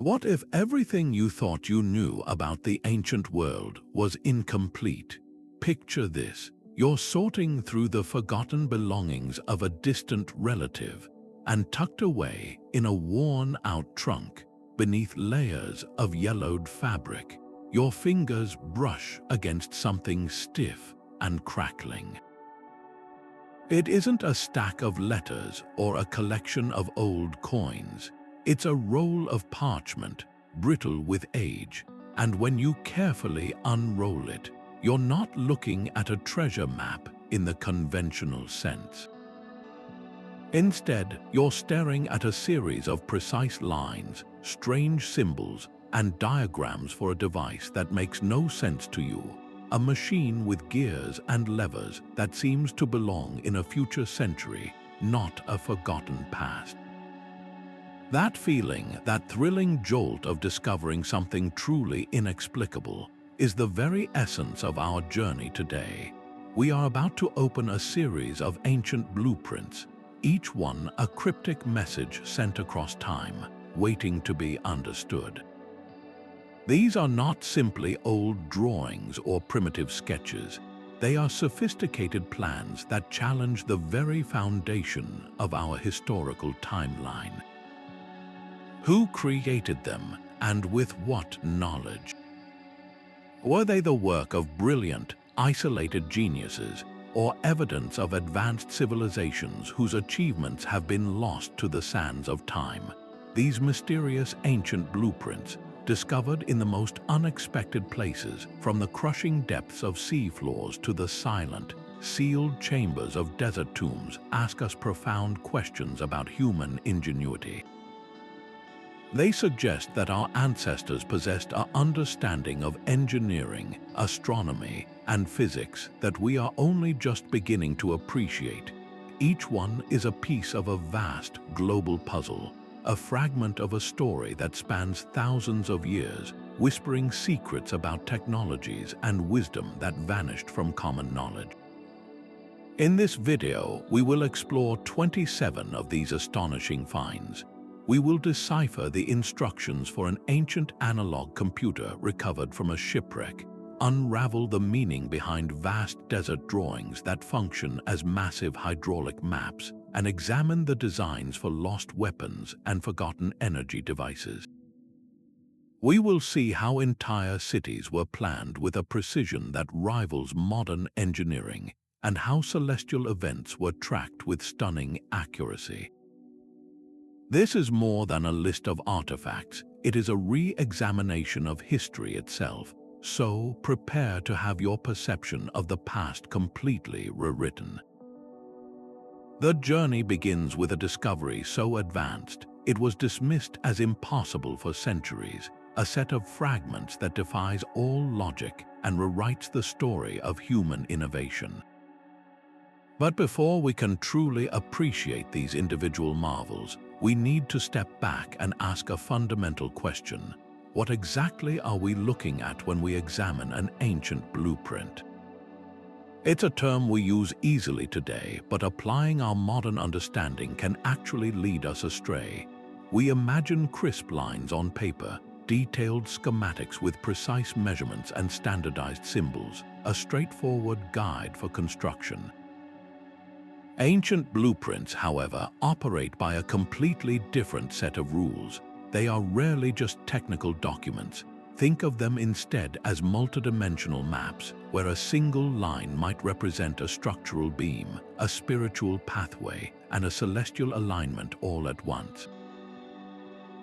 What if everything you thought you knew about the ancient world was incomplete? Picture this. You're sorting through the forgotten belongings of a distant relative, and tucked away in a worn-out trunk, beneath layers of yellowed fabric, your fingers brush against something stiff and crackling. It isn't a stack of letters or a collection of old coins. It's a roll of parchment, brittle with age, and when you carefully unroll it, you're not looking at a treasure map in the conventional sense. Instead, you're staring at a series of precise lines, strange symbols, and diagrams for a device that makes no sense to you, a machine with gears and levers that seems to belong in a future century, not a forgotten past. That feeling, that thrilling jolt of discovering something truly inexplicable, is the very essence of our journey today. We are about to open a series of ancient blueprints, each one a cryptic message sent across time, waiting to be understood. These are not simply old drawings or primitive sketches. They are sophisticated plans that challenge the very foundation of our historical timeline. Who created them, and with what knowledge? Were they the work of brilliant, isolated geniuses, or evidence of advanced civilizations whose achievements have been lost to the sands of time? These mysterious ancient blueprints, discovered in the most unexpected places, from the crushing depths of sea floors to the silent, sealed chambers of desert tombs, ask us profound questions about human ingenuity. They suggest that our ancestors possessed an understanding of engineering, astronomy, and physics that we are only just beginning to appreciate. Each one is a piece of a vast global puzzle, a fragment of a story that spans thousands of years, whispering secrets about technologies and wisdom that vanished from common knowledge. In this video, we will explore 27 of these astonishing finds. We will decipher the instructions for an ancient analog computer recovered from a shipwreck, unravel the meaning behind vast desert drawings that function as massive hydraulic maps, and examine the designs for lost weapons and forgotten energy devices. We will see how entire cities were planned with a precision that rivals modern engineering, and how celestial events were tracked with stunning accuracy. This is more than a list of artifacts. It is a re-examination of history itself, so prepare to have your perception of the past completely rewritten. The journey begins with a discovery so advanced, it was dismissed as impossible for centuries, a set of fragments that defies all logic and rewrites the story of human innovation. But before we can truly appreciate these individual marvels, we need to step back and ask a fundamental question. What exactly are we looking at when we examine an ancient blueprint? It's a term we use easily today, but applying our modern understanding can actually lead us astray. We imagine crisp lines on paper, detailed schematics with precise measurements and standardized symbols, a straightforward guide for construction. Ancient blueprints, however, operate by a completely different set of rules. They are rarely just technical documents. Think of them instead as multidimensional maps, where a single line might represent a structural beam, a spiritual pathway, and a celestial alignment all at once.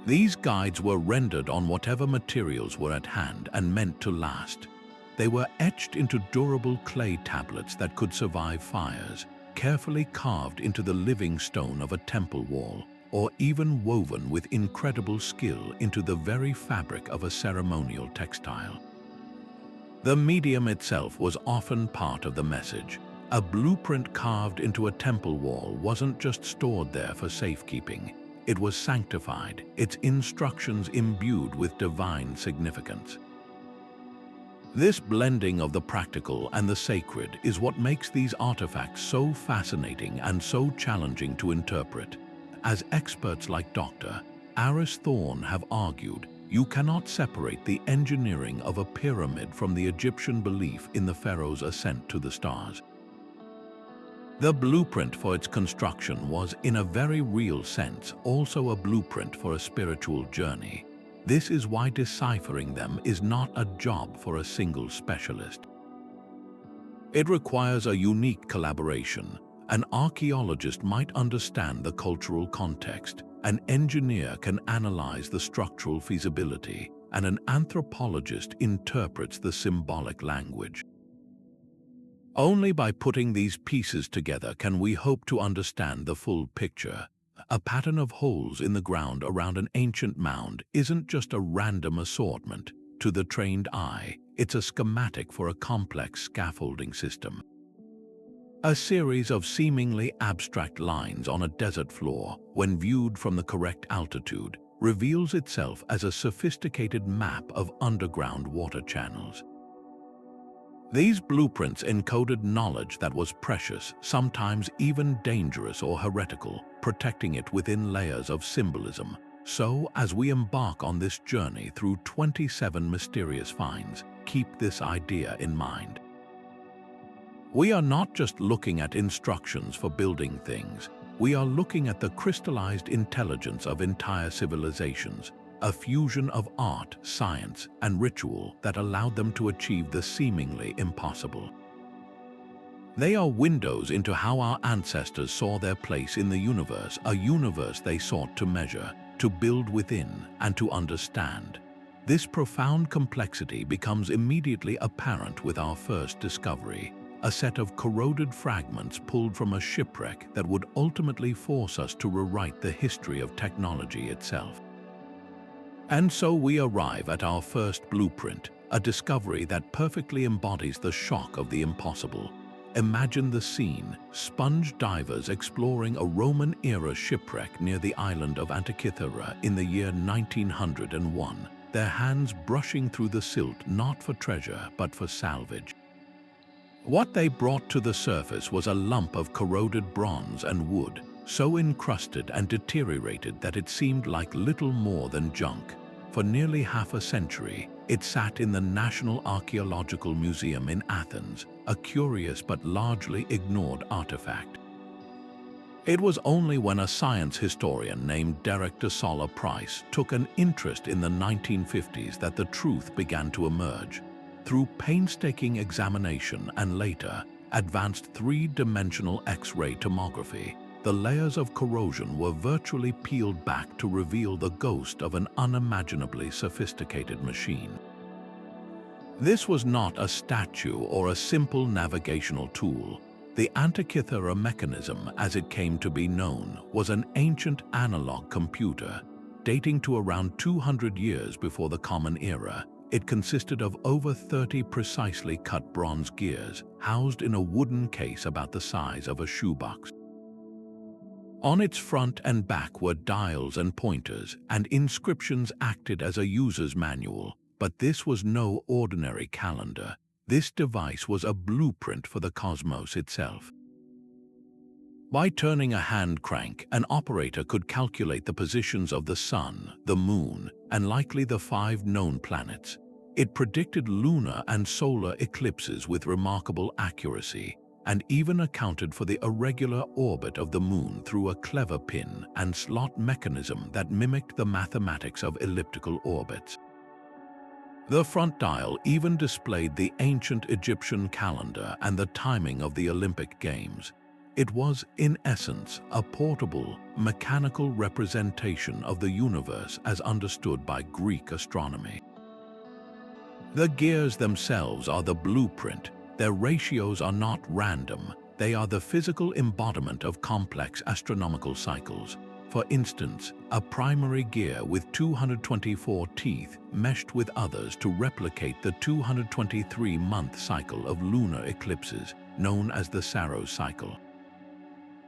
These guides were rendered on whatever materials were at hand and meant to last. They were etched into durable clay tablets that could survive fires, carefully carved into the living stone of a temple wall, or even woven with incredible skill into the very fabric of a ceremonial textile. The medium itself was often part of the message. A blueprint carved into a temple wall wasn't just stored there for safekeeping. It was sanctified, its instructions imbued with divine significance. This blending of the practical and the sacred is what makes these artifacts so fascinating and so challenging to interpret. As experts like Dr. Aris Thorne have argued you cannot separate the engineering of a pyramid from the Egyptian belief in the pharaoh's ascent to the stars. The blueprint for its construction was, in a very real sense, also a blueprint for a spiritual journey. This is why deciphering them is not a job for a single specialist. It requires a unique collaboration. An archaeologist might understand the cultural context, an engineer can analyze the structural feasibility, and an anthropologist interprets the symbolic language. Only by putting these pieces together can we hope to understand the full picture. A pattern of holes in the ground around an ancient mound isn't just a random assortment. To the trained eye, it's a schematic for a complex scaffolding system. A series of seemingly abstract lines on a desert floor, when viewed from the correct altitude, reveals itself as a sophisticated map of underground water channels. These blueprints encoded knowledge that was precious, sometimes even dangerous or heretical, protecting it within layers of symbolism. So, as we embark on this journey through 27 mysterious finds, keep this idea in mind. We are not just looking at instructions for building things. We are looking at the crystallized intelligence of entire civilizations, a fusion of art, science, and ritual that allowed them to achieve the seemingly impossible. They are windows into how our ancestors saw their place in the universe, a universe they sought to measure, to build within, and to understand. This profound complexity becomes immediately apparent with our first discovery, a set of corroded fragments pulled from a shipwreck that would ultimately force us to rewrite the history of technology itself. And so we arrive at our first blueprint, a discovery that perfectly embodies the shock of the impossible. Imagine the scene: sponge divers exploring a Roman-era shipwreck near the island of Antikythera in the year 1901, their hands brushing through the silt not for treasure but for salvage. What they brought to the surface was a lump of corroded bronze and wood, so encrusted and deteriorated that it seemed like little more than junk. For nearly half a century, it sat in the National Archaeological Museum in Athens, a curious but largely ignored artifact. It was only when a science historian named Derek de Solla Price took an interest in the 1950s that the truth began to emerge. Through painstaking examination and later, advanced three-dimensional X-ray tomography, the layers of corrosion were virtually peeled back to reveal the ghost of an unimaginably sophisticated machine. This was not a statue or a simple navigational tool. The Antikythera Mechanism, as it came to be known, was an ancient analog computer, dating to around 200 years before the Common Era. It consisted of over 30 precisely cut bronze gears, housed in a wooden case about the size of a shoebox. On its front and back were dials and pointers, and inscriptions acted as a user's manual. But this was no ordinary calendar. This device was a blueprint for the cosmos itself. By turning a hand crank, an operator could calculate the positions of the sun, the moon, and likely the 5 known planets. It predicted lunar and solar eclipses with remarkable accuracy, and even accounted for the irregular orbit of the moon through a clever pin and slot mechanism that mimicked the mathematics of elliptical orbits. The front dial even displayed the ancient Egyptian calendar and the timing of the Olympic Games. It was, in essence, a portable, mechanical representation of the universe as understood by Greek astronomy. The gears themselves are the blueprint. Their ratios are not random. They are the physical embodiment of complex astronomical cycles. For instance, a primary gear with 224 teeth meshed with others to replicate the 223-month cycle of lunar eclipses, known as the Saros cycle.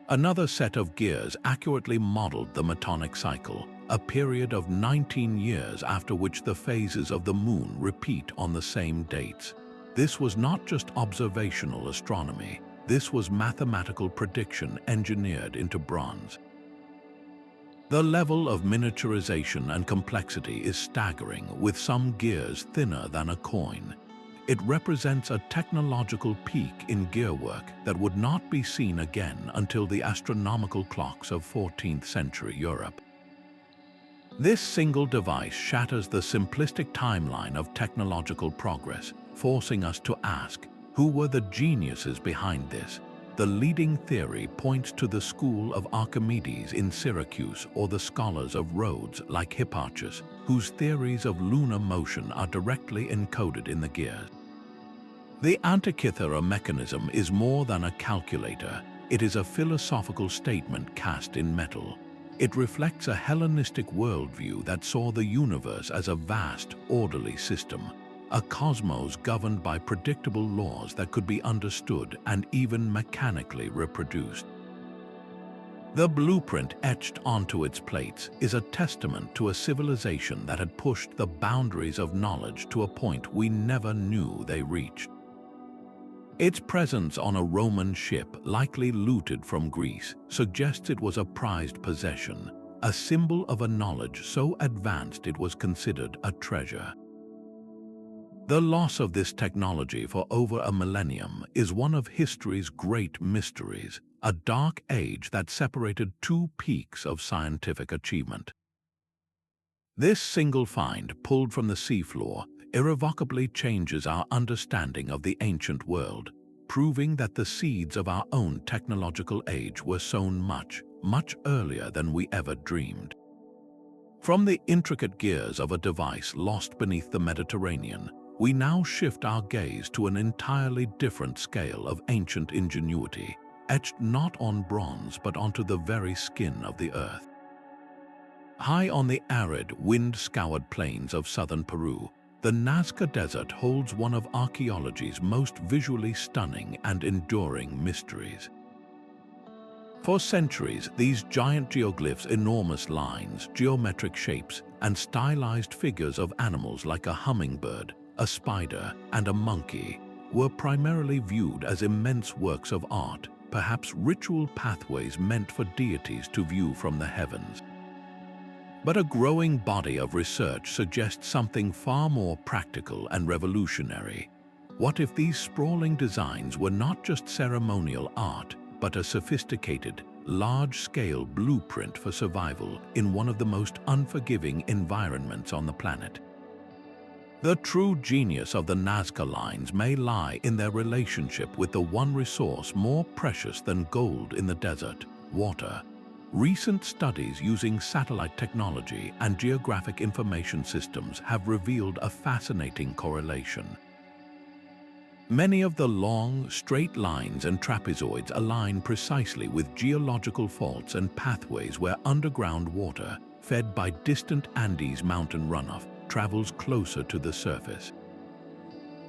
Another set of gears accurately modeled the Metonic cycle, a period of 19 years after which the phases of the moon repeat on the same dates. This was not just observational astronomy. This was mathematical prediction engineered into bronze. The level of miniaturization and complexity is staggering, with some gears thinner than a coin. It represents a technological peak in gearwork that would not be seen again until the astronomical clocks of 14th century Europe. This single device shatters the simplistic timeline of technological progress, forcing us to ask, who were the geniuses behind this? The leading theory points to the school of Archimedes in Syracuse or the scholars of Rhodes like Hipparchus, whose theories of lunar motion are directly encoded in the gears. The Antikythera Mechanism is more than a calculator. It is a philosophical statement cast in metal. It reflects a Hellenistic worldview that saw the universe as a vast, orderly system, a cosmos governed by predictable laws that could be understood and even mechanically reproduced. The blueprint etched onto its plates is a testament to a civilization that had pushed the boundaries of knowledge to a point we never knew they reached. Its presence on a Roman ship, likely looted from Greece, suggests it was a prized possession, a symbol of a knowledge so advanced it was considered a treasure. The loss of this technology for over a millennium is one of history's great mysteries, a dark age that separated two peaks of scientific achievement. This single find, pulled from the seafloor, irrevocably changes our understanding of the ancient world, proving that the seeds of our own technological age were sown much, much earlier than we ever dreamed. From the intricate gears of a device lost beneath the Mediterranean, we now shift our gaze to an entirely different scale of ancient ingenuity, etched not on bronze but onto the very skin of the earth. High on the arid, wind-scoured plains of southern Peru, the Nazca Desert holds one of archaeology's most visually stunning and enduring mysteries. For centuries, these giant geoglyphs, enormous lines, geometric shapes, and stylized figures of animals like a hummingbird, a spider, and a monkey, were primarily viewed as immense works of art, perhaps ritual pathways meant for deities to view from the heavens. But a growing body of research suggests something far more practical and revolutionary. What if these sprawling designs were not just ceremonial art, but a sophisticated, large-scale blueprint for survival in one of the most unforgiving environments on the planet? The true genius of the Nazca Lines may lie in their relationship with the one resource more precious than gold in the desert: water. Recent studies using satellite technology and geographic information systems have revealed a fascinating correlation. Many of the long, straight lines and trapezoids align precisely with geological faults and pathways where underground water, fed by distant Andes mountain runoff, travels closer to the surface.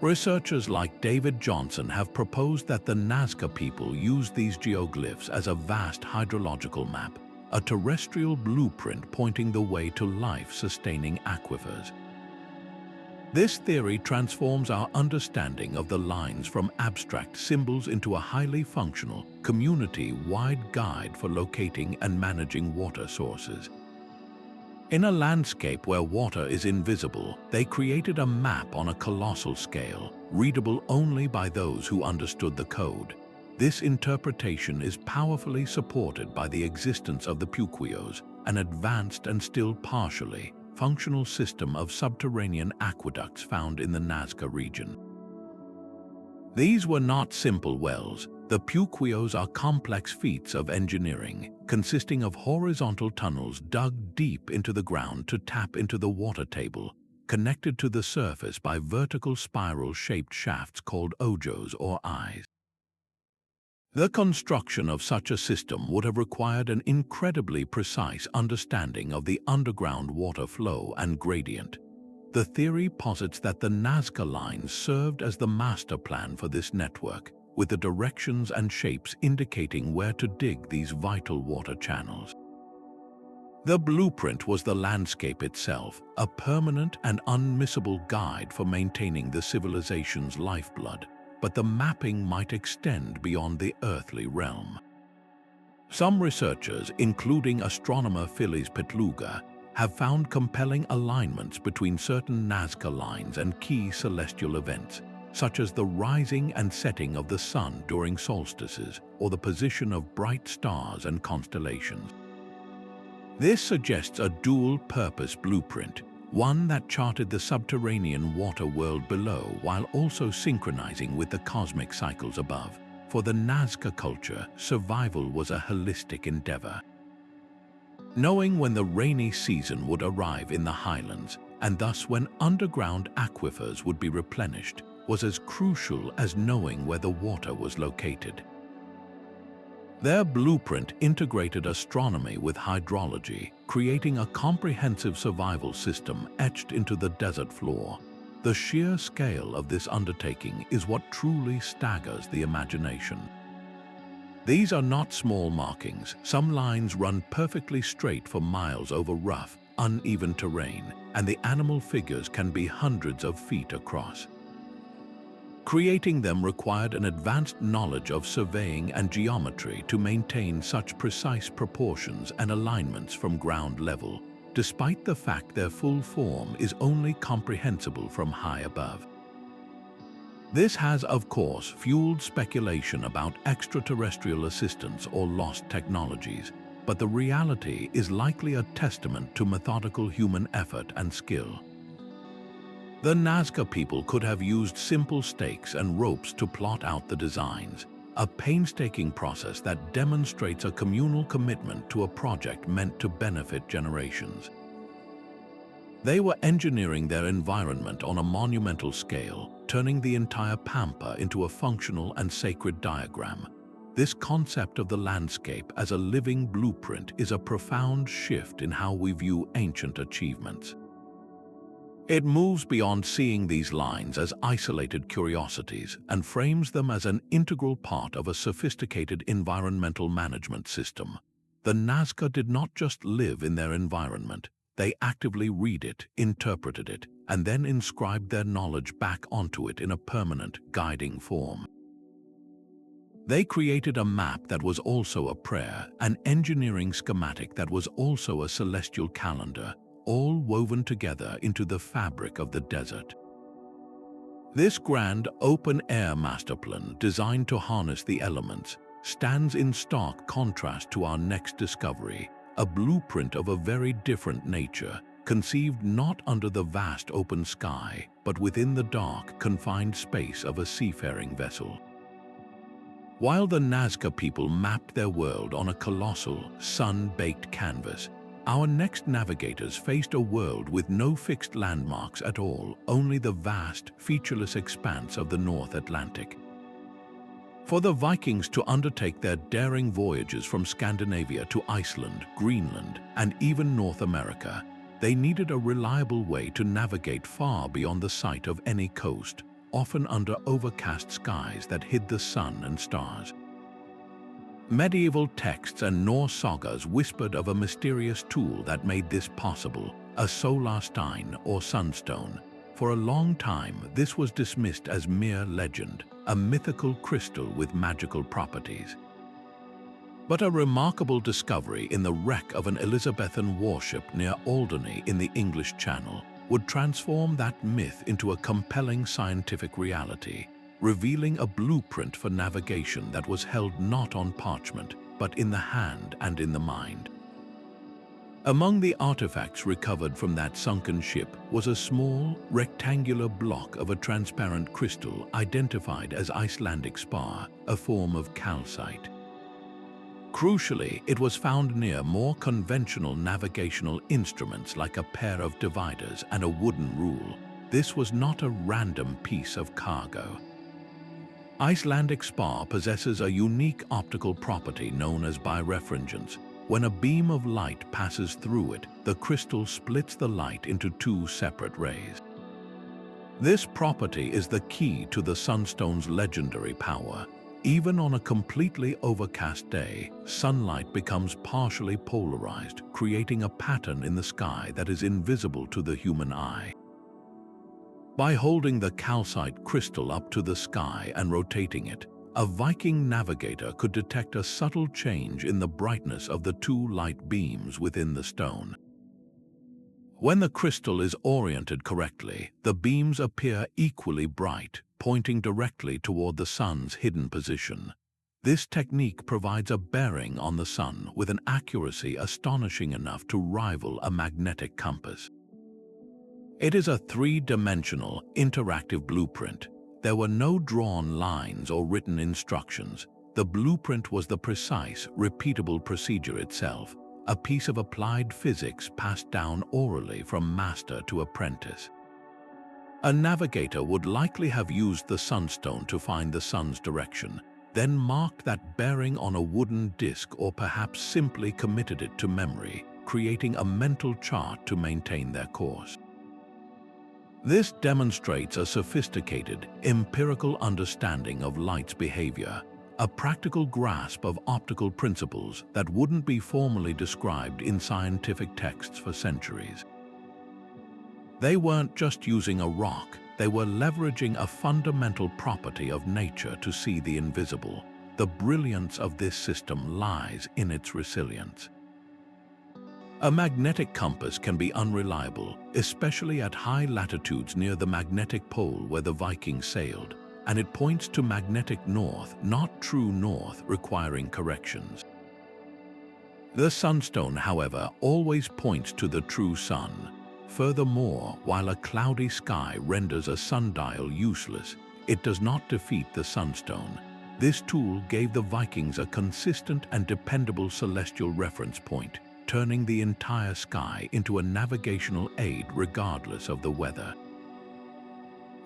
Researchers like David Johnson have proposed that the Nazca people used these geoglyphs as a vast hydrological map, a terrestrial blueprint pointing the way to life-sustaining aquifers. This theory transforms our understanding of the lines from abstract symbols into a highly functional, community-wide guide for locating and managing water sources. In a landscape where water is invisible, they created a map on a colossal scale, readable only by those who understood the code. This interpretation is powerfully supported by the existence of the Puquioes, an advanced and still partially functional system of subterranean aqueducts found in the Nazca region. These were not simple wells. The Puquioes are complex feats of engineering, consisting of horizontal tunnels dug deep into the ground to tap into the water table, connected to the surface by vertical spiral-shaped shafts called ojos or eyes. The construction of such a system would have required an incredibly precise understanding of the underground water flow and gradient. The theory posits that the Nazca Lines served as the master plan for this network, with the directions and shapes indicating where to dig these vital water channels. The blueprint was the landscape itself, a permanent and unmissable guide for maintaining the civilization's lifeblood, but the mapping might extend beyond the earthly realm. Some researchers, including astronomer Phyllis Petluga, have found compelling alignments between certain Nazca Lines and key celestial events, such as the rising and setting of the sun during solstices or the position of bright stars and constellations. This suggests a dual-purpose blueprint, one that charted the subterranean water world below while also synchronizing with the cosmic cycles above. For the Nazca culture, survival was a holistic endeavor. Knowing when the rainy season would arrive in the highlands, and thus when underground aquifers would be replenished, was as crucial as knowing where the water was located. Their blueprint integrated astronomy with hydrology, creating a comprehensive survival system etched into the desert floor. The sheer scale of this undertaking is what truly staggers the imagination. These are not small markings. Some lines run perfectly straight for miles over rough, uneven terrain, and the animal figures can be hundreds of feet across. Creating them required an advanced knowledge of surveying and geometry to maintain such precise proportions and alignments from ground level, despite the fact their full form is only comprehensible from high above. This has, of course, fueled speculation about extraterrestrial assistance or lost technologies, but the reality is likely a testament to methodical human effort and skill. The Nazca people could have used simple stakes and ropes to plot out the designs, a painstaking process that demonstrates a communal commitment to a project meant to benefit generations. They were engineering their environment on a monumental scale, turning the entire pampa into a functional and sacred diagram. This concept of the landscape as a living blueprint is a profound shift in how we view ancient achievements. It moves beyond seeing these lines as isolated curiosities and frames them as an integral part of a sophisticated environmental management system. The Nazca did not just live in their environment, they actively read it, interpreted it, and then inscribed their knowledge back onto it in a permanent, guiding form. They created a map that was also a prayer, an engineering schematic that was also a celestial calendar, all woven together into the fabric of the desert. This grand open-air masterplan, designed to harness the elements, stands in stark contrast to our next discovery, a blueprint of a very different nature, conceived not under the vast open sky, but within the dark, confined space of a seafaring vessel. While the Nazca people mapped their world on a colossal, sun-baked canvas, our next navigators faced a world with no fixed landmarks at all, only the vast, featureless expanse of the North Atlantic. For the Vikings to undertake their daring voyages from Scandinavia to Iceland, Greenland, and even North America, they needed a reliable way to navigate far beyond the sight of any coast, often under overcast skies that hid the sun and stars. Medieval texts and Norse sagas whispered of a mysterious tool that made this possible, a solar stein or sunstone. For a long time, this was dismissed as mere legend, a mythical crystal with magical properties. But a remarkable discovery in the wreck of an Elizabethan warship near Alderney in the English Channel would transform that myth into a compelling scientific reality, revealing a blueprint for navigation that was held not on parchment, but in the hand and in the mind. Among the artifacts recovered from that sunken ship was a small, rectangular block of a transparent crystal identified as Icelandic spar, a form of calcite. Crucially, it was found near more conventional navigational instruments like a pair of dividers and a wooden rule. This was not a random piece of cargo. Icelandic spar possesses a unique optical property known as birefringence. When a beam of light passes through it, the crystal splits the light into two separate rays. This property is the key to the Sunstone's legendary power. Even on a completely overcast day, sunlight becomes partially polarized, creating a pattern in the sky that is invisible to the human eye. By holding the calcite crystal up to the sky and rotating it, a Viking navigator could detect a subtle change in the brightness of the two light beams within the stone. When the crystal is oriented correctly, the beams appear equally bright, pointing directly toward the sun's hidden position. This technique provides a bearing on the sun with an accuracy astonishing enough to rival a magnetic compass. It is a three-dimensional, interactive blueprint. There were no drawn lines or written instructions. The blueprint was the precise, repeatable procedure itself, a piece of applied physics passed down orally from master to apprentice. A navigator would likely have used the sunstone to find the sun's direction, then marked that bearing on a wooden disc or perhaps simply committed it to memory, creating a mental chart to maintain their course. This demonstrates a sophisticated, empirical understanding of light's behavior, a practical grasp of optical principles that wouldn't be formally described in scientific texts for centuries. They weren't just using a rock, they were leveraging a fundamental property of nature to see the invisible. The brilliance of this system lies in its resilience. A magnetic compass can be unreliable, especially at high latitudes near the magnetic pole where the Vikings sailed, and it points to magnetic north, not true north, requiring corrections. The sunstone, however, always points to the true sun. Furthermore, while a cloudy sky renders a sundial useless, it does not defeat the sunstone. This tool gave the Vikings a consistent and dependable celestial reference point, turning the entire sky into a navigational aid regardless of the weather.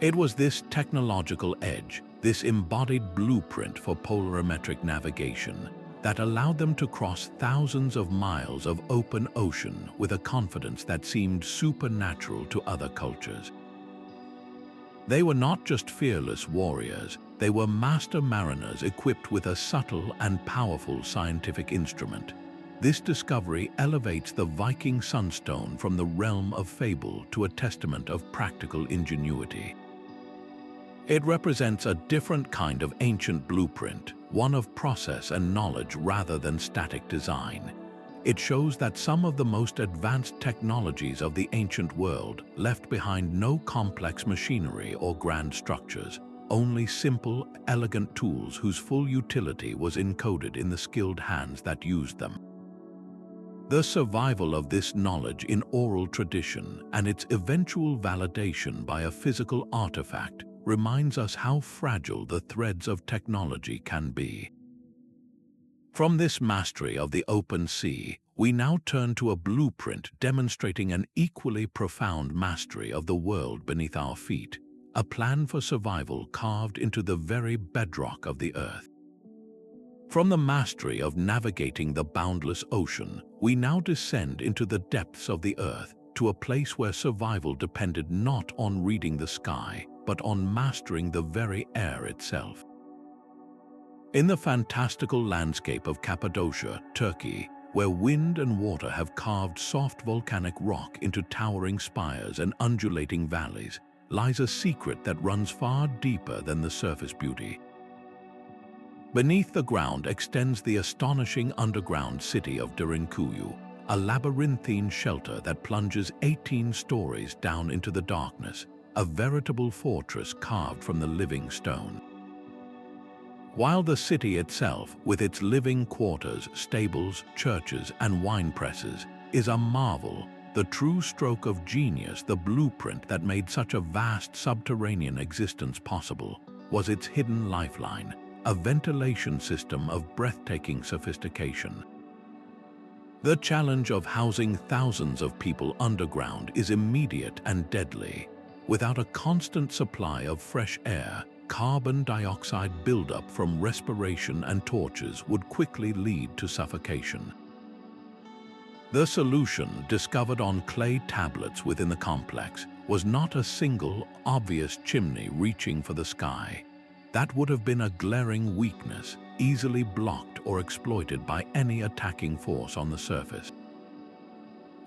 It was this technological edge, this embodied blueprint for polarimetric navigation, that allowed them to cross thousands of miles of open ocean with a confidence that seemed supernatural to other cultures. They were not just fearless warriors, they were master mariners equipped with a subtle and powerful scientific instrument. This discovery elevates the Viking sunstone from the realm of fable to a testament of practical ingenuity. It represents a different kind of ancient blueprint, one of process and knowledge rather than static design. It shows that some of the most advanced technologies of the ancient world left behind no complex machinery or grand structures, only simple, elegant tools whose full utility was encoded in the skilled hands that used them. The survival of this knowledge in oral tradition and its eventual validation by a physical artifact reminds us how fragile the threads of technology can be. From this mastery of the open sea, we now turn to a blueprint demonstrating an equally profound mastery of the world beneath our feet, a plan for survival carved into the very bedrock of the earth. From the mastery of navigating the boundless ocean, we now descend into the depths of the earth, to a place where survival depended not on reading the sky, but on mastering the very air itself. In the fantastical landscape of Cappadocia, Turkey, where wind and water have carved soft volcanic rock into towering spires and undulating valleys, lies a secret that runs far deeper than the surface beauty. Beneath the ground extends the astonishing underground city of Derinkuyu, a labyrinthine shelter that plunges 18 stories down into the darkness, a veritable fortress carved from the living stone. While the city itself, with its living quarters, stables, churches, and wine presses, is a marvel, the true stroke of genius, the blueprint that made such a vast subterranean existence possible, was its hidden lifeline, a ventilation system of breathtaking sophistication. The challenge of housing thousands of people underground is immediate and deadly. Without a constant supply of fresh air, carbon dioxide buildup from respiration and torches would quickly lead to suffocation. The solution, discovered on clay tablets within the complex, was not a single, obvious chimney reaching for the sky. That would have been a glaring weakness, easily blocked or exploited by any attacking force on the surface.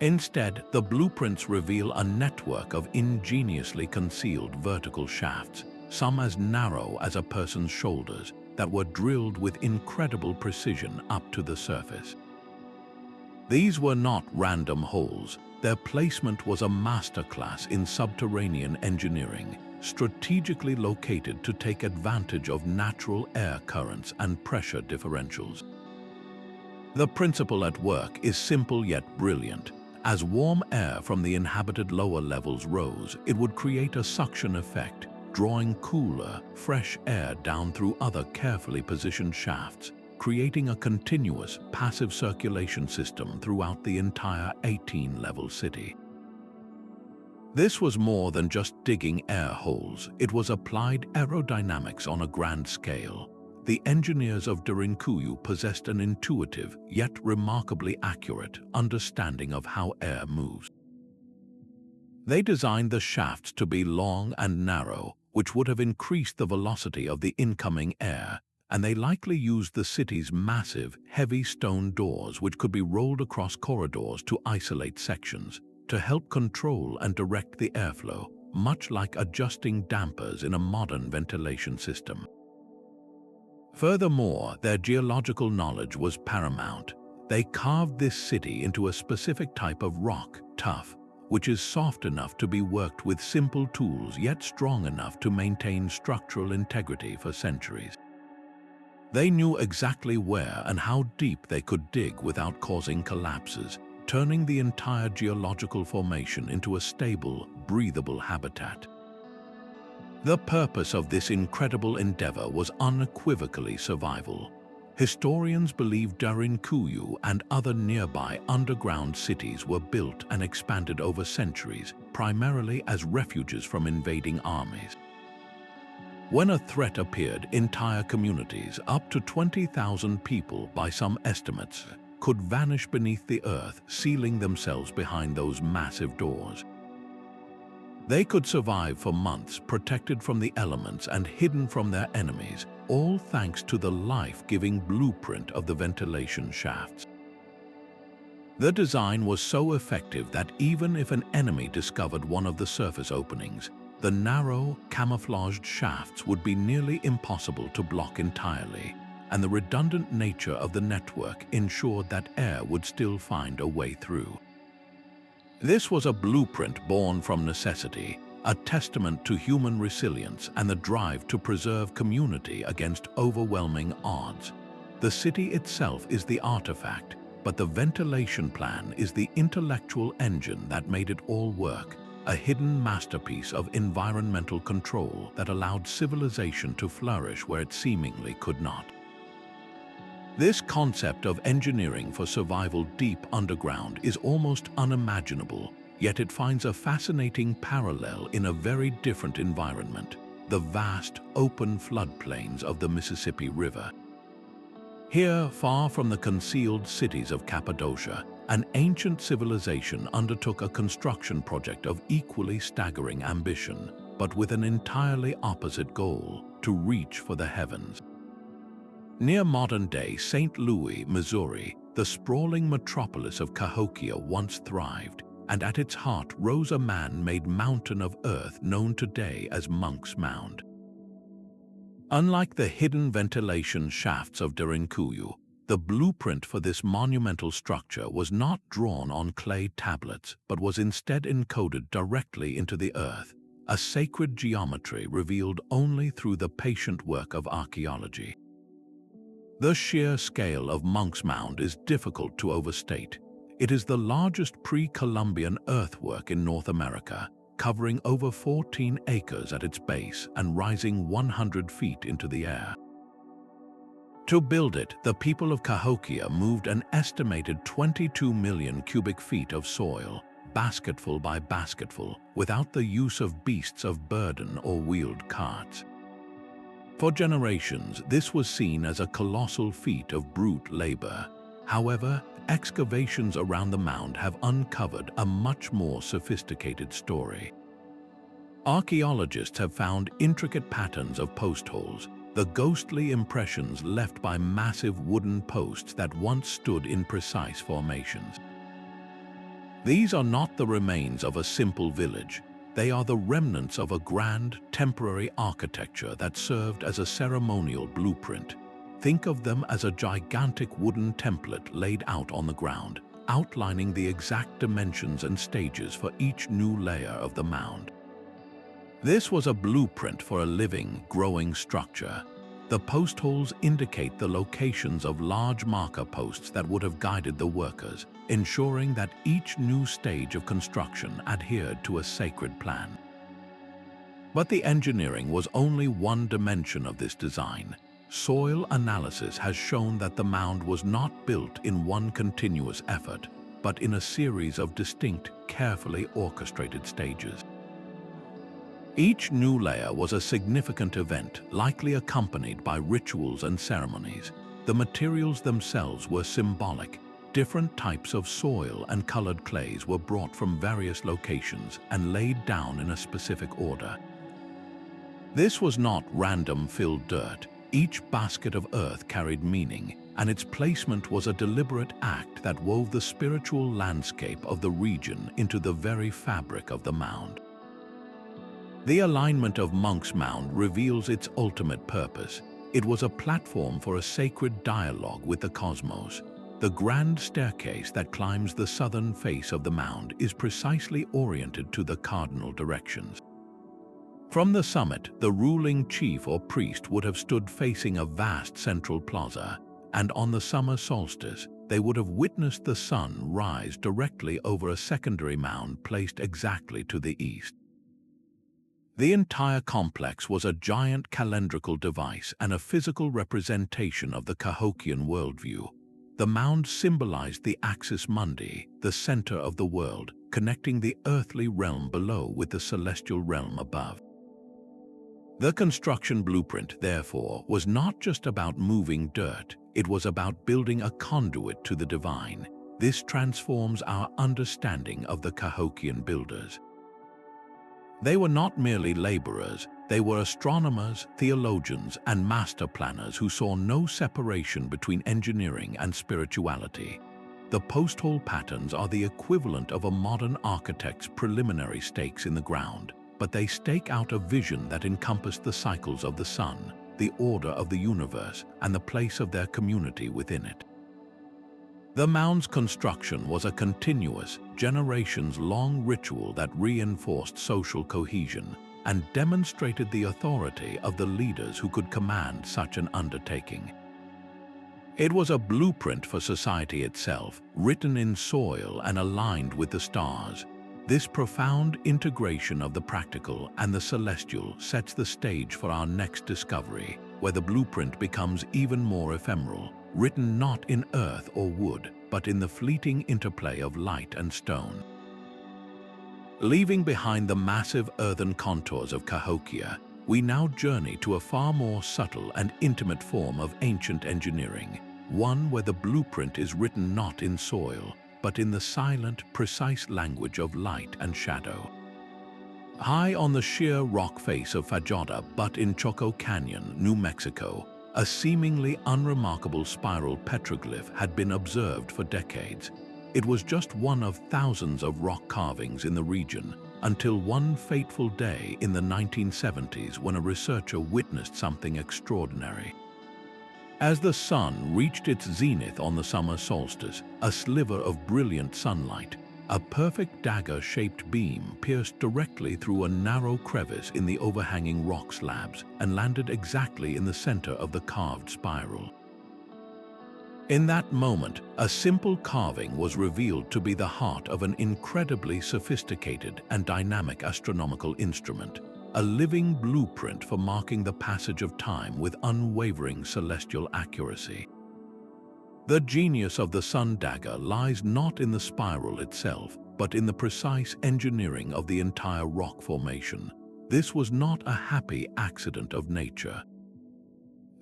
Instead, the blueprints reveal a network of ingeniously concealed vertical shafts, some as narrow as a person's shoulders, that were drilled with incredible precision up to the surface. These were not random holes. Their placement was a masterclass in subterranean engineering, strategically located to take advantage of natural air currents and pressure differentials. The principle at work is simple yet brilliant. As warm air from the inhabited lower levels rose, it would create a suction effect, drawing cooler, fresh air down through other carefully positioned shafts, creating a continuous, passive circulation system throughout the entire 18-level city. This was more than just digging air holes. It was applied aerodynamics on a grand scale. The engineers of Derinkuyu possessed an intuitive, yet remarkably accurate, understanding of how air moves. They designed the shafts to be long and narrow, which would have increased the velocity of the incoming air, and they likely used the city's massive, heavy stone doors, which could be rolled across corridors to isolate sections, to help control and direct the airflow, much like adjusting dampers in a modern ventilation system. Furthermore, their geological knowledge was paramount. They carved this city into a specific type of rock, tuff, which is soft enough to be worked with simple tools yet strong enough to maintain structural integrity for centuries. They knew exactly where and how deep they could dig without causing collapses, turning the entire geological formation into a stable, breathable habitat. The purpose of this incredible endeavor was unequivocally survival. Historians believe Derinkuyu and other nearby underground cities were built and expanded over centuries, primarily as refuges from invading armies. When a threat appeared, entire communities, up to 20,000 people by some estimates, could vanish beneath the earth, sealing themselves behind those massive doors. They could survive for months, protected from the elements and hidden from their enemies, all thanks to the life-giving blueprint of the ventilation shafts. The design was so effective that even if an enemy discovered one of the surface openings, the narrow, camouflaged shafts would be nearly impossible to block entirely, and the redundant nature of the network ensured that air would still find a way through. This was a blueprint born from necessity, a testament to human resilience and the drive to preserve community against overwhelming odds. The city itself is the artifact, but the ventilation plan is the intellectual engine that made it all work, a hidden masterpiece of environmental control that allowed civilization to flourish where it seemingly could not. This concept of engineering for survival deep underground is almost unimaginable, yet it finds a fascinating parallel in a very different environment, the vast, open floodplains of the Mississippi River. Here, far from the concealed cities of Cappadocia, an ancient civilization undertook a construction project of equally staggering ambition, but with an entirely opposite goal: to reach for the heavens. Near modern-day St. Louis, Missouri, the sprawling metropolis of Cahokia once thrived, and at its heart rose a man-made mountain of earth known today as Monk's Mound. Unlike the hidden ventilation shafts of Derinkuyu, the blueprint for this monumental structure was not drawn on clay tablets, but was instead encoded directly into the earth, a sacred geometry revealed only through the patient work of archaeology. The sheer scale of Monk's Mound is difficult to overstate. It is the largest pre-Columbian earthwork in North America, covering over 14 acres at its base and rising 100 feet into the air. To build it, the people of Cahokia moved an estimated 22 million cubic feet of soil, basketful by basketful, without the use of beasts of burden or wheeled carts. For generations, this was seen as a colossal feat of brute labor. However, excavations around the mound have uncovered a much more sophisticated story. Archaeologists have found intricate patterns of post holes, the ghostly impressions left by massive wooden posts that once stood in precise formations. These are not the remains of a simple village. They are the remnants of a grand, temporary architecture that served as a ceremonial blueprint. Think of them as a gigantic wooden template laid out on the ground, outlining the exact dimensions and stages for each new layer of the mound. This was a blueprint for a living, growing structure. The post holes indicate the locations of large marker posts that would have guided the workers, ensuring that each new stage of construction adhered to a sacred plan. But the engineering was only one dimension of this design. Soil analysis has shown that the mound was not built in one continuous effort, but in a series of distinct, carefully orchestrated stages. Each new layer was a significant event, likely accompanied by rituals and ceremonies. The materials themselves were symbolic. Different types of soil and colored clays were brought from various locations and laid down in a specific order. This was not random filled dirt. Each basket of earth carried meaning, and its placement was a deliberate act that wove the spiritual landscape of the region into the very fabric of the mound. The alignment of Monk's Mound reveals its ultimate purpose. It was a platform for a sacred dialogue with the cosmos. The grand staircase that climbs the southern face of the mound is precisely oriented to the cardinal directions. From the summit, the ruling chief or priest would have stood facing a vast central plaza, and on the summer solstice, they would have witnessed the sun rise directly over a secondary mound placed exactly to the east. The entire complex was a giant calendrical device and a physical representation of the Cahokian worldview. The mound symbolized the axis mundi, the center of the world, connecting the earthly realm below with the celestial realm above. The construction blueprint, therefore, was not just about moving dirt, it was about building a conduit to the divine. This transforms our understanding of the Cahokian builders. They were not merely laborers, they were astronomers, theologians, and master planners who saw no separation between engineering and spirituality. The post-hole patterns are the equivalent of a modern architect's preliminary stakes in the ground, but they stake out a vision that encompassed the cycles of the sun, the order of the universe, and the place of their community within it. The mound's construction was a continuous, generations-long ritual that reinforced social cohesion and demonstrated the authority of the leaders who could command such an undertaking. It was a blueprint for society itself, written in soil and aligned with the stars. This profound integration of the practical and the celestial sets the stage for our next discovery, where the blueprint becomes even more ephemeral, written not in earth or wood, but in the fleeting interplay of light and stone. Leaving behind the massive earthen contours of Cahokia, we now journey to a far more subtle and intimate form of ancient engineering, one where the blueprint is written not in soil, but in the silent, precise language of light and shadow. High on the sheer rock face of Baghdad Battery in Chaco Canyon, New Mexico, a seemingly unremarkable spiral petroglyph had been observed for decades. It was just one of thousands of rock carvings in the region, until one fateful day in the 1970s when a researcher witnessed something extraordinary. As the sun reached its zenith on the summer solstice, a sliver of brilliant sunlight, a perfect dagger-shaped beam pierced directly through a narrow crevice in the overhanging rock slabs and landed exactly in the center of the carved spiral. In that moment, a simple carving was revealed to be the heart of an incredibly sophisticated and dynamic astronomical instrument, a living blueprint for marking the passage of time with unwavering celestial accuracy. The genius of the sun dagger lies not in the spiral itself, but in the precise engineering of the entire rock formation. This was not a happy accident of nature.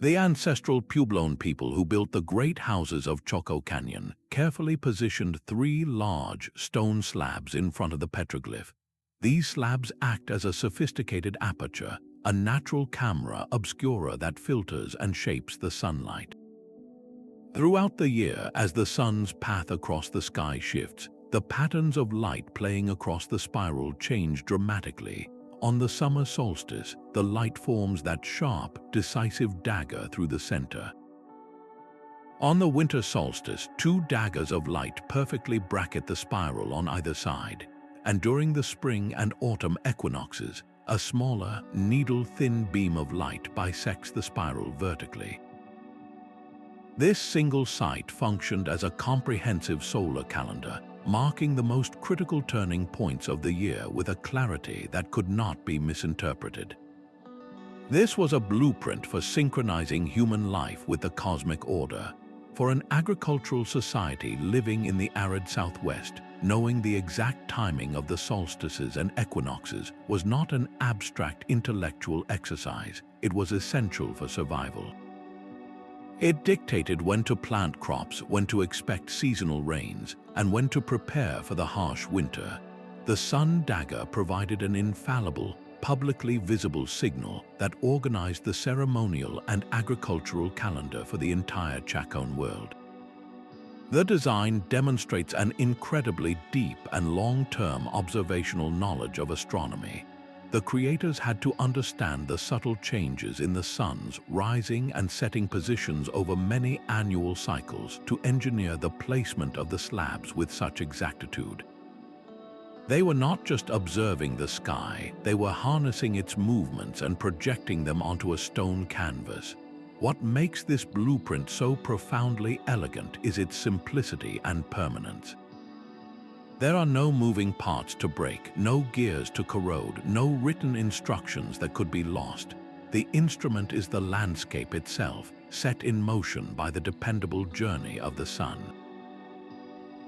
The ancestral Puebloan people who built the great houses of Chaco Canyon carefully positioned 3 large stone slabs in front of the petroglyph. These slabs act as a sophisticated aperture, a natural camera obscura that filters and shapes the sunlight. Throughout the year, as the sun's path across the sky shifts, the patterns of light playing across the spiral change dramatically. On the summer solstice, the light forms that sharp, decisive dagger through the center. On the winter solstice, two daggers of light perfectly bracket the spiral on either side, and during the spring and autumn equinoxes, a smaller, needle-thin beam of light bisects the spiral vertically. This single site functioned as a comprehensive solar calendar, marking the most critical turning points of the year with a clarity that could not be misinterpreted. This was a blueprint for synchronizing human life with the cosmic order. For an agricultural society living in the arid Southwest, knowing the exact timing of the solstices and equinoxes was not an abstract intellectual exercise, it was essential for survival. It dictated when to plant crops, when to expect seasonal rains, and when to prepare for the harsh winter. The sun dagger provided an infallible, publicly visible signal that organized the ceremonial and agricultural calendar for the entire Chacoan world. The design demonstrates an incredibly deep and long-term observational knowledge of astronomy. The creators had to understand the subtle changes in the sun's rising and setting positions over many annual cycles to engineer the placement of the slabs with such exactitude. They were not just observing the sky, they were harnessing its movements and projecting them onto a stone canvas. What makes this blueprint so profoundly elegant is its simplicity and permanence. There are no moving parts to break, no gears to corrode, no written instructions that could be lost. The instrument is the landscape itself, set in motion by the dependable journey of the sun.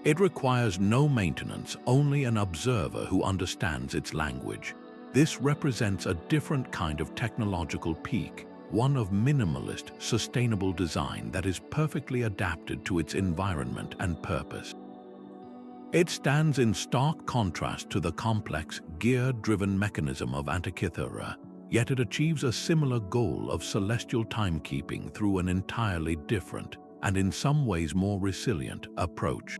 It requires no maintenance, only an observer who understands its language. This represents a different kind of technological peak, one of minimalist, sustainable design that is perfectly adapted to its environment and purpose. It stands in stark contrast to the complex, gear-driven mechanism of Antikythera, yet it achieves a similar goal of celestial timekeeping through an entirely different, and in some ways more resilient, approach.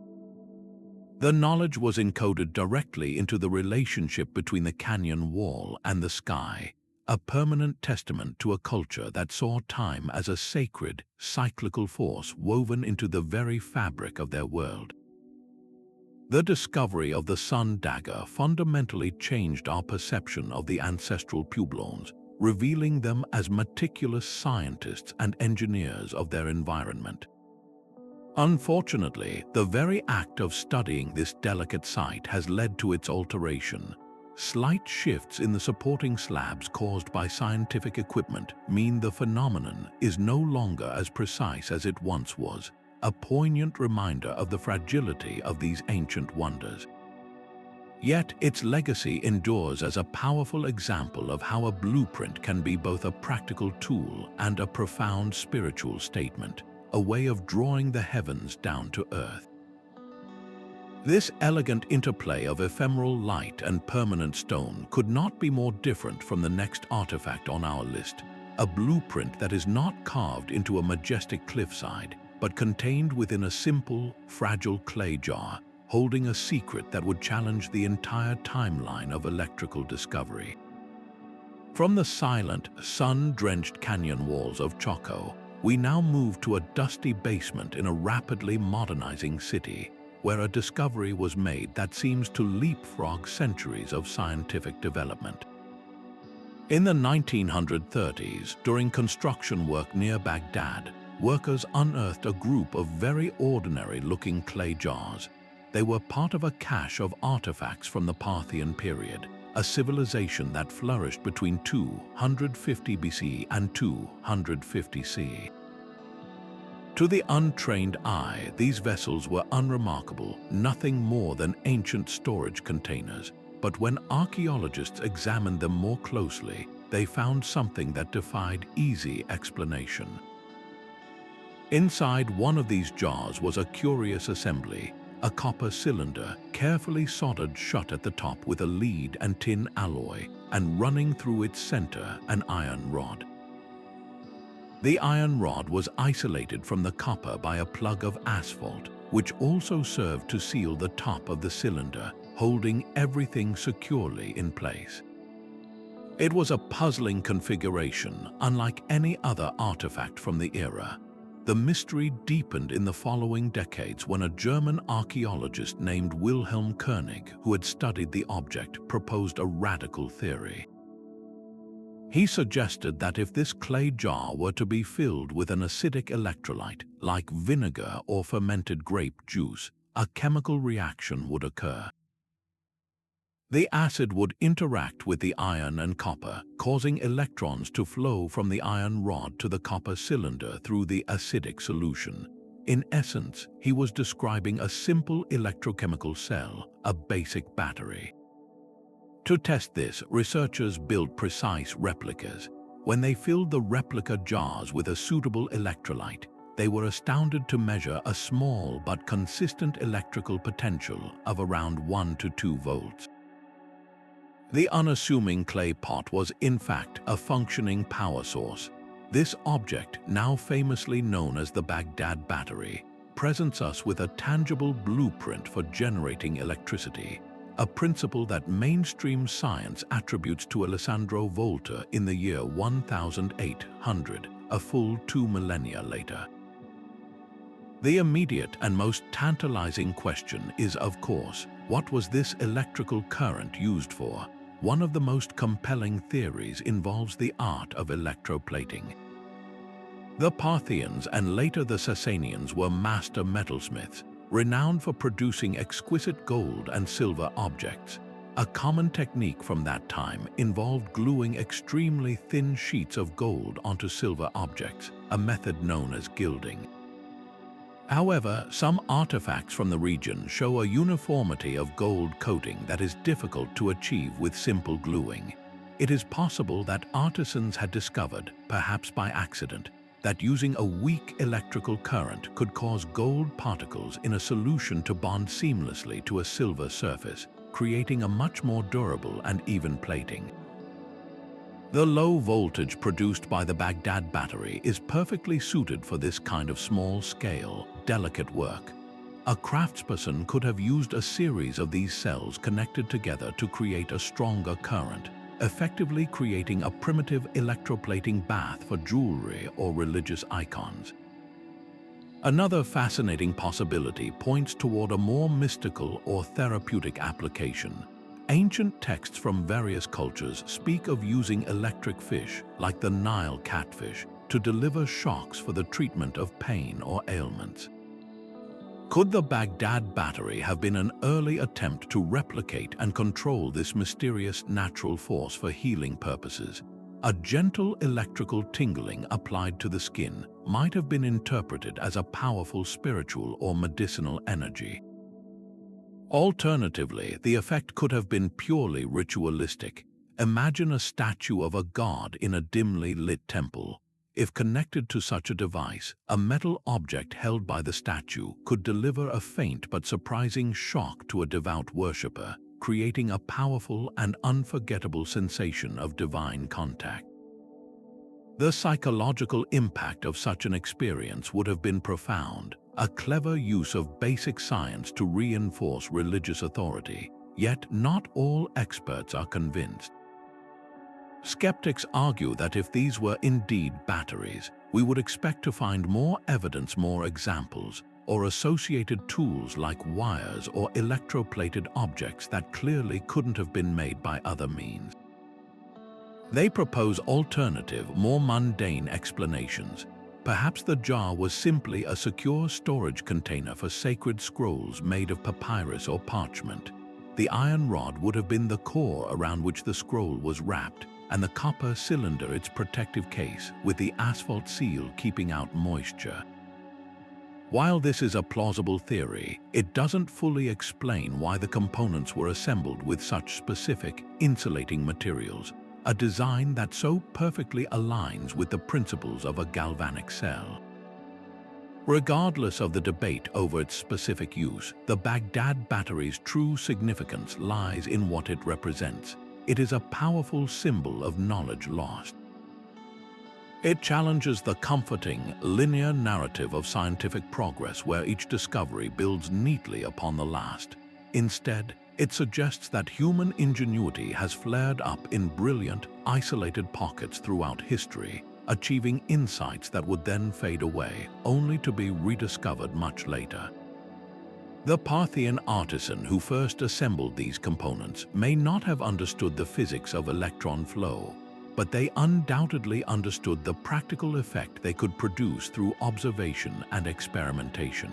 The knowledge was encoded directly into the relationship between the canyon wall and the sky, a permanent testament to a culture that saw time as a sacred, cyclical force woven into the very fabric of their world. The discovery of the sun dagger fundamentally changed our perception of the ancestral Pueblans, revealing them as meticulous scientists and engineers of their environment. Unfortunately, the very act of studying this delicate site has led to its alteration. Slight shifts in the supporting slabs caused by scientific equipment mean the phenomenon is no longer as precise as it once was, a poignant reminder of the fragility of these ancient wonders. Yet its legacy endures as a powerful example of how a blueprint can be both a practical tool and a profound spiritual statement, a way of drawing the heavens down to earth. This elegant interplay of ephemeral light and permanent stone could not be more different from the next artifact on our list, a blueprint that is not carved into a majestic cliffside, but contained within a simple, fragile clay jar, holding a secret that would challenge the entire timeline of electrical discovery. From the silent, sun-drenched canyon walls of Chaco, we now move to a dusty basement in a rapidly modernizing city, where a discovery was made that seems to leapfrog centuries of scientific development. In the 1930s, during construction work near Baghdad, workers unearthed a group of very ordinary-looking clay jars. They were part of a cache of artifacts from the Parthian period, a civilization that flourished between 250 BC and 250 CE. To the untrained eye, these vessels were unremarkable, nothing more than ancient storage containers. But when archaeologists examined them more closely, they found something that defied easy explanation. Inside one of these jars was a curious assembly, a copper cylinder carefully soldered shut at the top with a lead and tin alloy, and running through its center an iron rod. The iron rod was isolated from the copper by a plug of asphalt, which also served to seal the top of the cylinder, holding everything securely in place. It was a puzzling configuration, unlike any other artifact from the era. The mystery deepened in the following decades when a German archaeologist named Wilhelm Koenig, who had studied the object, proposed a radical theory. He suggested that if this clay jar were to be filled with an acidic electrolyte, like vinegar or fermented grape juice, a chemical reaction would occur. The acid would interact with the iron and copper, causing electrons to flow from the iron rod to the copper cylinder through the acidic solution. In essence, he was describing a simple electrochemical cell, a basic battery. To test this, researchers built precise replicas. When they filled the replica jars with a suitable electrolyte, they were astounded to measure a small but consistent electrical potential of around 1 to 2 volts. The unassuming clay pot was in fact a functioning power source. This object, now famously known as the Baghdad Battery, presents us with a tangible blueprint for generating electricity, a principle that mainstream science attributes to Alessandro Volta in the year 1800, a full 2 millennia later. The immediate and most tantalizing question is, of course, what was this electrical current used for? One of the most compelling theories involves the art of electroplating. The Parthians and later the Sasanians were master metalsmiths, renowned for producing exquisite gold and silver objects. A common technique from that time involved gluing extremely thin sheets of gold onto silver objects, a method known as gilding. However, some artifacts from the region show a uniformity of gold coating that is difficult to achieve with simple gluing. It is possible that artisans had discovered, perhaps by accident, that using a weak electrical current could cause gold particles in a solution to bond seamlessly to a silver surface, creating a much more durable and even plating. The low voltage produced by the Baghdad Battery is perfectly suited for this kind of small-scale, delicate work. A craftsperson could have used a series of these cells connected together to create a stronger current, effectively creating a primitive electroplating bath for jewelry or religious icons. Another fascinating possibility points toward a more mystical or therapeutic application. Ancient texts from various cultures speak of using electric fish, like the Nile catfish, to deliver shocks for the treatment of pain or ailments. Could the Baghdad Battery have been an early attempt to replicate and control this mysterious natural force for healing purposes? A gentle electrical tingling applied to the skin might have been interpreted as a powerful spiritual or medicinal energy. Alternatively, the effect could have been purely ritualistic. Imagine a statue of a god in a dimly lit temple. If connected to such a device, a metal object held by the statue could deliver a faint but surprising shock to a devout worshipper, creating a powerful and unforgettable sensation of divine contact. The psychological impact of such an experience would have been profound, a clever use of basic science to reinforce religious authority, yet not all experts are convinced. Skeptics argue that if these were indeed batteries, we would expect to find more evidence, more examples, or associated tools like wires or electroplated objects that clearly couldn't have been made by other means. They propose alternative, more mundane explanations. Perhaps the jar was simply a secure storage container for sacred scrolls made of papyrus or parchment. The iron rod would have been the core around which the scroll was wrapped, and the copper cylinder its protective case, with the asphalt seal keeping out moisture. While this is a plausible theory, it doesn't fully explain why the components were assembled with such specific, insulating materials, a design that so perfectly aligns with the principles of a galvanic cell. Regardless of the debate over its specific use, the Baghdad Battery's true significance lies in what it represents. It is a powerful symbol of knowledge lost. It challenges the comforting, linear narrative of scientific progress where each discovery builds neatly upon the last. Instead, it suggests that human ingenuity has flared up in brilliant, isolated pockets throughout history, achieving insights that would then fade away, only to be rediscovered much later. The Parthian artisan who first assembled these components may not have understood the physics of electron flow, but they undoubtedly understood the practical effect they could produce through observation and experimentation.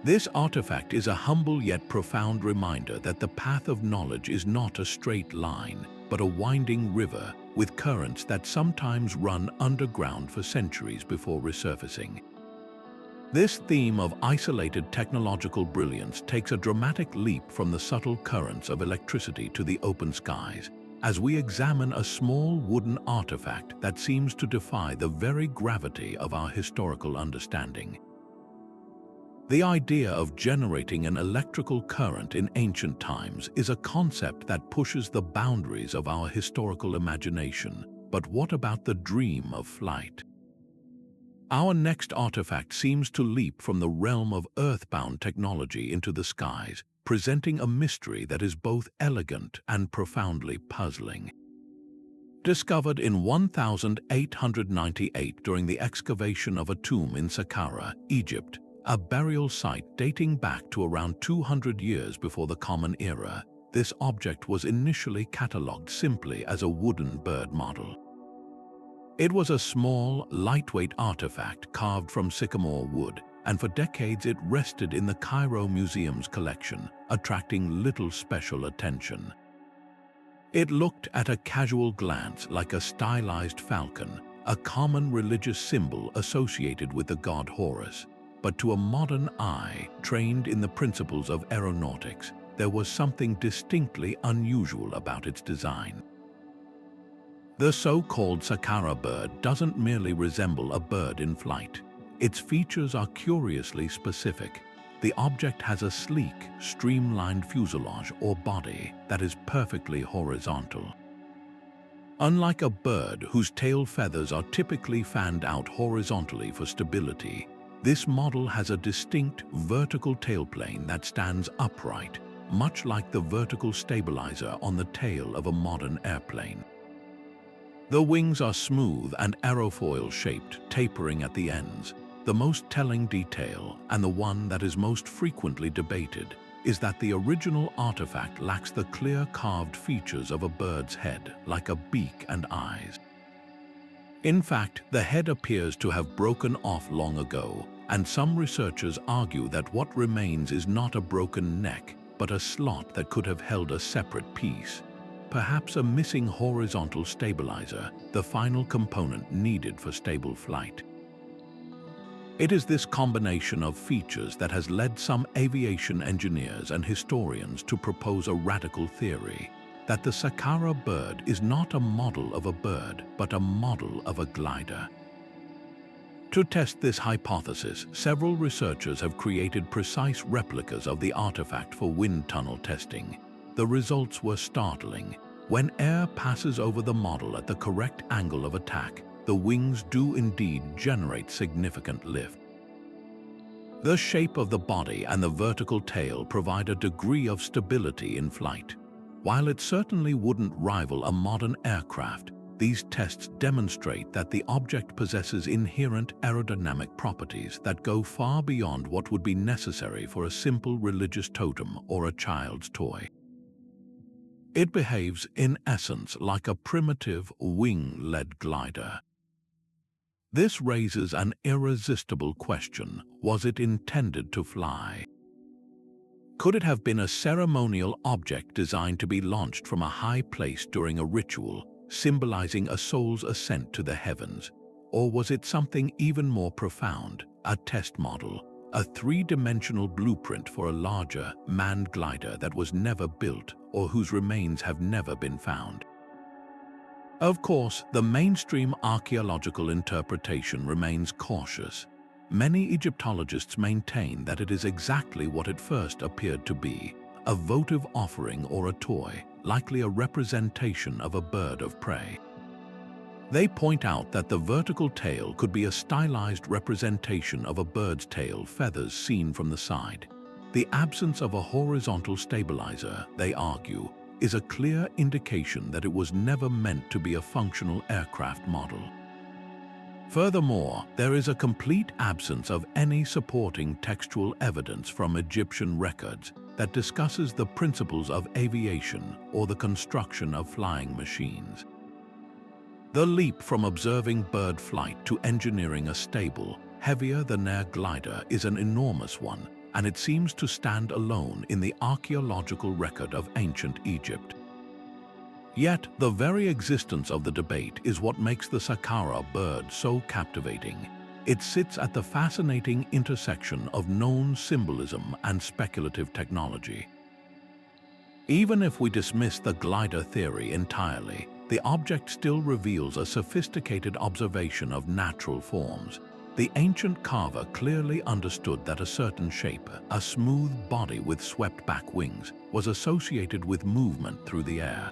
This artifact is a humble yet profound reminder that the path of knowledge is not a straight line, but a winding river with currents that sometimes run underground for centuries before resurfacing. This theme of isolated technological brilliance takes a dramatic leap from the subtle currents of electricity to the open skies, as we examine a small wooden artifact that seems to defy the very gravity of our historical understanding. The idea of generating an electrical current in ancient times is a concept that pushes the boundaries of our historical imagination. But what about the dream of flight? Our next artifact seems to leap from the realm of earthbound technology into the skies, presenting a mystery that is both elegant and profoundly puzzling. Discovered in 1898 during the excavation of a tomb in Saqqara, Egypt, a burial site dating back to around 200 years before the Common Era, this object was initially catalogued simply as a wooden bird model. It was a small, lightweight artifact carved from sycamore wood, and for decades it rested in the Cairo Museum's collection, attracting little special attention. It looked at a casual glance like a stylized falcon, a common religious symbol associated with the god Horus. But to a modern eye, trained in the principles of aeronautics, there was something distinctly unusual about its design. The so-called Saqqara bird doesn't merely resemble a bird in flight. Its features are curiously specific. The object has a sleek, streamlined fuselage or body that is perfectly horizontal. Unlike a bird whose tail feathers are typically fanned out horizontally for stability, this model has a distinct vertical tailplane that stands upright, much like the vertical stabilizer on the tail of a modern airplane. The wings are smooth and aerofoil-shaped, tapering at the ends. The most telling detail, and the one that is most frequently debated, is that the original artifact lacks the clear carved features of a bird's head, like a beak and eyes. In fact, the head appears to have broken off long ago, and some researchers argue that what remains is not a broken neck, but a slot that could have held a separate piece. Perhaps a missing horizontal stabilizer, the final component needed for stable flight. It is this combination of features that has led some aviation engineers and historians to propose a radical theory that the Saqqara bird is not a model of a bird, but a model of a glider. To test this hypothesis, several researchers have created precise replicas of the artifact for wind tunnel testing. The results were startling. When air passes over the model at the correct angle of attack, the wings do indeed generate significant lift. The shape of the body and the vertical tail provide a degree of stability in flight. While it certainly wouldn't rival a modern aircraft, these tests demonstrate that the object possesses inherent aerodynamic properties that go far beyond what would be necessary for a simple religious totem or a child's toy. It behaves, in essence, like a primitive wing-led glider. This raises an irresistible question: was it intended to fly? Could it have been a ceremonial object designed to be launched from a high place during a ritual, symbolizing a soul's ascent to the heavens? Or was it something even more profound, a test model, a three-dimensional blueprint for a larger, manned glider that was never built or whose remains have never been found? Of course, the mainstream archaeological interpretation remains cautious. Many Egyptologists maintain that it is exactly what it first appeared to be, a votive offering or a toy, likely a representation of a bird of prey. They point out that the vertical tail could be a stylized representation of a bird's tail feathers seen from the side. The absence of a horizontal stabilizer, they argue, is a clear indication that it was never meant to be a functional aircraft model. Furthermore, there is a complete absence of any supporting textual evidence from Egyptian records that discusses the principles of aviation or the construction of flying machines. The leap from observing bird flight to engineering a stable, heavier-than-air glider is an enormous one, and it seems to stand alone in the archaeological record of ancient Egypt. Yet, the very existence of the debate is what makes the Saqqara bird so captivating. It sits at the fascinating intersection of known symbolism and speculative technology. Even if we dismiss the glider theory entirely, the object still reveals a sophisticated observation of natural forms. The ancient carver clearly understood that a certain shape, a smooth body with swept-back wings, was associated with movement through the air.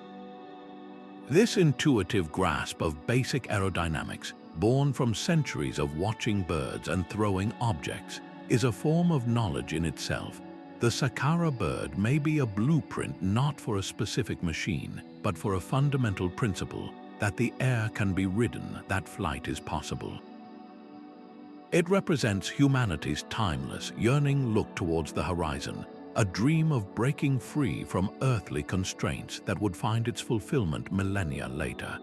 This intuitive grasp of basic aerodynamics, born from centuries of watching birds and throwing objects, is a form of knowledge in itself. The Saqqara bird may be a blueprint not for a specific machine, but for a fundamental principle that the air can be ridden, that flight is possible. It represents humanity's timeless, yearning look towards the horizon, a dream of breaking free from earthly constraints that would find its fulfillment millennia later.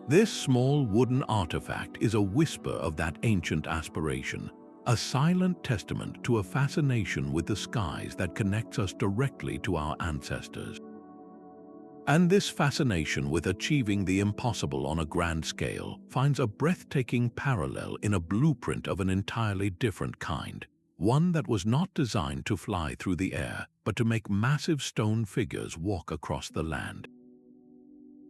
This small wooden artifact is a whisper of that ancient aspiration, a silent testament to a fascination with the skies that connects us directly to our ancestors. And this fascination with achieving the impossible on a grand scale finds a breathtaking parallel in a blueprint of an entirely different kind, one that was not designed to fly through the air, but to make massive stone figures walk across the land.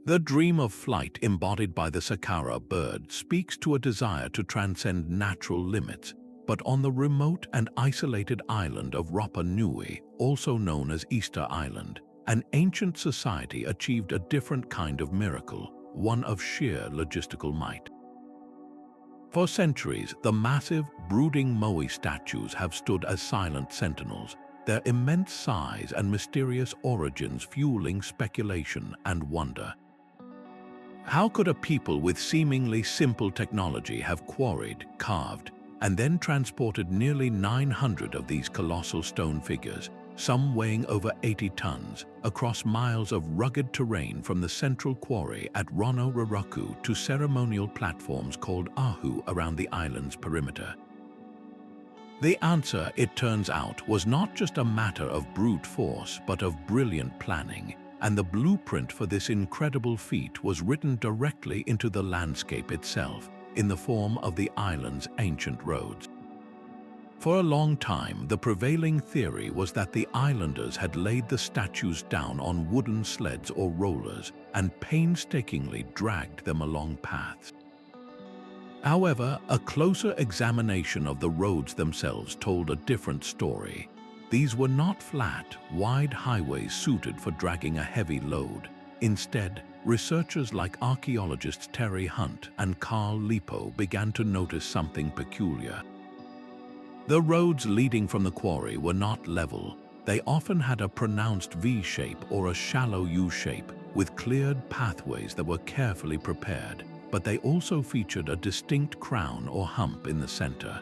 The dream of flight embodied by the Saqqara bird speaks to a desire to transcend natural limits, but on the remote and isolated island of Rapa Nui, also known as Easter Island, an ancient society achieved a different kind of miracle, one of sheer logistical might. For centuries, the massive, brooding Moai statues have stood as silent sentinels, their immense size and mysterious origins fueling speculation and wonder. How could a people with seemingly simple technology have quarried, carved, and then transported nearly 900 of these colossal stone figures, some weighing over 80 tons, across miles of rugged terrain from the central quarry at Rono Raraku to ceremonial platforms called Ahu around the island's perimeter? The answer, it turns out, was not just a matter of brute force, but of brilliant planning, and the blueprint for this incredible feat was written directly into the landscape itself, in the form of the island's ancient roads. For a long time, the prevailing theory was that the islanders had laid the statues down on wooden sleds or rollers and painstakingly dragged them along paths. However, a closer examination of the roads themselves told a different story. These were not flat, wide highways suited for dragging a heavy load. Instead, researchers like archaeologists Terry Hunt and Carl Lipo began to notice something peculiar. The roads leading from the quarry were not level. They often had a pronounced V-shape or a shallow U-shape, with cleared pathways that were carefully prepared, but they also featured a distinct crown or hump in the center.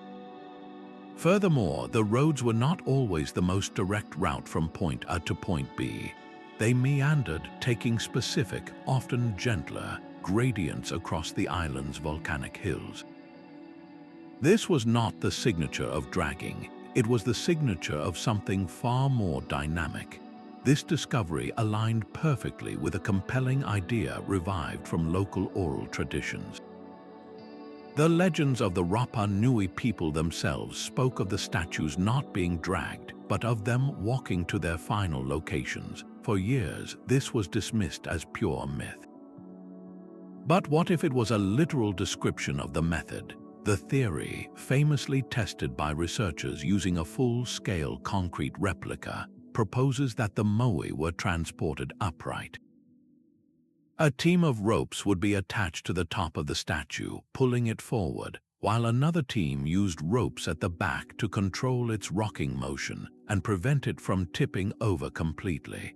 Furthermore, the roads were not always the most direct route from point A to point B. They meandered, taking specific, often gentler, gradients across the island's volcanic hills. This was not the signature of dragging, it was the signature of something far more dynamic. This discovery aligned perfectly with a compelling idea revived from local oral traditions. The legends of the Rapa Nui people themselves spoke of the statues not being dragged, but of them walking to their final locations. For years, this was dismissed as pure myth. But what if it was a literal description of the method? The theory, famously tested by researchers using a full-scale concrete replica, proposes that the Moai were transported upright. A team of ropes would be attached to the top of the statue, pulling it forward, while another team used ropes at the back to control its rocking motion and prevent it from tipping over completely.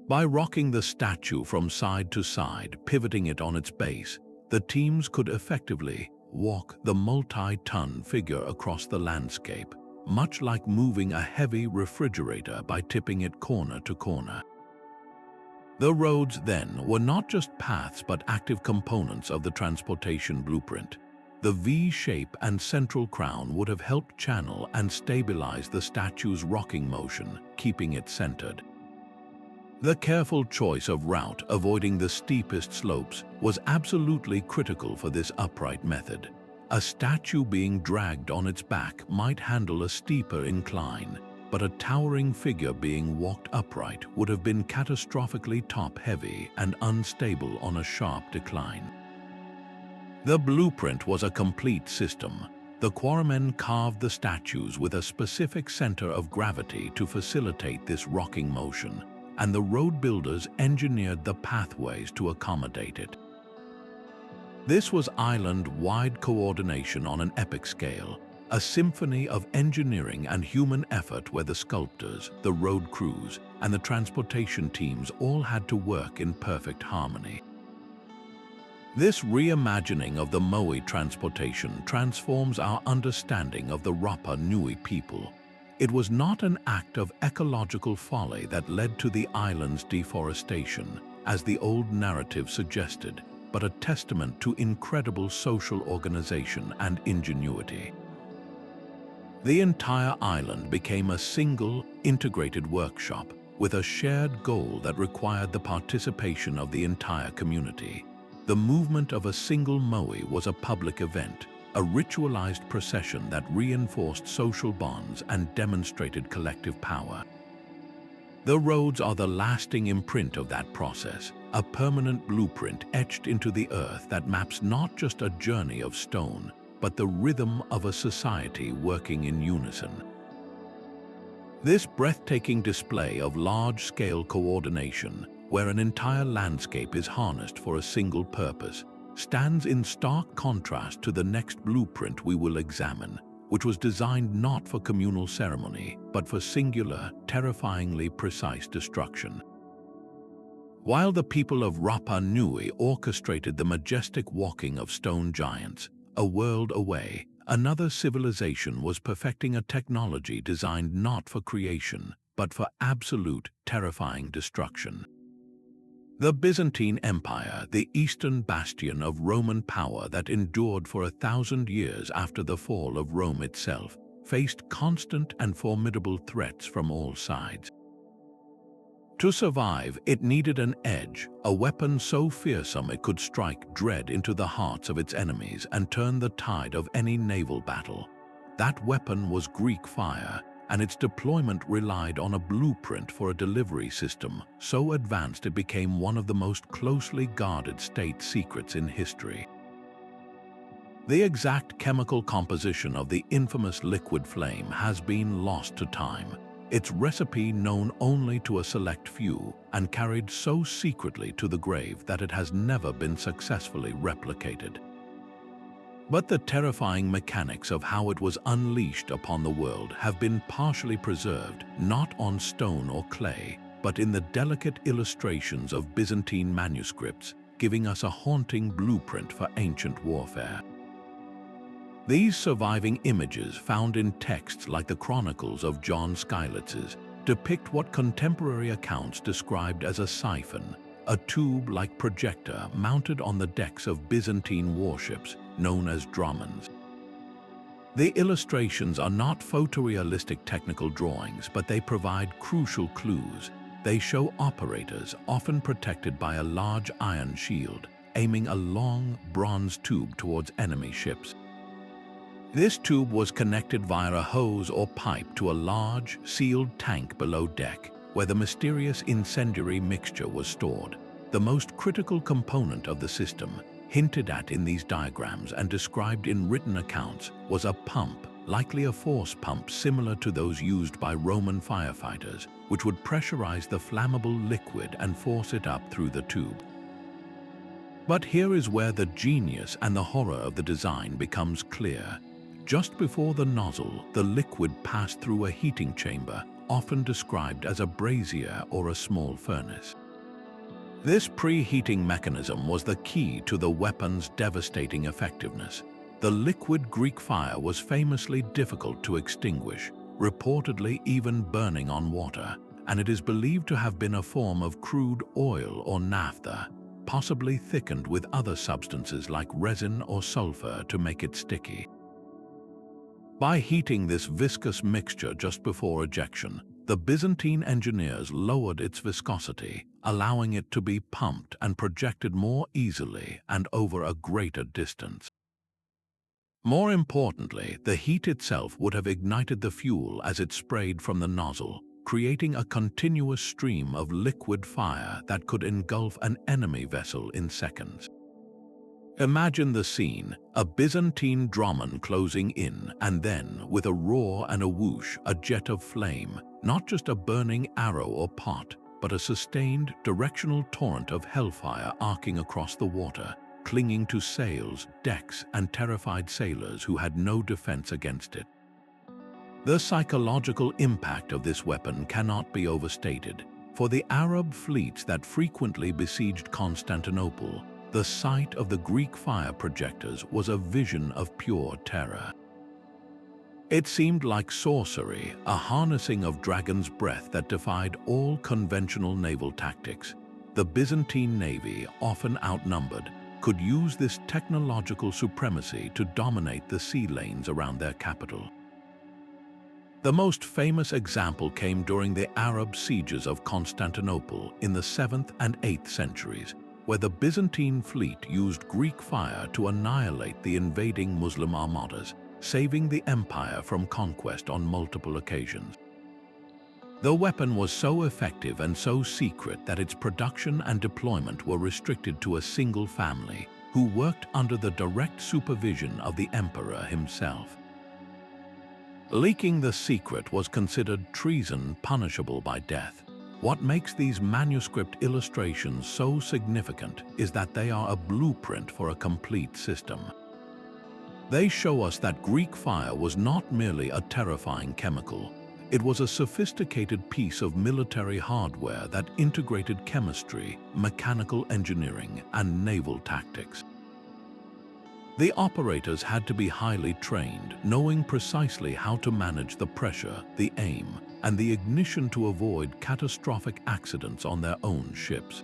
By rocking the statue from side to side, pivoting it on its base, the teams could effectively walk the multi-ton figure across the landscape, much like moving a heavy refrigerator by tipping it corner to corner. The roads then were not just paths but active components of the transportation blueprint. The V-shape and central crown would have helped channel and stabilize the statue's rocking motion, keeping it centered. The careful choice of route, avoiding the steepest slopes, was absolutely critical for this upright method. A statue being dragged on its back might handle a steeper incline, but a towering figure being walked upright would have been catastrophically top-heavy and unstable on a sharp decline. The blueprint was a complete system. The quarrymen carved the statues with a specific center of gravity to facilitate this rocking motion, and the road builders engineered the pathways to accommodate it. This was island-wide coordination on an epic scale, a symphony of engineering and human effort where the sculptors, the road crews, and the transportation teams all had to work in perfect harmony. This reimagining of the Moai Transportation transforms our understanding of the Rapa Nui people. It was not an act of ecological folly that led to the island's deforestation, as the old narrative suggested, but a testament to incredible social organization and ingenuity. The entire island became a single, integrated workshop with a shared goal that required the participation of the entire community. The movement of a single moai was a public event, a ritualized procession that reinforced social bonds and demonstrated collective power. The roads are the lasting imprint of that process, a permanent blueprint etched into the earth that maps not just a journey of stone, but the rhythm of a society working in unison. This breathtaking display of large-scale coordination, where an entire landscape is harnessed for a single purpose, stands in stark contrast to the next blueprint we will examine, which was designed not for communal ceremony, but for singular, terrifyingly precise destruction. While the people of Rapa Nui orchestrated the majestic walking of stone giants, a world away, another civilization was perfecting a technology designed not for creation, but for absolute, terrifying destruction. The Byzantine Empire, the eastern bastion of Roman power that endured for 1,000 years after the fall of Rome itself, faced constant and formidable threats from all sides. To survive, it needed an edge, a weapon so fearsome it could strike dread into the hearts of its enemies and turn the tide of any naval battle. That weapon was Greek fire, and its deployment relied on a blueprint for a delivery system so advanced it became one of the most closely guarded state secrets in history. The exact chemical composition of the infamous liquid flame has been lost to time, its recipe known only to a select few and carried so secretly to the grave that it has never been successfully replicated. But the terrifying mechanics of how it was unleashed upon the world have been partially preserved, not on stone or clay, but in the delicate illustrations of Byzantine manuscripts, giving us a haunting blueprint for ancient warfare. These surviving images, found in texts like the Chronicles of John Skylitzes, depict what contemporary accounts described as a siphon, a tube-like projector mounted on the decks of Byzantine warships known as dromons. The illustrations are not photorealistic technical drawings, but they provide crucial clues. They show operators, often protected by a large iron shield, aiming a long bronze tube towards enemy ships. This tube was connected via a hose or pipe to a large, sealed tank below deck, where the mysterious incendiary mixture was stored. The most critical component of the system, hinted at in these diagrams and described in written accounts, was a pump, likely a force pump similar to those used by Roman firefighters, which would pressurize the flammable liquid and force it up through the tube. But here is where the genius and the horror of the design becomes clear. Just before the nozzle, the liquid passed through a heating chamber, often described as a brazier or a small furnace. This preheating mechanism was the key to the weapon's devastating effectiveness. The liquid Greek fire was famously difficult to extinguish, reportedly even burning on water, and it is believed to have been a form of crude oil or naphtha, possibly thickened with other substances like resin or sulfur to make it sticky. By heating this viscous mixture just before ejection, the Byzantine engineers lowered its viscosity, allowing it to be pumped and projected more easily and over a greater distance. More importantly, the heat itself would have ignited the fuel as it sprayed from the nozzle, creating a continuous stream of liquid fire that could engulf an enemy vessel in seconds. Imagine the scene, a Byzantine dromon closing in, and then, with a roar and a whoosh, a jet of flame, not just a burning arrow or pot, but a sustained, directional torrent of hellfire arcing across the water, clinging to sails, decks, and terrified sailors who had no defense against it. The psychological impact of this weapon cannot be overstated. For the Arab fleets that frequently besieged Constantinople, the sight of the Greek fire projectors was a vision of pure terror. It seemed like sorcery, a harnessing of dragon's breath that defied all conventional naval tactics. The Byzantine navy, often outnumbered, could use this technological supremacy to dominate the sea lanes around their capital. The most famous example came during the Arab sieges of Constantinople in the 7th and 8th centuries, where the Byzantine fleet used Greek fire to annihilate the invading Muslim armadas, saving the empire from conquest on multiple occasions. The weapon was so effective and so secret that its production and deployment were restricted to a single family, who worked under the direct supervision of the emperor himself. Leaking the secret was considered treason punishable by death. What makes these manuscript illustrations so significant is that they are a blueprint for a complete system. They show us that Greek fire was not merely a terrifying chemical. It was a sophisticated piece of military hardware that integrated chemistry, mechanical engineering, and naval tactics. The operators had to be highly trained, knowing precisely how to manage the pressure, the aim, and the ignition to avoid catastrophic accidents on their own ships.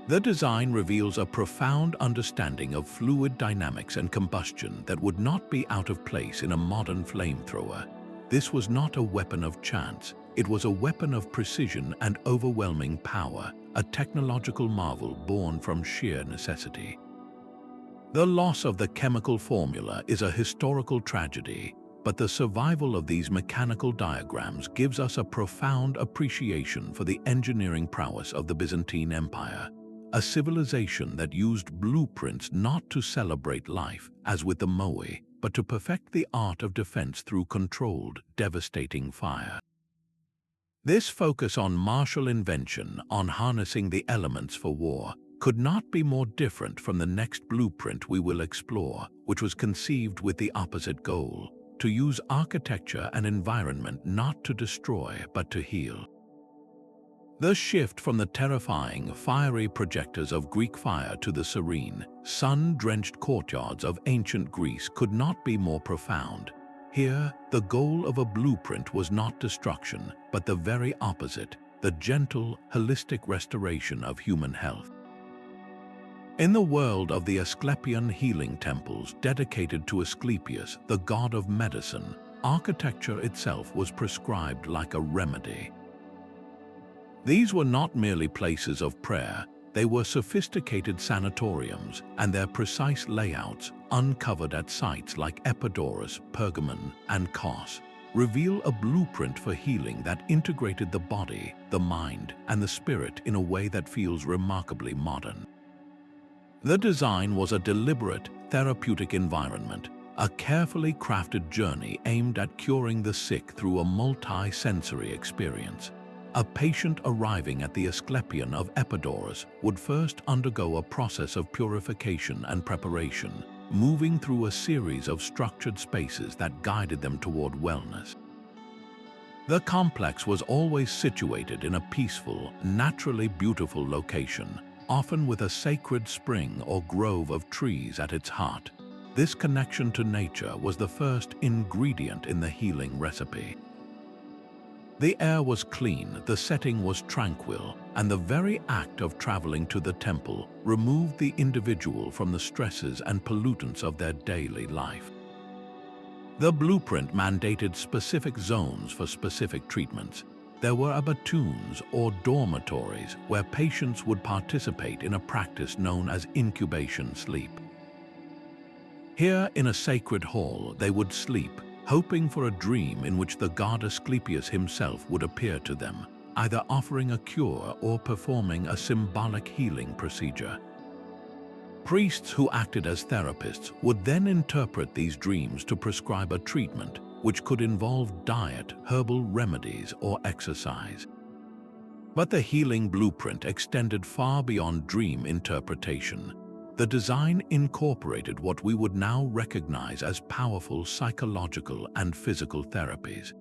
The design reveals a profound understanding of fluid dynamics and combustion that would not be out of place in a modern flamethrower. This was not a weapon of chance, it was a weapon of precision and overwhelming power, a technological marvel born from sheer necessity. The loss of the chemical formula is a historical tragedy, but the survival of these mechanical diagrams gives us a profound appreciation for the engineering prowess of the Byzantine Empire, a civilization that used blueprints not to celebrate life, as with the Moai, but to perfect the art of defense through controlled, devastating fire. This focus on martial invention, on harnessing the elements for war, could not be more different from the next blueprint we will explore, which was conceived with the opposite goal: to use architecture and environment not to destroy but to heal. The shift from the terrifying, fiery projectors of Greek fire to the serene, sun-drenched courtyards of ancient Greece could not be more profound. Here, the goal of a blueprint was not destruction, but the very opposite: the gentle, holistic restoration of human health. In the world of the Asclepion healing temples dedicated to Asclepius, the god of medicine, architecture itself was prescribed like a remedy. These were not merely places of prayer, they were sophisticated sanatoriums, and their precise layouts, uncovered at sites like Epidaurus, Pergamon, and Kos, reveal a blueprint for healing that integrated the body, the mind, and the spirit in a way that feels remarkably modern. The design was a deliberate, therapeutic environment, a carefully crafted journey aimed at curing the sick through a multi-sensory experience. A patient arriving at the Asclepion of Epidaurus would first undergo a process of purification and preparation, moving through a series of structured spaces that guided them toward wellness. The complex was always situated in a peaceful, naturally beautiful location, often with a sacred spring or grove of trees at its heart. This connection to nature was the first ingredient in the healing recipe. The air was clean, the setting was tranquil, and the very act of traveling to the temple removed the individual from the stresses and pollutants of their daily life. The blueprint mandated specific zones for specific treatments. There were abatoons or dormitories where patients would participate in a practice known as incubation sleep. Here, in a sacred hall, they would sleep, hoping for a dream in which the god Asclepius himself would appear to them, either offering a cure or performing a symbolic healing procedure. Priests who acted as therapists would then interpret these dreams to prescribe a treatment, which could involve diet, herbal remedies, or exercise. But the healing blueprint extended far beyond dream interpretation. The design incorporated what we would now recognize as powerful psychological and physical therapies.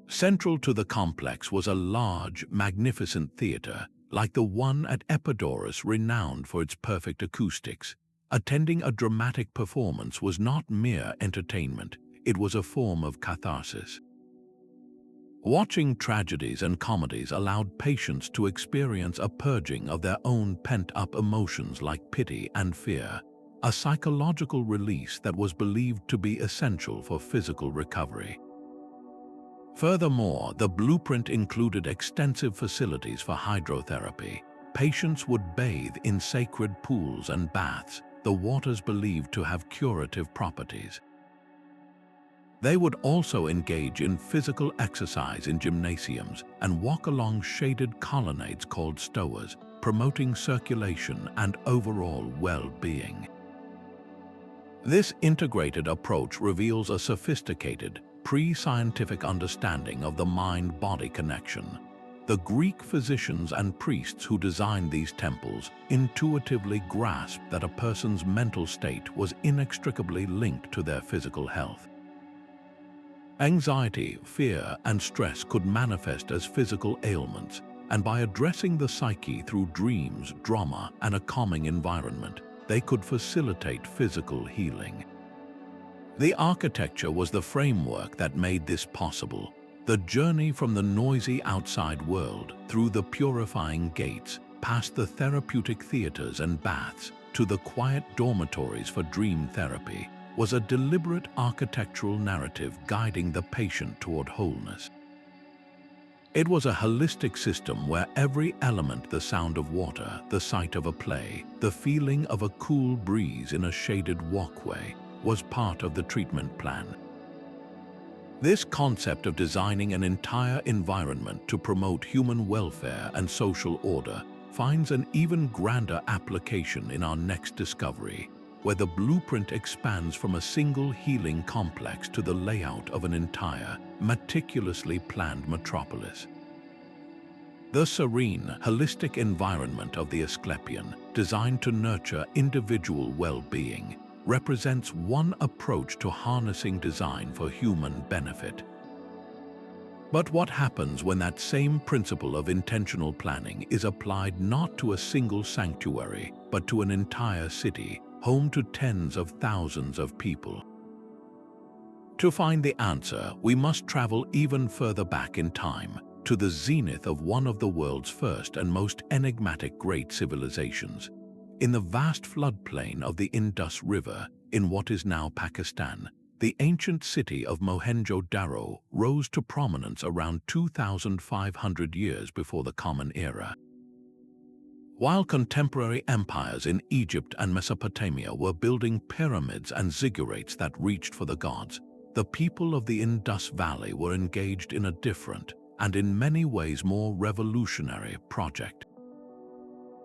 Central to the complex was a large, magnificent theater, like the one at Epidaurus, renowned for its perfect acoustics. Attending a dramatic performance was not mere entertainment, it was a form of catharsis. Watching tragedies and comedies allowed patients to experience a purging of their own pent-up emotions like pity and fear, a psychological release that was believed to be essential for physical recovery. Furthermore, the blueprint included extensive facilities for hydrotherapy. Patients would bathe in sacred pools and baths, the waters believed to have curative properties. They would also engage in physical exercise in gymnasiums and walk along shaded colonnades called stoas, promoting circulation and overall well-being. This integrated approach reveals a sophisticated, pre-scientific understanding of the mind-body connection. The Greek physicians and priests who designed these temples intuitively grasped that a person's mental state was inextricably linked to their physical health. Anxiety, fear, and stress could manifest as physical ailments, and by addressing the psyche through dreams, drama, and a calming environment, they could facilitate physical healing. The architecture was the framework that made this possible. The journey from the noisy outside world through the purifying gates, past the therapeutic theaters and baths, to the quiet dormitories for dream therapy, was a deliberate architectural narrative guiding the patient toward wholeness. It was a holistic system where every element, the sound of water, the sight of a play, the feeling of a cool breeze in a shaded walkway, was part of the treatment plan. This concept of designing an entire environment to promote human welfare and social order finds an even grander application in our next discovery, where the blueprint expands from a single healing complex to the layout of an entire, meticulously planned metropolis. The serene, holistic environment of the Asclepion, designed to nurture individual well-being, represents one approach to harnessing design for human benefit. But what happens when that same principle of intentional planning is applied not to a single sanctuary, but to an entire city, home to tens of thousands of people? To find the answer, we must travel even further back in time, to the zenith of one of the world's first and most enigmatic great civilizations. In the vast floodplain of the Indus River, in what is now Pakistan, the ancient city of Mohenjo-Daro rose to prominence around 2,500 years before the Common Era. While contemporary empires in Egypt and Mesopotamia were building pyramids and ziggurats that reached for the gods, the people of the Indus Valley were engaged in a different, and in many ways more revolutionary, project.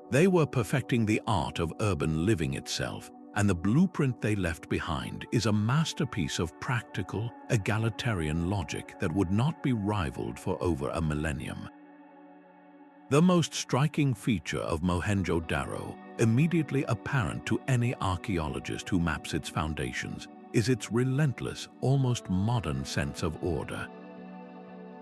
They were perfecting the art of urban living itself, and the blueprint they left behind is a masterpiece of practical, egalitarian logic that would not be rivaled for over a millennium. The most striking feature of Mohenjo-Daro, immediately apparent to any archaeologist who maps its foundations, is its relentless, almost modern sense of order.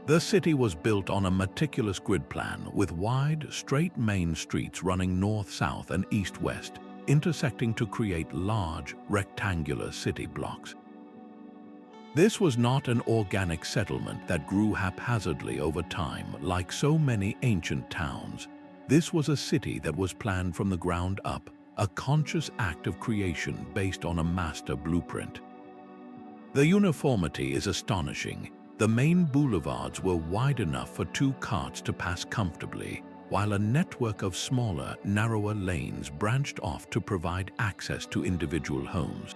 The city was built on a meticulous grid plan with wide, straight main streets running north-south and east-west, intersecting to create large, rectangular city blocks. This was not an organic settlement that grew haphazardly over time like so many ancient towns. This was a city that was planned from the ground up, a conscious act of creation based on a master blueprint. The uniformity is astonishing. The main boulevards were wide enough for 2 carts to pass comfortably, while a network of smaller, narrower lanes branched off to provide access to individual homes.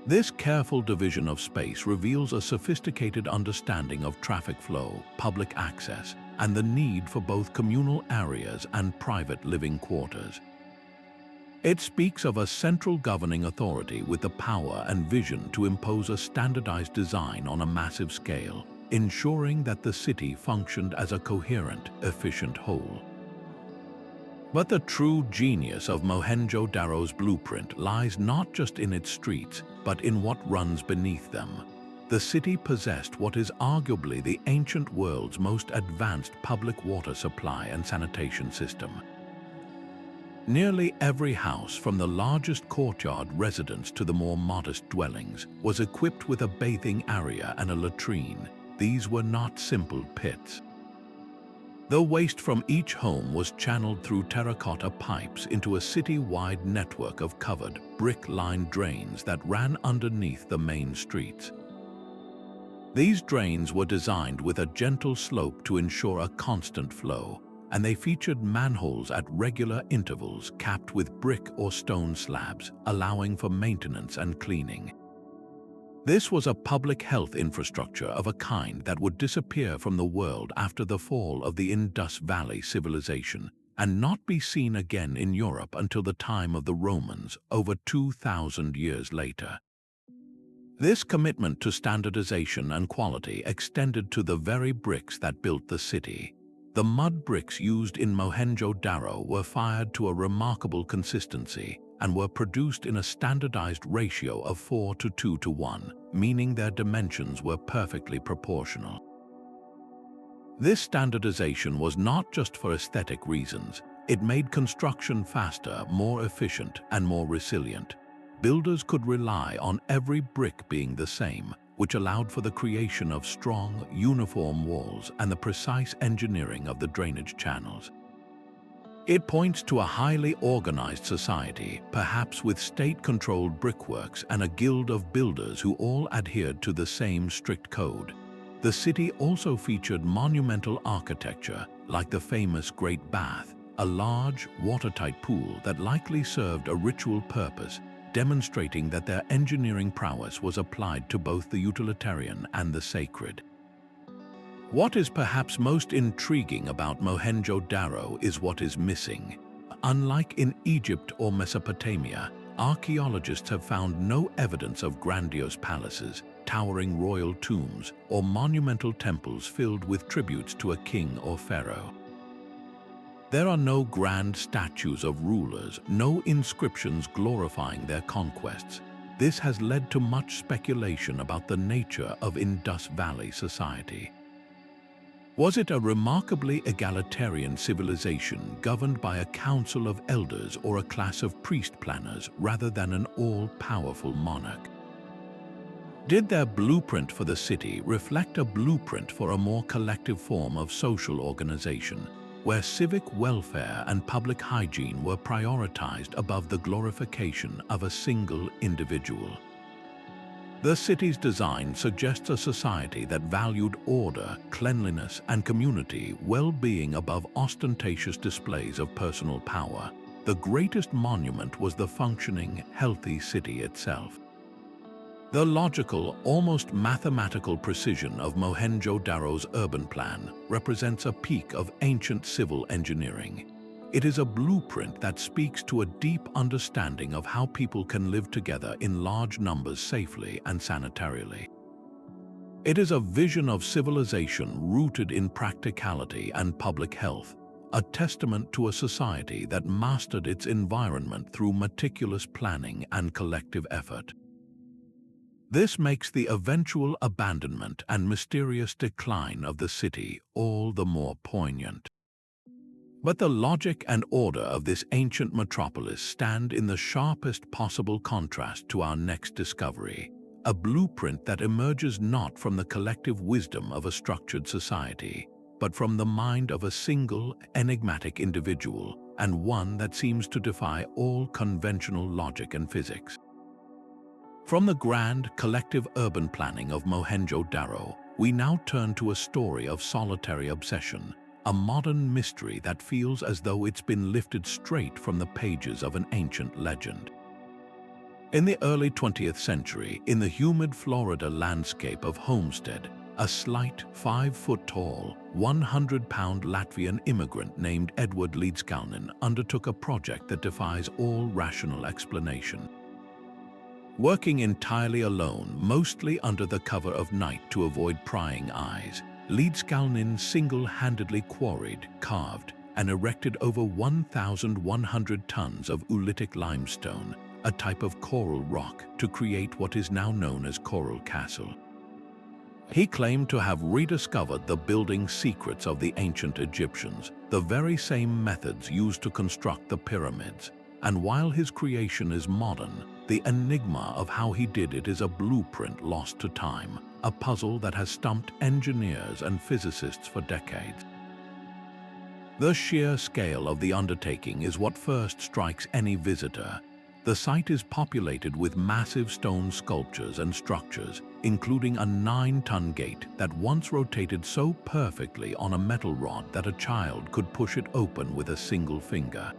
This careful division of space reveals a sophisticated understanding of traffic flow, public access, and the need for both communal areas and private living quarters. It speaks of a central governing authority with the power and vision to impose a standardized design on a massive scale, ensuring that the city functioned as a coherent, efficient whole. But the true genius of Mohenjo-Daro's blueprint lies not just in its streets, but in what runs beneath them. The city possessed what is arguably the ancient world's most advanced public water supply and sanitation system. Nearly every house, from the largest courtyard residence to the more modest dwellings, was equipped with a bathing area and a latrine. These were not simple pits. The waste from each home was channeled through terracotta pipes into a city-wide network of covered, brick-lined drains that ran underneath the main streets. These drains were designed with a gentle slope to ensure a constant flow, and they featured manholes at regular intervals capped with brick or stone slabs, allowing for maintenance and cleaning. This was a public health infrastructure of a kind that would disappear from the world after the fall of the Indus Valley civilization and not be seen again in Europe until the time of the Romans, over 2,000 years later. This commitment to standardization and quality extended to the very bricks that built the city. The mud bricks used in Mohenjo-Daro were fired to a remarkable consistency and were produced in a standardized ratio of 4:2:1, meaning their dimensions were perfectly proportional. This standardization was not just for aesthetic reasons. It made construction faster, more efficient, and more resilient. Builders could rely on every brick being the same, which allowed for the creation of strong, uniform walls and the precise engineering of the drainage channels. It points to a highly organized society, perhaps with state-controlled brickworks and a guild of builders who all adhered to the same strict code. The city also featured monumental architecture, like the famous Great Bath, a large, watertight pool that likely served a ritual purpose, demonstrating that their engineering prowess was applied to both the utilitarian and the sacred. What is perhaps most intriguing about Mohenjo-Daro is what is missing. Unlike in Egypt or Mesopotamia, archaeologists have found no evidence of grandiose palaces, towering royal tombs, or monumental temples filled with tributes to a king or pharaoh. There are no grand statues of rulers, no inscriptions glorifying their conquests. This has led to much speculation about the nature of Indus Valley society. Was it a remarkably egalitarian civilization governed by a council of elders or a class of priest planners rather than an all-powerful monarch? Did their blueprint for the city reflect a blueprint for a more collective form of social organization, where civic welfare and public hygiene were prioritized above the glorification of a single individual? The city's design suggests a society that valued order, cleanliness, and community well-being above ostentatious displays of personal power. The greatest monument was the functioning, healthy city itself. The logical, almost mathematical precision of Mohenjo-Daro's urban plan represents a peak of ancient civil engineering. It is a blueprint that speaks to a deep understanding of how people can live together in large numbers safely and sanitarily. It is a vision of civilization rooted in practicality and public health, a testament to a society that mastered its environment through meticulous planning and collective effort. This makes the eventual abandonment and mysterious decline of the city all the more poignant. But the logic and order of this ancient metropolis stand in the sharpest possible contrast to our next discovery, a blueprint that emerges not from the collective wisdom of a structured society, but from the mind of a single, enigmatic individual, and one that seems to defy all conventional logic and physics. From the grand, collective urban planning of Mohenjo-Daro, we now turn to a story of solitary obsession, a modern mystery that feels as though it's been lifted straight from the pages of an ancient legend. In the early 20th century, in the humid Florida landscape of Homestead, a slight, 5-foot-tall, 100-pound Latvian immigrant named Edward Lycurgus undertook a project that defies all rational explanation. Working entirely alone, mostly under the cover of night to avoid prying eyes, Lycurgus single-handedly quarried, carved, and erected over 1,100 tons of oolitic limestone, a type of coral rock, to create what is now known as Coral Castle. He claimed to have rediscovered the building secrets of the ancient Egyptians, the very same methods used to construct the pyramids. And while his creation is modern, the enigma of how he did it is a blueprint lost to time, a puzzle that has stumped engineers and physicists for decades. The sheer scale of the undertaking is what first strikes any visitor. The site is populated with massive stone sculptures and structures, including a 9-ton gate that once rotated so perfectly on a metal rod that a child could push it open with a single finger.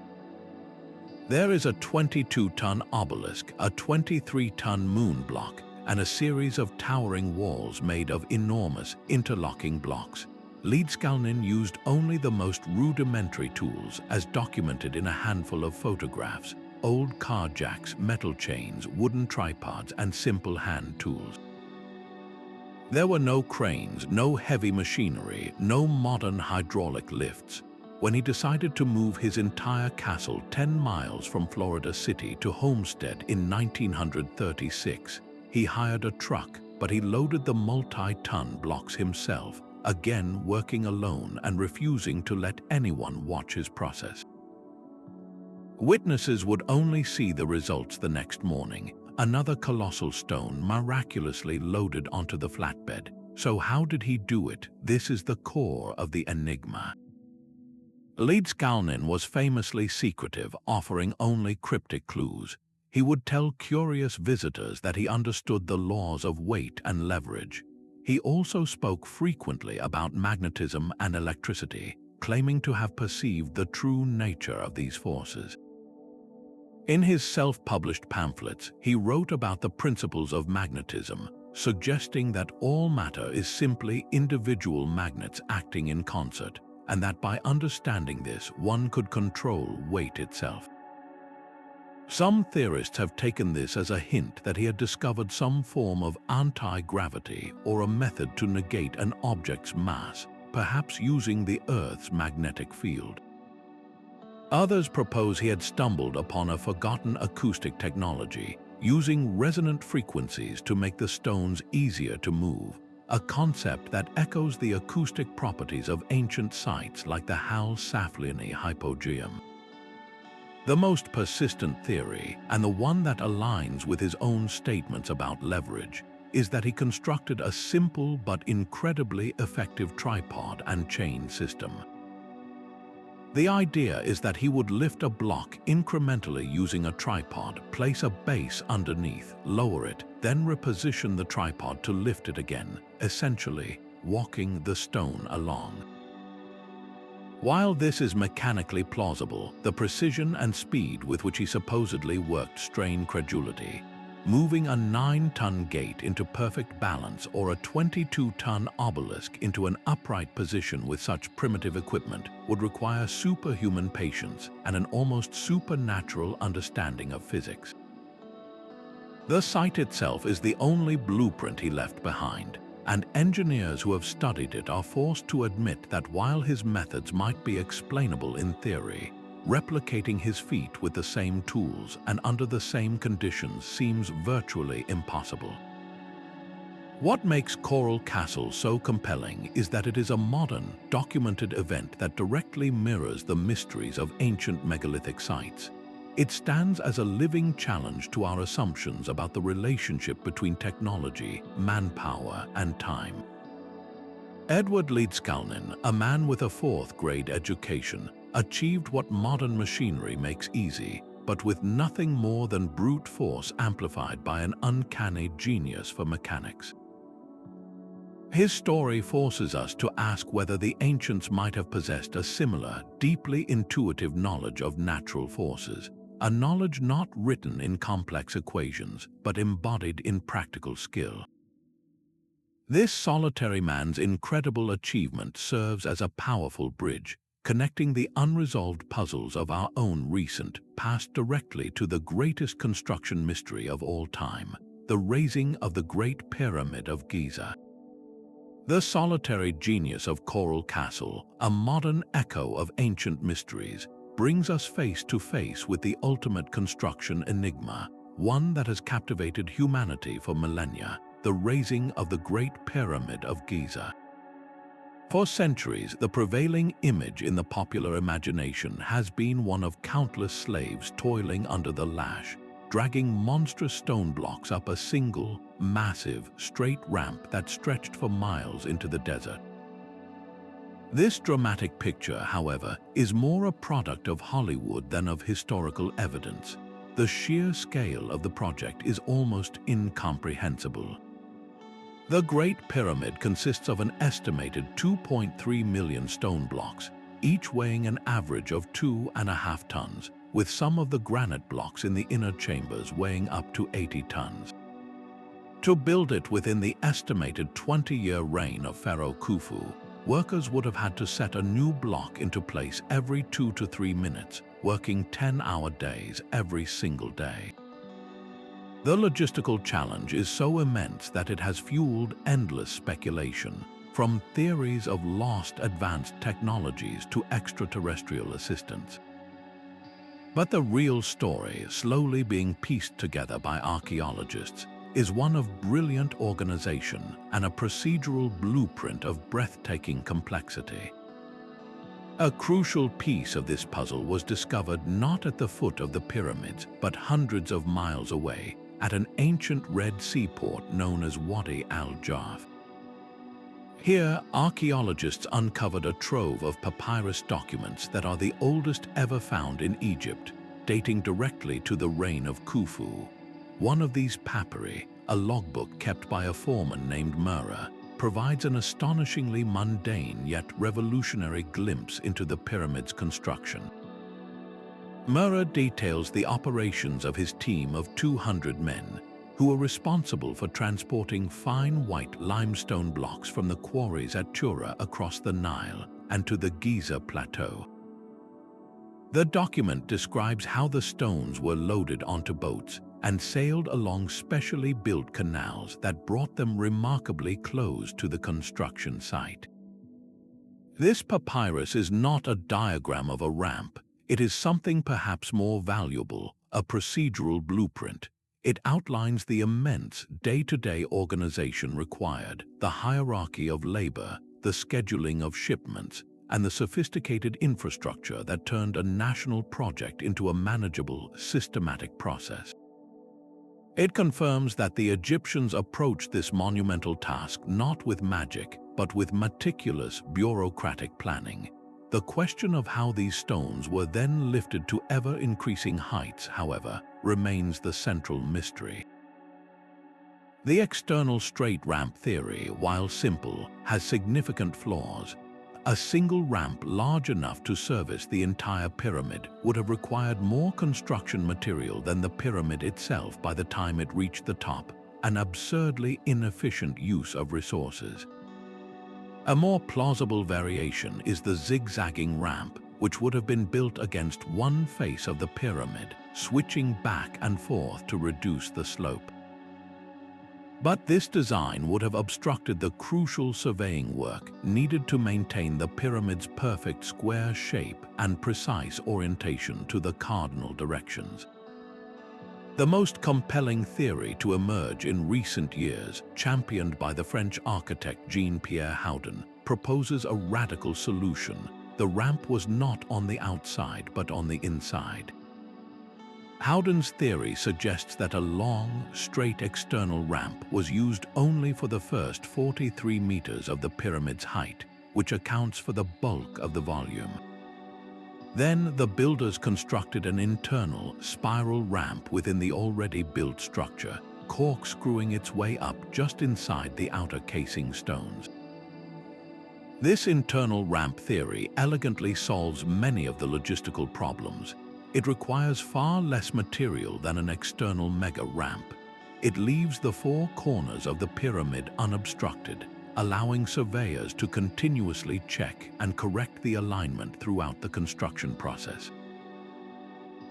There is a 22-ton obelisk, a 23-ton moon block, and a series of towering walls made of enormous interlocking blocks. Lycurgus used only the most rudimentary tools, as documented in a handful of photographs: old car jacks, metal chains, wooden tripods, and simple hand tools. There were no cranes, no heavy machinery, no modern hydraulic lifts. When he decided to move his entire castle 10 miles from Florida City to Homestead in 1936, he hired a truck, but he loaded the multi-ton blocks himself, again working alone and refusing to let anyone watch his process. Witnesses would only see the results the next morning, another colossal stone miraculously loaded onto the flatbed. So how did he do it? This is the core of the enigma. Lycurgus was famously secretive, offering only cryptic clues. He would tell curious visitors that he understood the laws of weight and leverage. He also spoke frequently about magnetism and electricity, claiming to have perceived the true nature of these forces. In his self-published pamphlets, he wrote about the principles of magnetism, suggesting that all matter is simply individual magnets acting in concert, and that by understanding this, one could control weight itself. Some theorists have taken this as a hint that he had discovered some form of anti-gravity or a method to negate an object's mass, perhaps using the Earth's magnetic field. Others propose he had stumbled upon a forgotten acoustic technology, using resonant frequencies to make the stones easier to move, a concept that echoes the acoustic properties of ancient sites like the Hal-Saflieni Hypogeum. The most persistent theory, and the one that aligns with his own statements about leverage, is that he constructed a simple but incredibly effective tripod and chain system. The idea is that he would lift a block incrementally using a tripod, place a base underneath, lower it, then reposition the tripod to lift it again, essentially walking the stone along. While this is mechanically plausible, the precision and speed with which he supposedly worked strain credulity. Moving a 9-ton gate into perfect balance or a 22-ton obelisk into an upright position with such primitive equipment would require superhuman patience and an almost supernatural understanding of physics. The site itself is the only blueprint he left behind, and engineers who have studied it are forced to admit that while his methods might be explainable in theory, replicating his feat with the same tools and under the same conditions seems virtually impossible. What makes Coral Castle so compelling is that it is a modern, documented event that directly mirrors the mysteries of ancient megalithic sites. It stands as a living challenge to our assumptions about the relationship between technology, manpower, and time. Edward Leedskalnin, a man with a 4th-grade education, achieved what modern machinery makes easy, but with nothing more than brute force amplified by an uncanny genius for mechanics. His story forces us to ask whether the ancients might have possessed a similar, deeply intuitive knowledge of natural forces, a knowledge not written in complex equations, but embodied in practical skill. This solitary man's incredible achievement serves as a powerful bridge, connecting the unresolved puzzles of our own recent past directly to the greatest construction mystery of all time, the raising of the Great Pyramid of Giza. The solitary genius of Coral Castle, a modern echo of ancient mysteries, brings us face to face with the ultimate construction enigma, one that has captivated humanity for millennia, the raising of the Great Pyramid of Giza. For centuries, the prevailing image in the popular imagination has been one of countless slaves toiling under the lash, dragging monstrous stone blocks up a single, massive, straight ramp that stretched for miles into the desert. This dramatic picture, however, is more a product of Hollywood than of historical evidence. The sheer scale of the project is almost incomprehensible. The Great Pyramid consists of an estimated 2.3 million stone blocks, each weighing an average of 2.5 tons, with some of the granite blocks in the inner chambers weighing up to 80 tons. To build it within the estimated 20-year reign of Pharaoh Khufu, workers would have had to set a new block into place every 2 to 3 minutes, working 10-hour days every single day. The logistical challenge is so immense that it has fueled endless speculation, from theories of lost advanced technologies to extraterrestrial assistance. But the real story, slowly being pieced together by archaeologists, is one of brilliant organization and a procedural blueprint of breathtaking complexity. A crucial piece of this puzzle was discovered not at the foot of the pyramids, but hundreds of miles away, at an ancient Red Sea port known as Wadi al-Jarf. Here, archaeologists uncovered a trove of papyrus documents that are the oldest ever found in Egypt, dating directly to the reign of Khufu. One of these papyri, a logbook kept by a foreman named Murrah, provides an astonishingly mundane yet revolutionary glimpse into the pyramid's construction. Murrah details the operations of his team of 200 men, who were responsible for transporting fine white limestone blocks from the quarries at Tura across the Nile and to the Giza Plateau. The document describes how the stones were loaded onto boats and sailed along specially built canals that brought them remarkably close to the construction site. This papyrus is not a diagram of a ramp. It is something perhaps more valuable, a procedural blueprint. It outlines the immense day-to-day organization required, the hierarchy of labor, the scheduling of shipments, and the sophisticated infrastructure that turned a national project into a manageable, systematic process. It confirms that the Egyptians approached this monumental task not with magic, but with meticulous bureaucratic planning. The question of how these stones were then lifted to ever-increasing heights, however, remains the central mystery. The external straight ramp theory, while simple, has significant flaws. A single ramp large enough to service the entire pyramid would have required more construction material than the pyramid itself by the time it reached the top, an absurdly inefficient use of resources. A more plausible variation is the zigzagging ramp, which would have been built against one face of the pyramid, switching back and forth to reduce the slope. But this design would have obstructed the crucial surveying work needed to maintain the pyramid's perfect square shape and precise orientation to the cardinal directions. The most compelling theory to emerge in recent years, championed by the French architect Jean-Pierre Houdin, proposes a radical solution. The ramp was not on the outside but on the inside. Houdin's theory suggests that a long, straight external ramp was used only for the first 43 meters of the pyramid's height, which accounts for the bulk of the volume. Then the builders constructed an internal, spiral ramp within the already built structure, corkscrewing its way up just inside the outer casing stones. This internal ramp theory elegantly solves many of the logistical problems. It requires far less material than an external mega ramp. It leaves the four corners of the pyramid unobstructed, allowing surveyors to continuously check and correct the alignment throughout the construction process.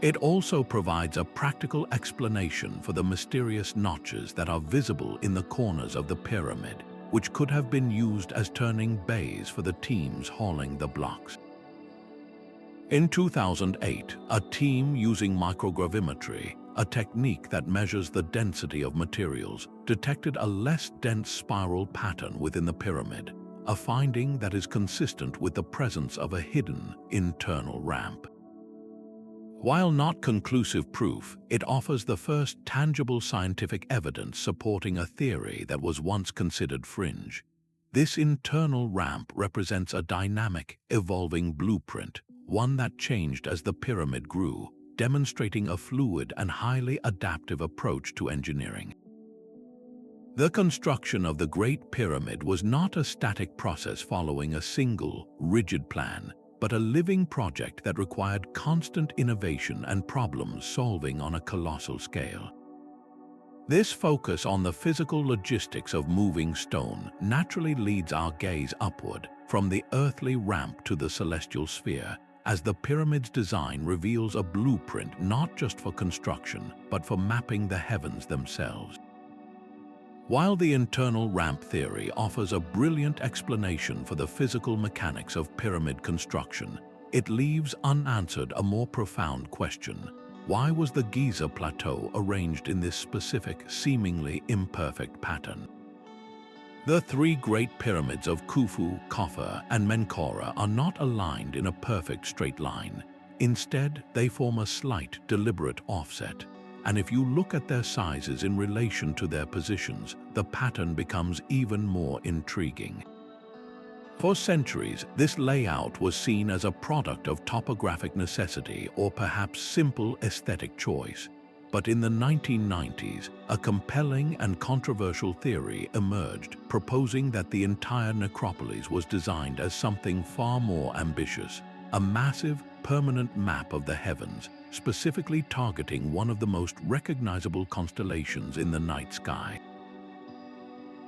It also provides a practical explanation for the mysterious notches that are visible in the corners of the pyramid, which could have been used as turning bays for the teams hauling the blocks. In 2008, a team using microgravimetry, a technique that measures the density of materials, detected a less dense spiral pattern within the pyramid, a finding that is consistent with the presence of a hidden internal ramp. While not conclusive proof, it offers the first tangible scientific evidence supporting a theory that was once considered fringe. This internal ramp represents a dynamic, evolving blueprint, one that changed as the pyramid grew, demonstrating a fluid and highly adaptive approach to engineering. The construction of the Great Pyramid was not a static process following a single, rigid plan, but a living project that required constant innovation and problem solving on a colossal scale. This focus on the physical logistics of moving stone naturally leads our gaze upward, from the earthly ramp to the celestial sphere, as the pyramid's design reveals a blueprint not just for construction, but for mapping the heavens themselves. While the internal ramp theory offers a brilliant explanation for the physical mechanics of pyramid construction, it leaves unanswered a more profound question. Why was the Giza Plateau arranged in this specific, seemingly imperfect pattern? The three great pyramids of Khufu, Khafre, and Menkaure are not aligned in a perfect straight line. Instead, they form a slight, deliberate offset. And if you look at their sizes in relation to their positions, the pattern becomes even more intriguing. For centuries, this layout was seen as a product of topographic necessity or perhaps simple aesthetic choice. But in the 1990s, a compelling and controversial theory emerged, proposing that the entire necropolis was designed as something far more ambitious, a massive, permanent map of the heavens, specifically targeting one of the most recognizable constellations in the night sky.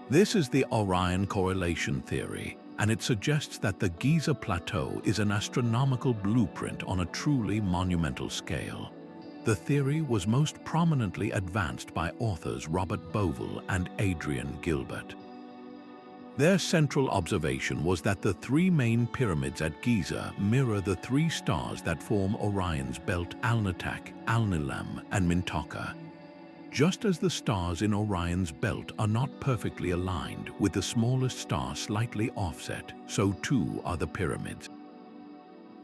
This is the Orion correlation theory, and it suggests that the Giza Plateau is an astronomical blueprint on a truly monumental scale. The theory was most prominently advanced by authors Robert Bovell and Adrian Gilbert. Their central observation was that the three main pyramids at Giza mirror the three stars that form Orion's belt: Alnitak, Alnilam, and Mintaka. Just as the stars in Orion's belt are not perfectly aligned, with the smallest star slightly offset, so too are the pyramids.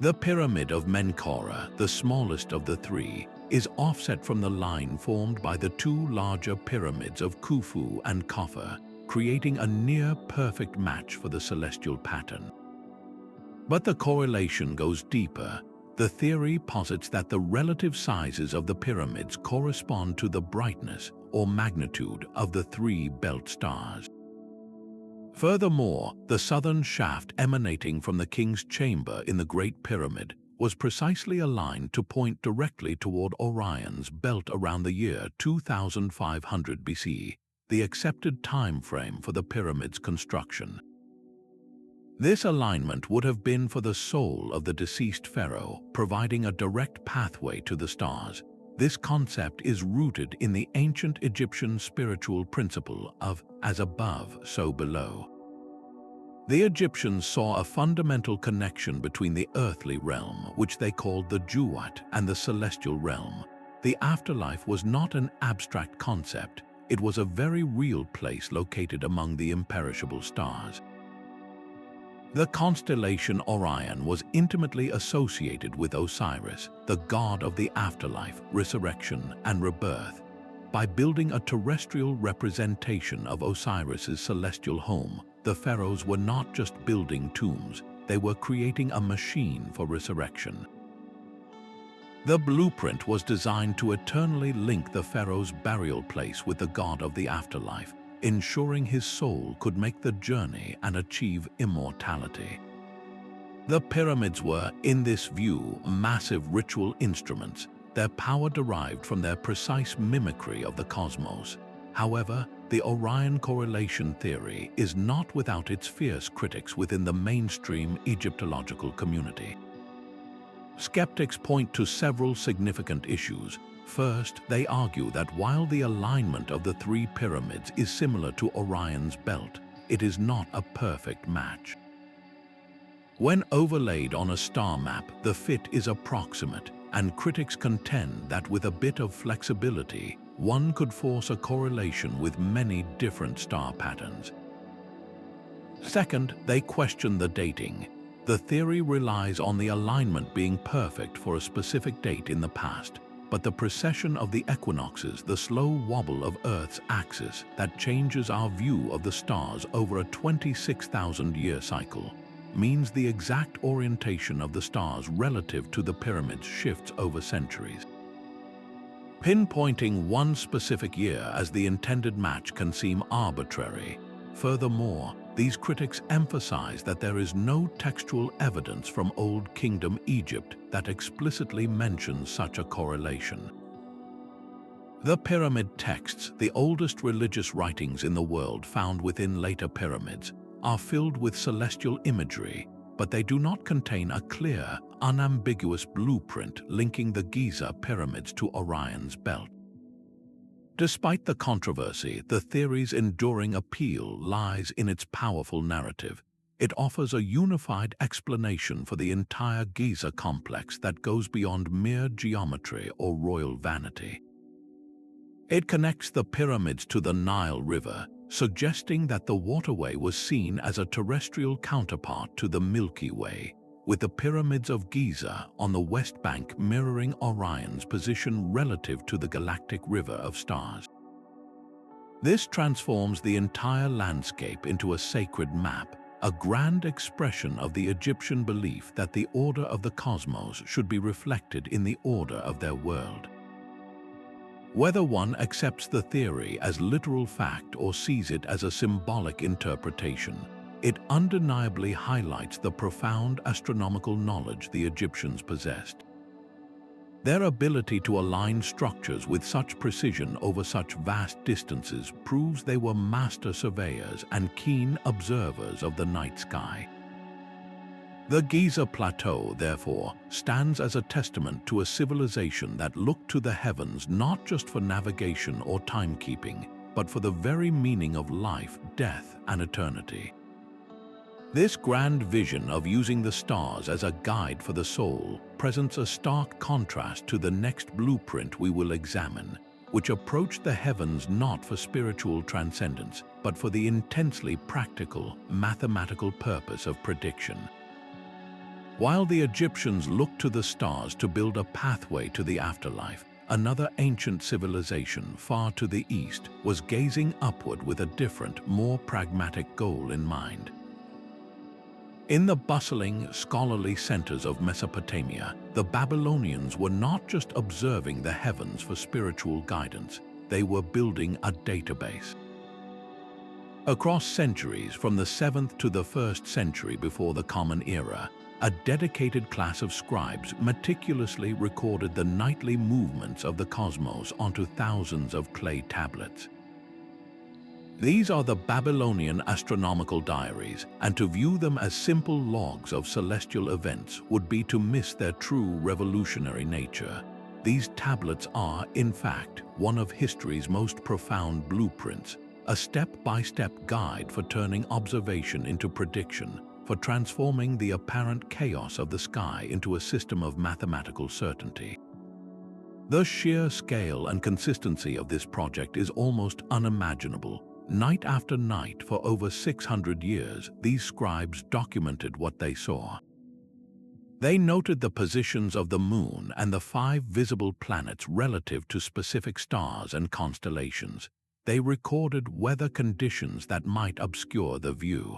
The Pyramid of Menkaure, the smallest of the three, is offset from the line formed by the two larger pyramids of Khufu and Khafre, creating a near-perfect match for the celestial pattern. But the correlation goes deeper. The theory posits that the relative sizes of the pyramids correspond to the brightness or magnitude of the three belt stars. Furthermore, the southern shaft emanating from the king's chamber in the Great Pyramid was precisely aligned to point directly toward Orion's belt around the year 2500 BC, the accepted time frame for the pyramid's construction. This alignment would have been for the soul of the deceased pharaoh, providing a direct pathway to the stars. This concept is rooted in the ancient Egyptian spiritual principle of as above, so below. The Egyptians saw a fundamental connection between the earthly realm, which they called the Juwat, and the celestial realm. The afterlife was not an abstract concept, it was a very real place located among the imperishable stars. The constellation Orion was intimately associated with Osiris, the god of the afterlife, resurrection, and rebirth. By building a terrestrial representation of Osiris's celestial home, the pharaohs were not just building tombs, they were creating a machine for resurrection. The blueprint was designed to eternally link the pharaoh's burial place with the god of the afterlife, ensuring his soul could make the journey and achieve immortality. The pyramids were, in this view, massive ritual instruments, their power derived from their precise mimicry of the cosmos. However, the Orion correlation theory is not without its fierce critics within the mainstream Egyptological community. Skeptics point to several significant issues. First, they argue that while the alignment of the three pyramids is similar to Orion's belt, it is not a perfect match. When overlaid on a star map, the fit is approximate, and critics contend that with a bit of flexibility, one could force a correlation with many different star patterns. Second, they question the dating. The theory relies on the alignment being perfect for a specific date in the past, but the precession of the equinoxes, the slow wobble of Earth's axis that changes our view of the stars over a 26,000-year cycle, means the exact orientation of the stars relative to the pyramids shifts over centuries. Pinpointing one specific year as the intended match can seem arbitrary. Furthermore, these critics emphasize that there is no textual evidence from Old Kingdom Egypt that explicitly mentions such a correlation. The pyramid texts, the oldest religious writings in the world found within later pyramids, are filled with celestial imagery, but they do not contain a clear, unambiguous blueprint linking the Giza pyramids to Orion's belt. Despite the controversy, the theory's enduring appeal lies in its powerful narrative. It offers a unified explanation for the entire Giza complex that goes beyond mere geometry or royal vanity. It connects the pyramids to the Nile River, suggesting that the waterway was seen as a terrestrial counterpart to the Milky Way, with the pyramids of Giza on the west bank mirroring Orion's position relative to the galactic river of stars. This transforms the entire landscape into a sacred map, a grand expression of the Egyptian belief that the order of the cosmos should be reflected in the order of their world. Whether one accepts the theory as literal fact or sees it as a symbolic interpretation, it undeniably highlights the profound astronomical knowledge the Egyptians possessed. Their ability to align structures with such precision over such vast distances proves they were master surveyors and keen observers of the night sky. The Giza Plateau, therefore, stands as a testament to a civilization that looked to the heavens not just for navigation or timekeeping, but for the very meaning of life, death, and eternity. This grand vision of using the stars as a guide for the soul presents a stark contrast to the next blueprint we will examine, which approached the heavens not for spiritual transcendence, but for the intensely practical, mathematical purpose of prediction. While the Egyptians looked to the stars to build a pathway to the afterlife, another ancient civilization far to the east was gazing upward with a different, more pragmatic goal in mind. In the bustling, scholarly centers of Mesopotamia, the Babylonians were not just observing the heavens for spiritual guidance, they were building a database. Across centuries, from the 7th to the 1st century before the Common Era, a dedicated class of scribes meticulously recorded the nightly movements of the cosmos onto thousands of clay tablets. These are the Babylonian astronomical diaries, and to view them as simple logs of celestial events would be to miss their true revolutionary nature. These tablets are, in fact, one of history's most profound blueprints, a step-by-step guide for turning observation into prediction, for transforming the apparent chaos of the sky into a system of mathematical certainty. The sheer scale and consistency of this project is almost unimaginable. Night after night for over 600 years, these scribes documented what they saw. They noted the positions of the moon and the 5 visible planets relative to specific stars and constellations. They recorded weather conditions that might obscure the view.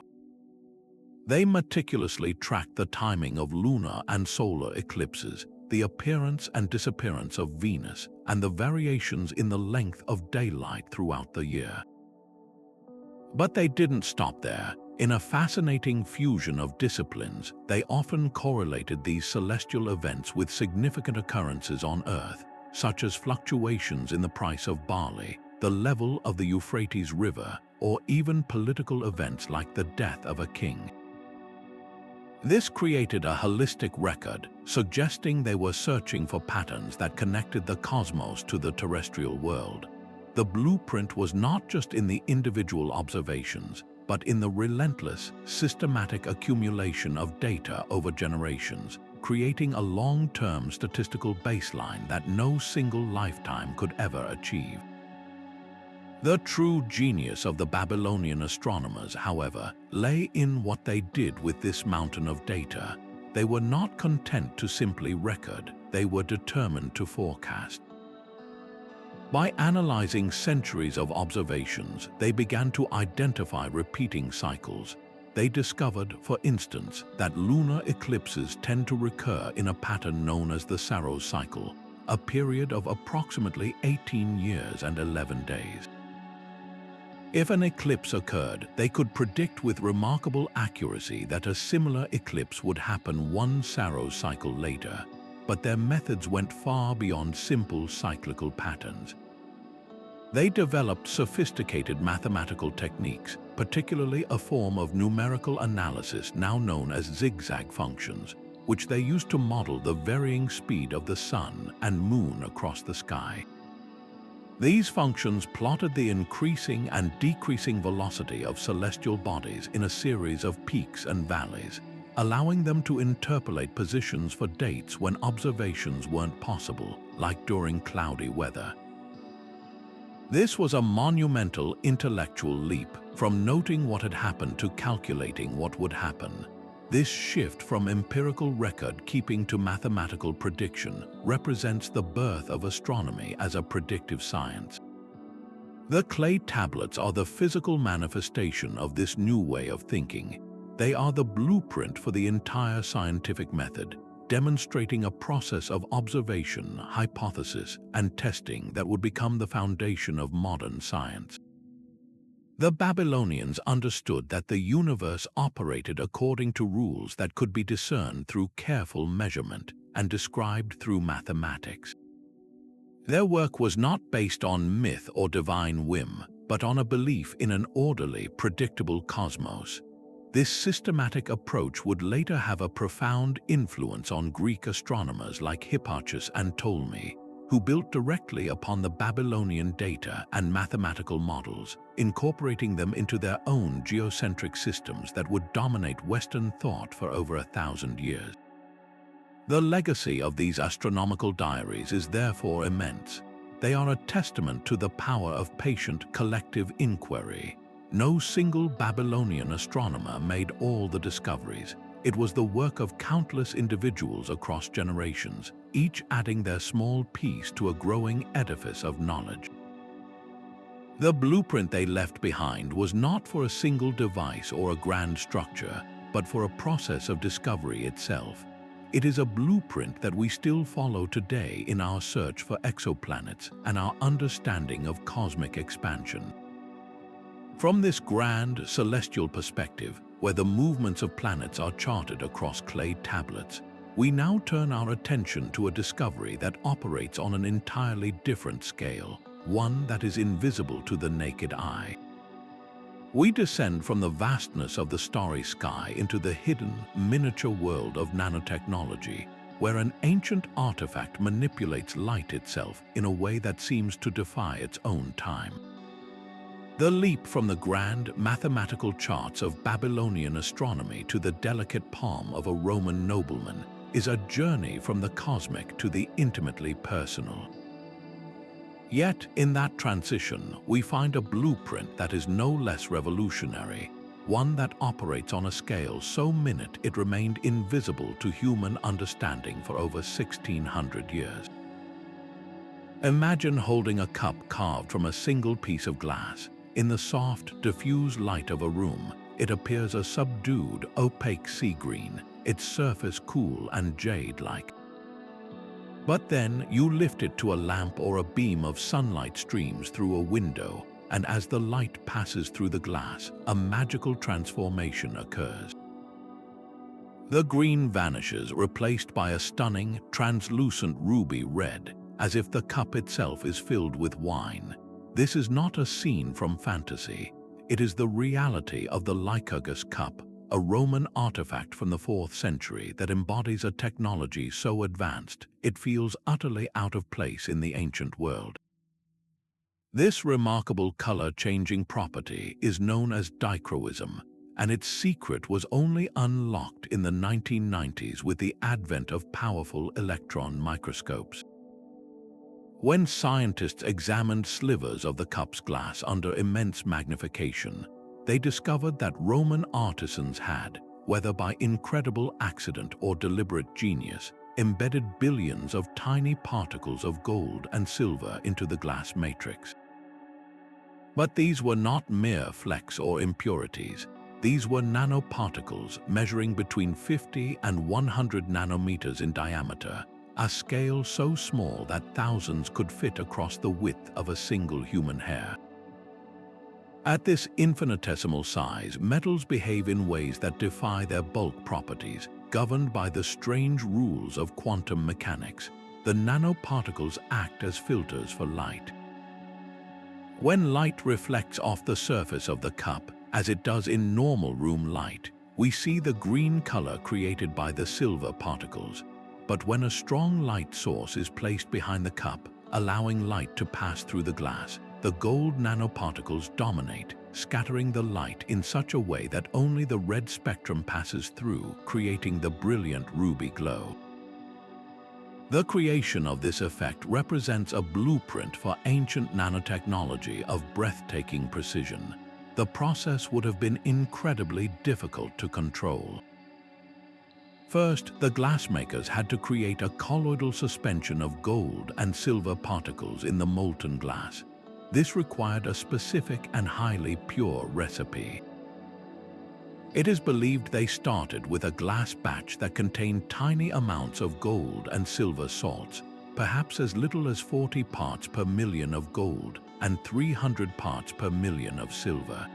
They meticulously tracked the timing of lunar and solar eclipses, the appearance and disappearance of Venus, and the variations in the length of daylight throughout the year. But they didn't stop there. In a fascinating fusion of disciplines, they often correlated these celestial events with significant occurrences on Earth, such as fluctuations in the price of barley, the level of the Euphrates River, or even political events like the death of a king. This created a holistic record, suggesting they were searching for patterns that connected the cosmos to the terrestrial world. The blueprint was not just in the individual observations, but in the relentless, systematic accumulation of data over generations, creating a long-term statistical baseline that no single lifetime could ever achieve. The true genius of the Babylonian astronomers, however, lay in what they did with this mountain of data. They were not content to simply record, they were determined to forecast. By analyzing centuries of observations, they began to identify repeating cycles. They discovered, for instance, that lunar eclipses tend to recur in a pattern known as the Saros cycle, a period of approximately 18 years and 11 days. If an eclipse occurred, they could predict with remarkable accuracy that a similar eclipse would happen one Saros cycle later, but their methods went far beyond simple cyclical patterns. They developed sophisticated mathematical techniques, particularly a form of numerical analysis now known as zigzag functions, which they used to model the varying speed of the sun and moon across the sky. These functions plotted the increasing and decreasing velocity of celestial bodies in a series of peaks and valleys, allowing them to interpolate positions for dates when observations weren't possible, like during cloudy weather. This was a monumental intellectual leap, from noting what had happened to calculating what would happen. This shift from empirical record-keeping to mathematical prediction represents the birth of astronomy as a predictive science. The clay tablets are the physical manifestation of this new way of thinking. They are the blueprint for the entire scientific method, demonstrating a process of observation, hypothesis, and testing that would become the foundation of modern science. The Babylonians understood that the universe operated according to rules that could be discerned through careful measurement and described through mathematics. Their work was not based on myth or divine whim, but on a belief in an orderly, predictable cosmos. This systematic approach would later have a profound influence on Greek astronomers like Hipparchus and Ptolemy, who built directly upon the Babylonian data and mathematical models, incorporating them into their own geocentric systems that would dominate Western thought for over 1,000 years. The legacy of these astronomical diaries is therefore immense. They are a testament to the power of patient collective inquiry. No single Babylonian astronomer made all the discoveries. It was the work of countless individuals across generations, each adding their small piece to a growing edifice of knowledge. The blueprint they left behind was not for a single device or a grand structure, but for a process of discovery itself. It is a blueprint that we still follow today in our search for exoplanets and our understanding of cosmic expansion. From this grand celestial perspective, where the movements of planets are charted across clay tablets, we now turn our attention to a discovery that operates on an entirely different scale, one that is invisible to the naked eye. We descend from the vastness of the starry sky into the hidden, miniature world of nanotechnology, where an ancient artifact manipulates light itself in a way that seems to defy its own time. The leap from the grand mathematical charts of Babylonian astronomy to the delicate palm of a Roman nobleman is a journey from the cosmic to the intimately personal. Yet, in that transition, we find a blueprint that is no less revolutionary, one that operates on a scale so minute it remained invisible to human understanding for over 1,600 years. Imagine holding a cup carved from a single piece of glass. In the soft, diffuse light of a room, it appears a subdued, opaque sea green, its surface cool and jade-like. But then you lift it to a lamp or a beam of sunlight streams through a window, and as the light passes through the glass, a magical transformation occurs. The green vanishes, replaced by a stunning, translucent ruby red, as if the cup itself is filled with wine. This is not a scene from fantasy. It is the reality of the Lycurgus Cup, a Roman artifact from the 4th century that embodies a technology so advanced it feels utterly out of place in the ancient world. This remarkable color-changing property is known as dichroism, and its secret was only unlocked in the 1990s with the advent of powerful electron microscopes. When scientists examined slivers of the cup's glass under immense magnification, they discovered that Roman artisans had, whether by incredible accident or deliberate genius, embedded billions of tiny particles of gold and silver into the glass matrix. But these were not mere flecks or impurities. These were nanoparticles measuring between 50 and 100 nanometers in diameter, a scale so small that thousands could fit across the width of a single human hair. At this infinitesimal size, metals behave in ways that defy their bulk properties, governed by the strange rules of quantum mechanics. The nanoparticles act as filters for light. When light reflects off the surface of the cup, as it does in normal room light, we see the green color created by the silver particles. But when a strong light source is placed behind the cup, allowing light to pass through the glass, the gold nanoparticles dominate, scattering the light in such a way that only the red spectrum passes through, creating the brilliant ruby glow. The creation of this effect represents a blueprint for ancient nanotechnology of breathtaking precision. The process would have been incredibly difficult to control. First, the glassmakers had to create a colloidal suspension of gold and silver particles in the molten glass. This required a specific and highly pure recipe. It is believed they started with a glass batch that contained tiny amounts of gold and silver salts, perhaps as little as 40 parts per million of gold and 300 parts per million of silver.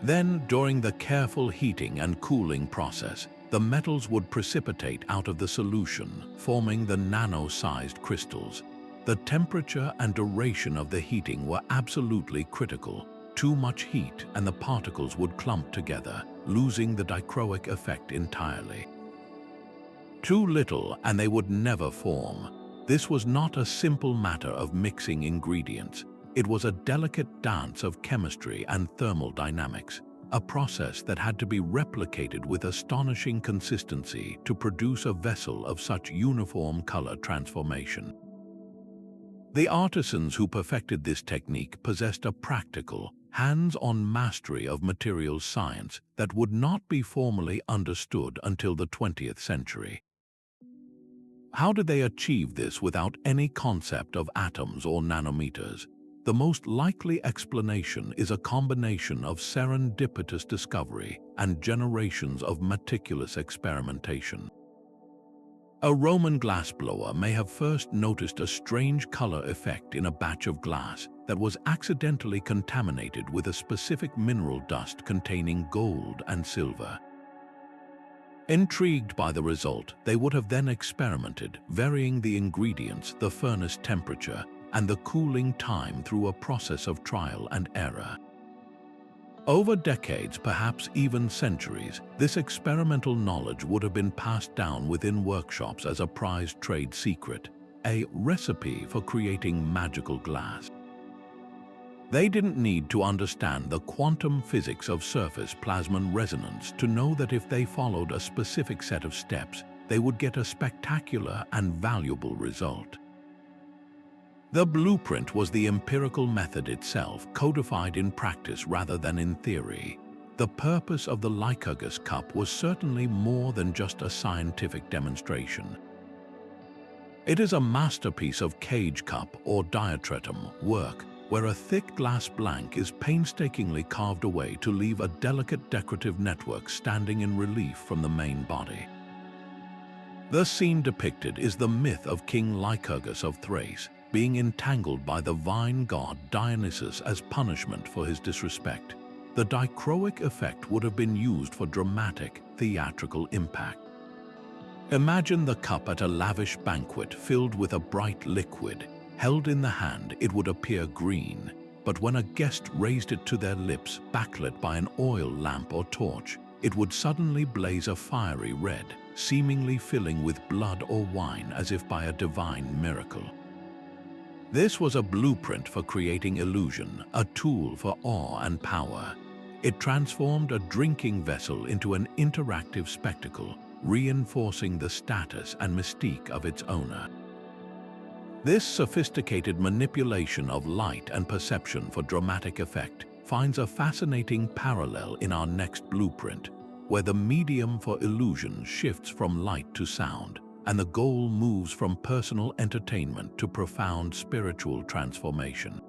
Then, during the careful heating and cooling process, the metals would precipitate out of the solution, forming the nano-sized crystals. The temperature and duration of the heating were absolutely critical. Too much heat and the particles would clump together, losing the dichroic effect entirely. Too little and they would never form. This was not a simple matter of mixing ingredients. It was a delicate dance of chemistry and thermal dynamics, a process that had to be replicated with astonishing consistency to produce a vessel of such uniform color transformation. The artisans who perfected this technique possessed a practical, hands-on mastery of materials science that would not be formally understood until the 20th century. How did they achieve this without any concept of atoms or nanometers? The most likely explanation is a combination of serendipitous discovery and generations of meticulous experimentation. A Roman glassblower may have first noticed a strange color effect in a batch of glass that was accidentally contaminated with a specific mineral dust containing gold and silver. Intrigued by the result, they would have then experimented, varying the ingredients, the furnace temperature, and the cooling time through a process of trial and error. Over decades, perhaps even centuries, this experimental knowledge would have been passed down within workshops as a prized trade secret, a recipe for creating magical glass. They didn't need to understand the quantum physics of surface plasmon resonance to know that if they followed a specific set of steps, they would get a spectacular and valuable result. The blueprint was the empirical method itself, codified in practice rather than in theory. The purpose of the Lycurgus Cup was certainly more than just a scientific demonstration. It is a masterpiece of cage cup or diatratum work, where a thick glass blank is painstakingly carved away to leave a delicate decorative network standing in relief from the main body. The scene depicted is the myth of King Lycurgus of Thrace, being entangled by the vine god Dionysus as punishment for his disrespect. The dichroic effect would have been used for dramatic, theatrical impact. Imagine the cup at a lavish banquet filled with a bright liquid. Held in the hand, it would appear green, but when a guest raised it to their lips, backlit by an oil lamp or torch, it would suddenly blaze a fiery red, seemingly filling with blood or wine as if by a divine miracle. This was a blueprint for creating illusion, a tool for awe and power. It transformed a drinking vessel into an interactive spectacle, reinforcing the status and mystique of its owner. This sophisticated manipulation of light and perception for dramatic effect finds a fascinating parallel in our next blueprint, where the medium for illusion shifts from light to sound, and the goal moves from personal entertainment to profound spiritual transformation.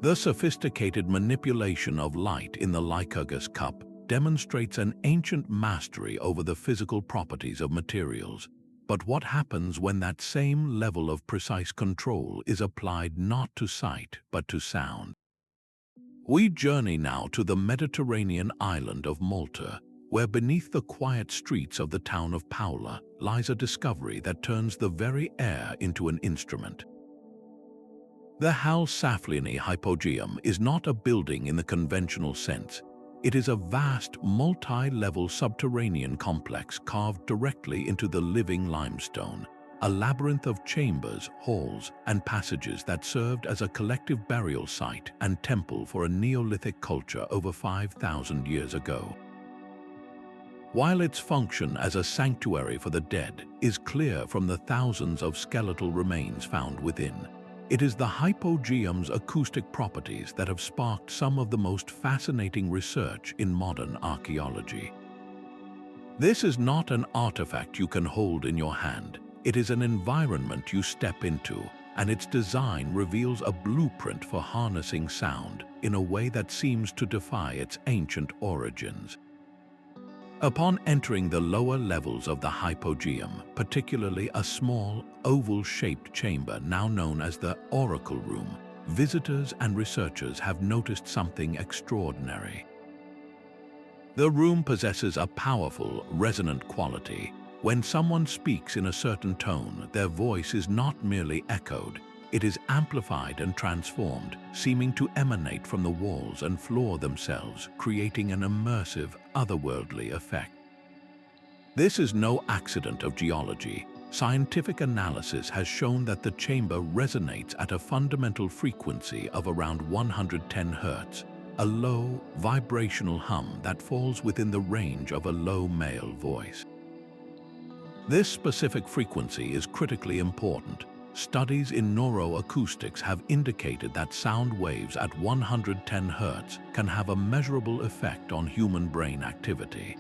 The sophisticated manipulation of light in the Lycurgus Cup demonstrates an ancient mastery over the physical properties of materials. But what happens when that same level of precise control is applied not to sight but to sound? We journey now to the Mediterranean island of Malta, where beneath the quiet streets of the town of Paola lies a discovery that turns the very air into an instrument. The Halsaflieni Hypogeum is not a building in the conventional sense. It is a vast, multi-level subterranean complex carved directly into the living limestone, a labyrinth of chambers, halls, and passages that served as a collective burial site and temple for a Neolithic culture over 5,000 years ago. While its function as a sanctuary for the dead is clear from the thousands of skeletal remains found within, it is the Hypogeum's acoustic properties that have sparked some of the most fascinating research in modern archaeology. This is not an artifact you can hold in your hand. It is an environment you step into, and its design reveals a blueprint for harnessing sound in a way that seems to defy its ancient origins. Upon entering the lower levels of the Hypogeum, particularly a small, oval-shaped chamber now known as the Oracle Room, visitors and researchers have noticed something extraordinary. The room possesses a powerful, resonant quality. When someone speaks in a certain tone, their voice is not merely echoed, it is amplified and transformed, seeming to emanate from the walls and floor themselves, creating an immersive, otherworldly effect. This is no accident of geology. Scientific analysis has shown that the chamber resonates at a fundamental frequency of around 110 Hz, a low, vibrational hum that falls within the range of a low male voice. This specific frequency is critically important. Studies in neuroacoustics have indicated that sound waves at 110 Hz can have a measurable effect on human brain activity.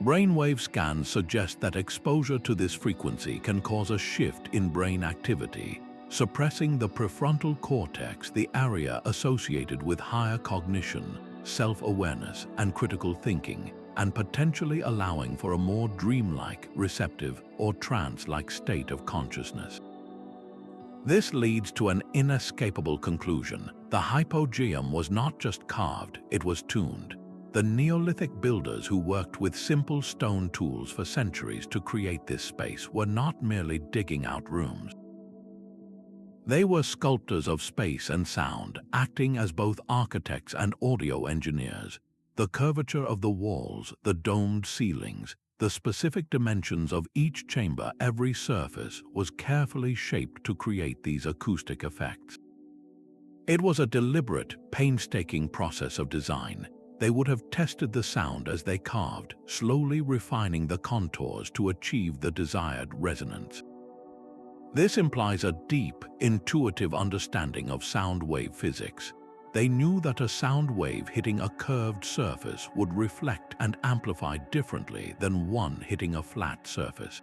Brainwave scans suggest that exposure to this frequency can cause a shift in brain activity, suppressing the prefrontal cortex, the area associated with higher cognition, self-awareness, and critical thinking, and potentially allowing for a more dreamlike, receptive, or trance-like state of consciousness. This leads to an inescapable conclusion. The Hypogeum was not just carved, it was tuned. The Neolithic builders who worked with simple stone tools for centuries to create this space were not merely digging out rooms. They were sculptors of space and sound, acting as both architects and audio engineers. The curvature of the walls, the domed ceilings, the specific dimensions of each chamber, every surface was carefully shaped to create these acoustic effects. It was a deliberate, painstaking process of design. They would have tested the sound as they carved, slowly refining the contours to achieve the desired resonance. This implies a deep, intuitive understanding of sound wave physics. They knew that a sound wave hitting a curved surface would reflect and amplify differently than one hitting a flat surface.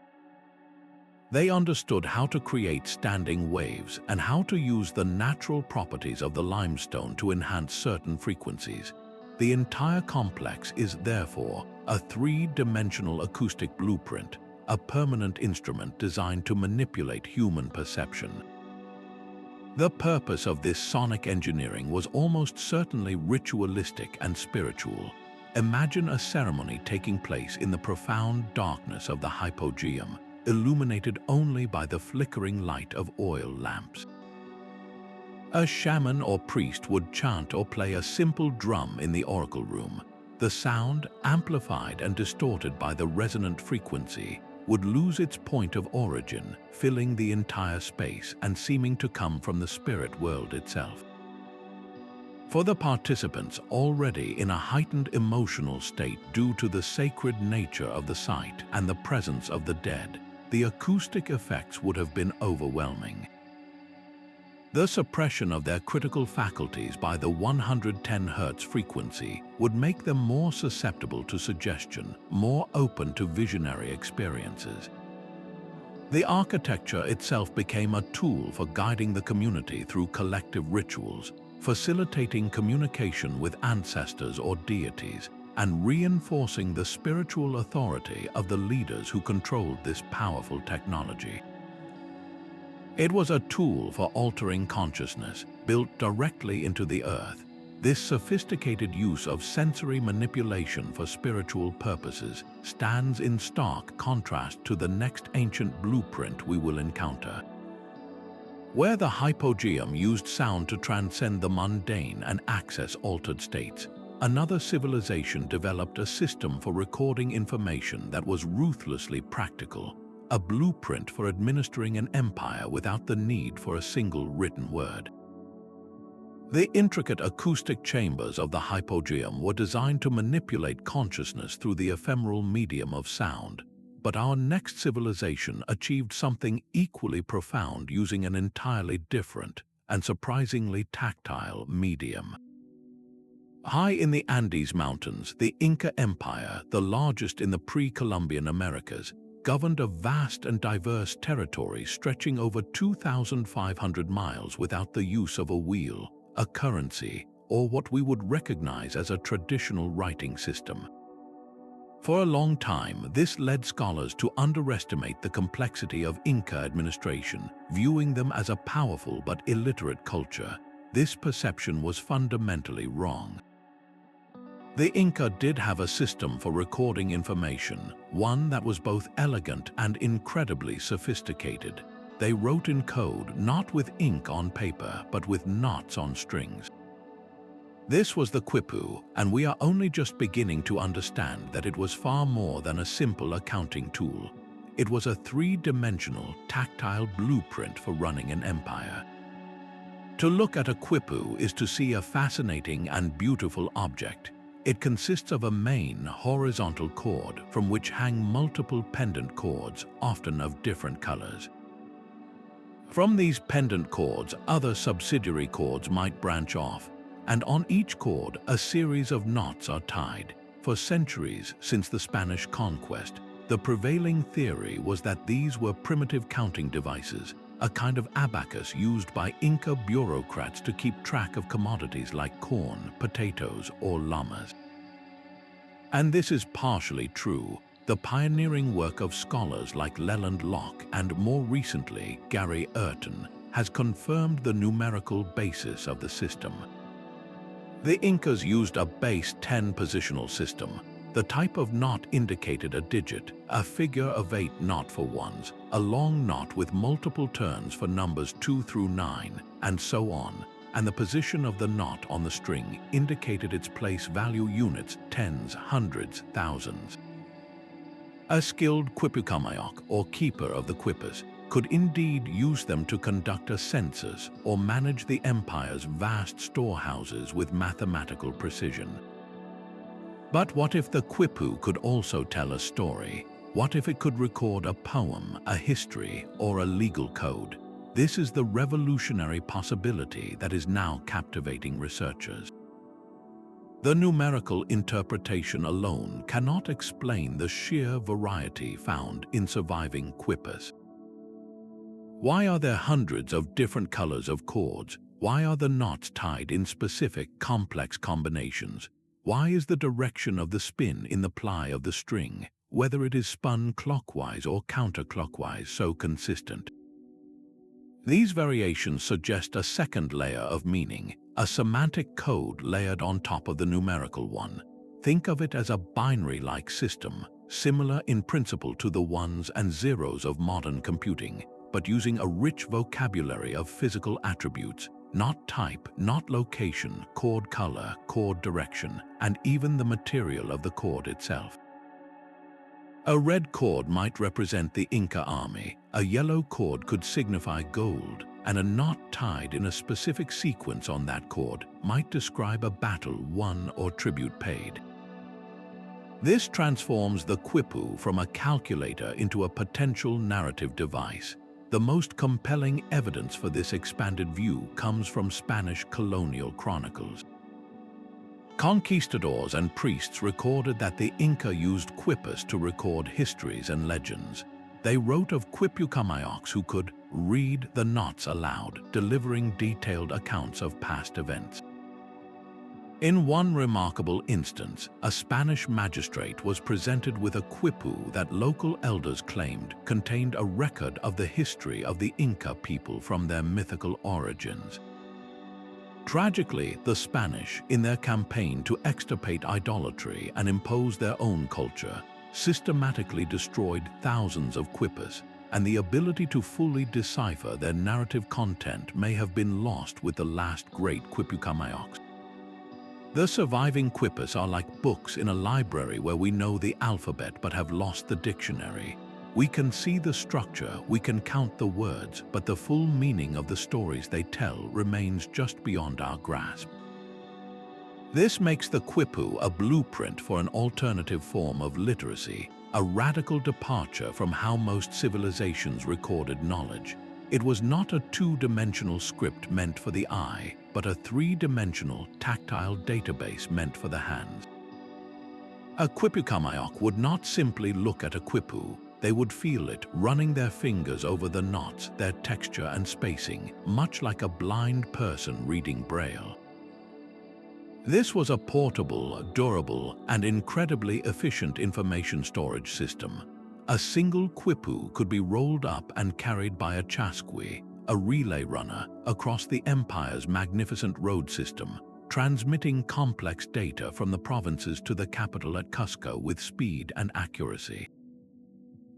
They understood how to create standing waves and how to use the natural properties of the limestone to enhance certain frequencies. The entire complex is therefore a three-dimensional acoustic blueprint, a permanent instrument designed to manipulate human perception. The purpose of this sonic engineering was almost certainly ritualistic and spiritual. Imagine a ceremony taking place in the profound darkness of the Hypogeum, illuminated only by the flickering light of oil lamps. A shaman or priest would chant or play a simple drum in the oracle room. The sound, amplified and distorted by the resonant frequency, would lose its point of origin, filling the entire space and seeming to come from the spirit world itself. For the participants already in a heightened emotional state due to the sacred nature of the site and the presence of the dead, the acoustic effects would have been overwhelming. The suppression of their critical faculties by the 110 Hz frequency would make them more susceptible to suggestion, more open to visionary experiences. The architecture itself became a tool for guiding the community through collective rituals, facilitating communication with ancestors or deities, and reinforcing the spiritual authority of the leaders who controlled this powerful technology. It was a tool for altering consciousness, built directly into the earth. This sophisticated use of sensory manipulation for spiritual purposes stands in stark contrast to the next ancient blueprint we will encounter. Where the Hypogeum used sound to transcend the mundane and access altered states, another civilization developed a system for recording information that was ruthlessly practical. A blueprint for administering an empire without the need for a single written word. The intricate acoustic chambers of the Hypogeum were designed to manipulate consciousness through the ephemeral medium of sound, but our next civilization achieved something equally profound using an entirely different and surprisingly tactile medium. High in the Andes Mountains, the Inca Empire, the largest in the pre-Columbian Americas, governed a vast and diverse territory stretching over 2,500 miles without the use of a wheel, a currency, or what we would recognize as a traditional writing system. For a long time, this led scholars to underestimate the complexity of Inca administration, viewing them as a powerful but illiterate culture. This perception was fundamentally wrong. The Inca did have a system for recording information, one that was both elegant and incredibly sophisticated. They wrote in code not with ink on paper, but with knots on strings. This was the quipu, and we are only just beginning to understand that it was far more than a simple accounting tool. It was a three-dimensional, tactile blueprint for running an empire. To look at a quipu is to see a fascinating and beautiful object. It consists of a main horizontal cord from which hang multiple pendant cords, often of different colors. From these pendant cords, other subsidiary cords might branch off, and on each cord a series of knots are tied. For centuries since the Spanish conquest, the prevailing theory was that these were primitive counting devices, a kind of abacus used by Inca bureaucrats to keep track of commodities like corn, potatoes, or llamas. And this is partially true. The pioneering work of scholars like Leland Locke and more recently Gary Ayrton has confirmed the numerical basis of the system. The Incas used a base 10 positional system. The type of knot indicated a digit, a figure of 8 knot for ones, a long knot with multiple turns for numbers 2 through 9, and so on, and the position of the knot on the string indicated its place value units, tens, hundreds, thousands. A skilled quipukamayok, or keeper of the quippers, could indeed use them to conduct a census or manage the empire's vast storehouses with mathematical precision. But what if the quipu could also tell a story? What if it could record a poem, a history, or a legal code? This is the revolutionary possibility that is now captivating researchers. The numerical interpretation alone cannot explain the sheer variety found in surviving quippers. Why are there hundreds of different colors of cords? Why are the knots tied in specific complex combinations? Why is the direction of the spin in the ply of the string, whether it is spun clockwise or counterclockwise, so consistent? These variations suggest a second layer of meaning, a semantic code layered on top of the numerical one. Think of it as a binary-like system, similar in principle to the ones and zeros of modern computing, but using a rich vocabulary of physical attributes, not type, not location, chord color, chord direction, and even the material of the chord itself. A red chord might represent the Inca army, a yellow chord could signify gold, and a knot tied in a specific sequence on that chord might describe a battle won or tribute paid. This transforms the quipu from a calculator into a potential narrative device. The most compelling evidence for this expanded view comes from Spanish colonial chronicles. Conquistadors and priests recorded that the Inca used quippers to record histories and legends. They wrote of quipucamayoks who could read the knots aloud, delivering detailed accounts of past events. In one remarkable instance, a Spanish magistrate was presented with a quipu that local elders claimed contained a record of the history of the Inca people from their mythical origins. Tragically, the Spanish, in their campaign to extirpate idolatry and impose their own culture, systematically destroyed thousands of quippers, and the ability to fully decipher their narrative content may have been lost with the last great quipucamayoks. The surviving quippers are like books in a library where we know the alphabet but have lost the dictionary. We can see the structure, we can count the words, but the full meaning of the stories they tell remains just beyond our grasp. This makes the quipu a blueprint for an alternative form of literacy, a radical departure from how most civilizations recorded knowledge. It was not a two-dimensional script meant for the eye, but a three-dimensional, tactile database meant for the hands. A quipukamayok would not simply look at a quipu. They would feel it, running their fingers over the knots, their texture and spacing, much like a blind person reading Braille. This was a portable, durable, and incredibly efficient information storage system. A single quipu could be rolled up and carried by a chasqui, a relay runner, across the empire's magnificent road system, transmitting complex data from the provinces to the capital at Cusco with speed and accuracy.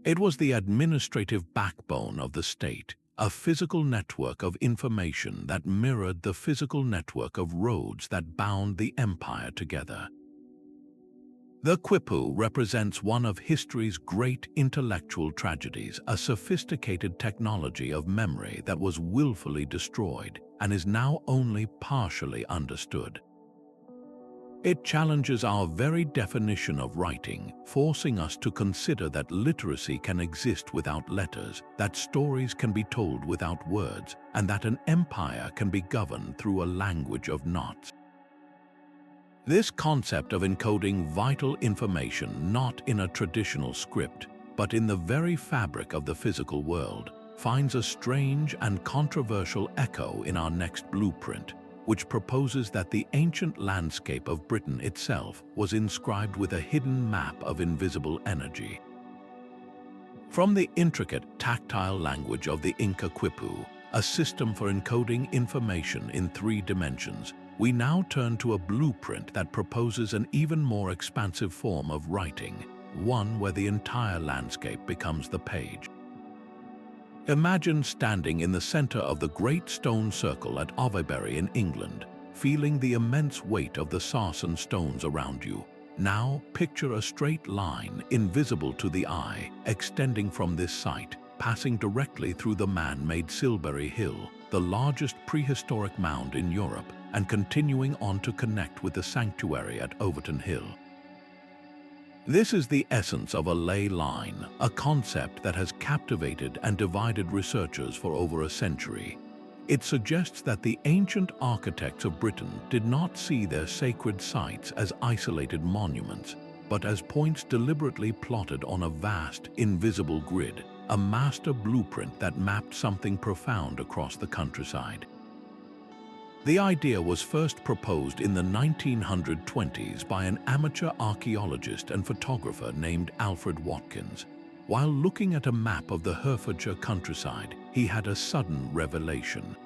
It was the administrative backbone of the state, a physical network of information that mirrored the physical network of roads that bound the empire together. The quipu represents one of history's great intellectual tragedies, a sophisticated technology of memory that was willfully destroyed and is now only partially understood. It challenges our very definition of writing, forcing us to consider that literacy can exist without letters, that stories can be told without words, and that an empire can be governed through a language of knots. This concept of encoding vital information not in a traditional script, but in the very fabric of the physical world, finds a strange and controversial echo in our next blueprint. which proposes that the ancient landscape of Britain itself was inscribed with a hidden map of invisible energy. From the intricate tactile language of the Inca Quipu, a system for encoding information in 3 dimensions, we now turn to a blueprint that proposes an even more expansive form of writing, one where the entire landscape becomes the page. Imagine standing in the center of the Great Stone Circle at Avebury in England, feeling the immense weight of the sarsen stones around you. Now picture a straight line, invisible to the eye, extending from this site, passing directly through the man-made Silbury Hill, the largest prehistoric mound in Europe, and continuing on to connect with the sanctuary at Overton Hill. This is the essence of a ley line, a concept that has captivated and divided researchers for over a century. It suggests that the ancient architects of Britain did not see their sacred sites as isolated monuments, but as points deliberately plotted on a vast, invisible grid, a master blueprint that mapped something profound across the countryside. The idea was first proposed in the 1920s by an amateur archaeologist and photographer named Alfred Watkins. While looking at a map of the Herefordshire countryside, he had a sudden revelation.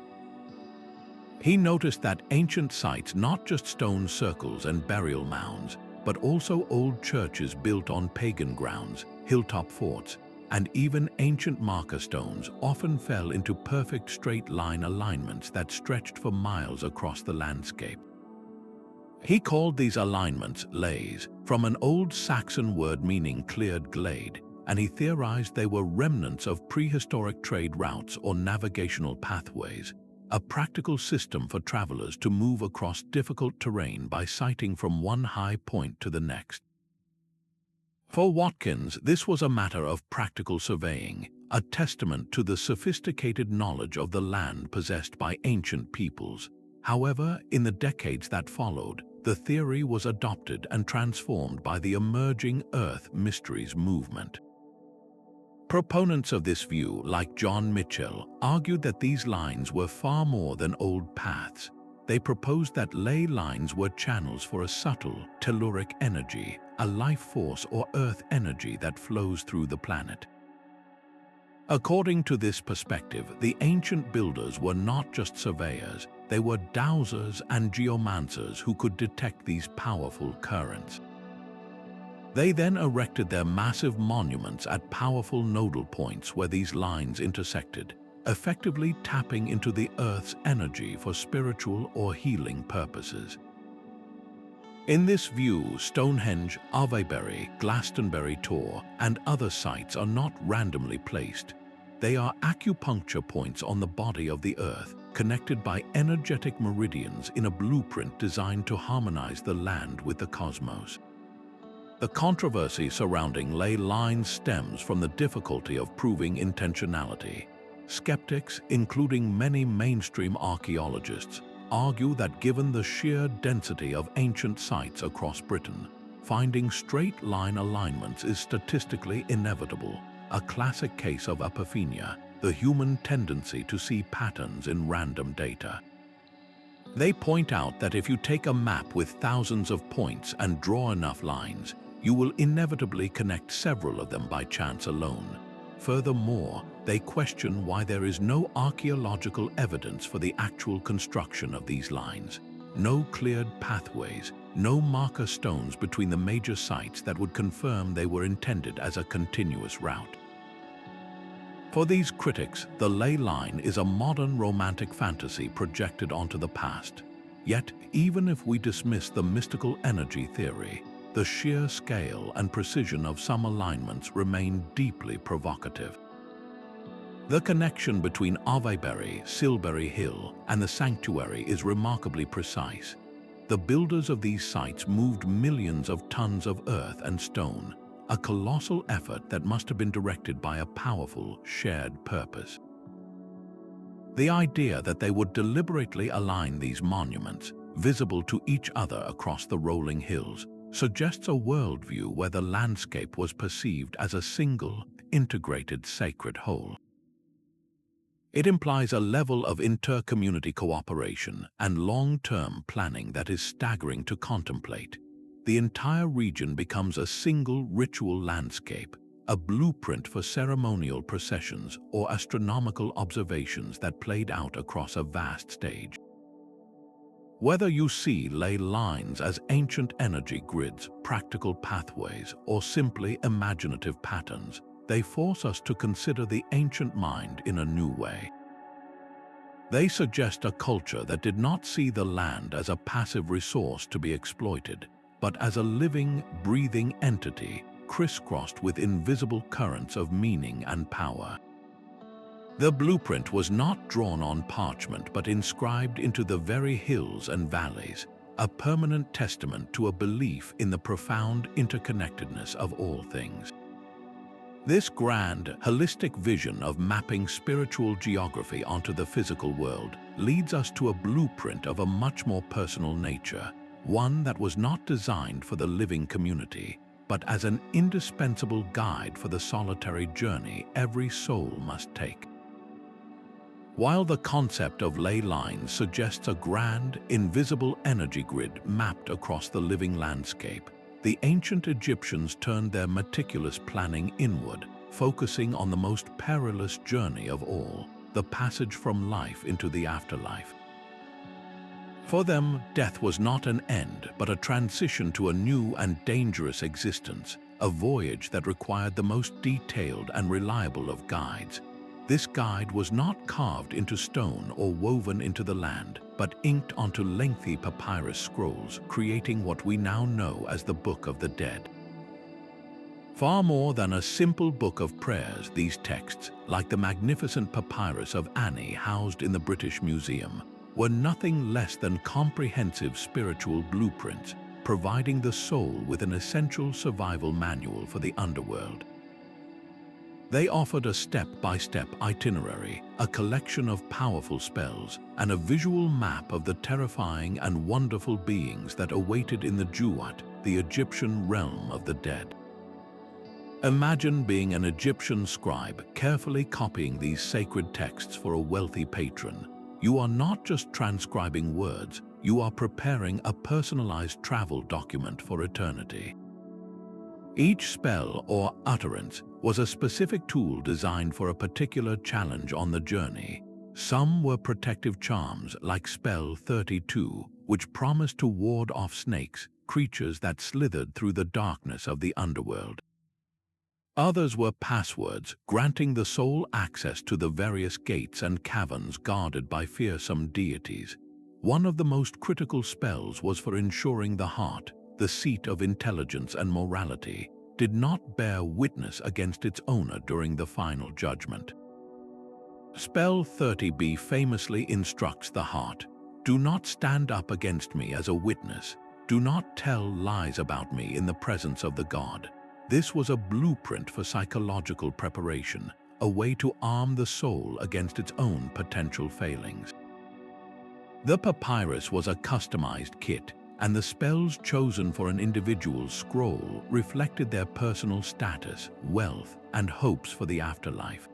He noticed that ancient sites, not just stone circles and burial mounds, but also old churches built on pagan grounds, hilltop forts, and even ancient marker stones often fell into perfect straight-line alignments that stretched for miles across the landscape. He called these alignments leys, from an old Saxon word meaning cleared glade, and he theorized they were remnants of prehistoric trade routes or navigational pathways, a practical system for travelers to move across difficult terrain by sighting from one high point to the next. For Watkins, this was a matter of practical surveying, a testament to the sophisticated knowledge of the land possessed by ancient peoples. However, in the decades that followed, the theory was adopted and transformed by the emerging Earth Mysteries movement. Proponents of this view, like John Mitchell, argued that these lines were far more than old paths. They proposed that ley lines were channels for a subtle, telluric energy, a life force or earth energy that flows through the planet. According to this perspective, the ancient builders were not just surveyors, they were dowsers and geomancers who could detect these powerful currents. They then erected their massive monuments at powerful nodal points where these lines intersected, effectively tapping into the Earth's energy for spiritual or healing purposes. In this view, Stonehenge, Avebury, Glastonbury Tor, and other sites are not randomly placed. They are acupuncture points on the body of the Earth, connected by energetic meridians in a blueprint designed to harmonize the land with the cosmos. The controversy surrounding ley lines stems from the difficulty of proving intentionality. Skeptics, including many mainstream archaeologists, argue that given the sheer density of ancient sites across Britain, finding straight-line alignments is statistically inevitable, a classic case of apophenia, the human tendency to see patterns in random data. They point out that if you take a map with thousands of points and draw enough lines, you will inevitably connect several of them by chance alone. Furthermore, they question why there is no archaeological evidence for the actual construction of these lines. No cleared pathways, no marker stones between the major sites that would confirm they were intended as a continuous route. For these critics, the ley line is a modern romantic fantasy projected onto the past. Yet, even if we dismiss the mystical energy theory, the sheer scale and precision of some alignments remain deeply provocative. The connection between Avebury, Silbury Hill, and the sanctuary is remarkably precise. The builders of these sites moved millions of tons of earth and stone, a colossal effort that must have been directed by a powerful, shared purpose. The idea that they would deliberately align these monuments, visible to each other across the rolling hills, suggests a worldview where the landscape was perceived as a single, integrated sacred whole. It implies a level of inter-community cooperation and long-term planning that is staggering to contemplate. The entire region becomes a single ritual landscape, a blueprint for ceremonial processions or astronomical observations that played out across a vast stage. Whether you see ley lines as ancient energy grids, practical pathways, or simply imaginative patterns, they force us to consider the ancient mind in a new way. They suggest a culture that did not see the land as a passive resource to be exploited, but as a living, breathing entity crisscrossed with invisible currents of meaning and power. The blueprint was not drawn on parchment but inscribed into the very hills and valleys, a permanent testament to a belief in the profound interconnectedness of all things. This grand, holistic vision of mapping spiritual geography onto the physical world leads us to a blueprint of a much more personal nature, one that was not designed for the living community, but as an indispensable guide for the solitary journey every soul must take. While the concept of ley lines suggests a grand, invisible energy grid mapped across the living landscape, the ancient Egyptians turned their meticulous planning inward, focusing on the most perilous journey of all, the passage from life into the afterlife. For them, death was not an end, but a transition to a new and dangerous existence, a voyage that required the most detailed and reliable of guides. This guide was not carved into stone or woven into the land, but inked onto lengthy papyrus scrolls, creating what we now know as the Book of the Dead. Far more than a simple book of prayers, these texts, like the magnificent papyrus of Ani housed in the British Museum, were nothing less than comprehensive spiritual blueprints, providing the soul with an essential survival manual for the underworld. They offered a step-by-step itinerary, a collection of powerful spells, and a visual map of the terrifying and wonderful beings that awaited in the Juat, the Egyptian realm of the dead. Imagine being an Egyptian scribe carefully copying these sacred texts for a wealthy patron. You are not just transcribing words, you are preparing a personalized travel document for eternity. Each spell or utterance was a specific tool designed for a particular challenge on the journey. Some were protective charms like Spell 32, which promised to ward off snakes, creatures that slithered through the darkness of the underworld. Others were passwords, granting the soul access to the various gates and caverns guarded by fearsome deities. One of the most critical spells was for ensuring the heart, the seat of intelligence and morality, did not bear witness against its owner during the final judgment. Spell 30b famously instructs the heart, "Do not stand up against me as a witness. Do not tell lies about me in the presence of the god." This was a blueprint for psychological preparation, a way to arm the soul against its own potential failings. The papyrus was a customized kit, and the spells chosen for an individual's scroll reflected their personal status, wealth, and hopes for the afterlife.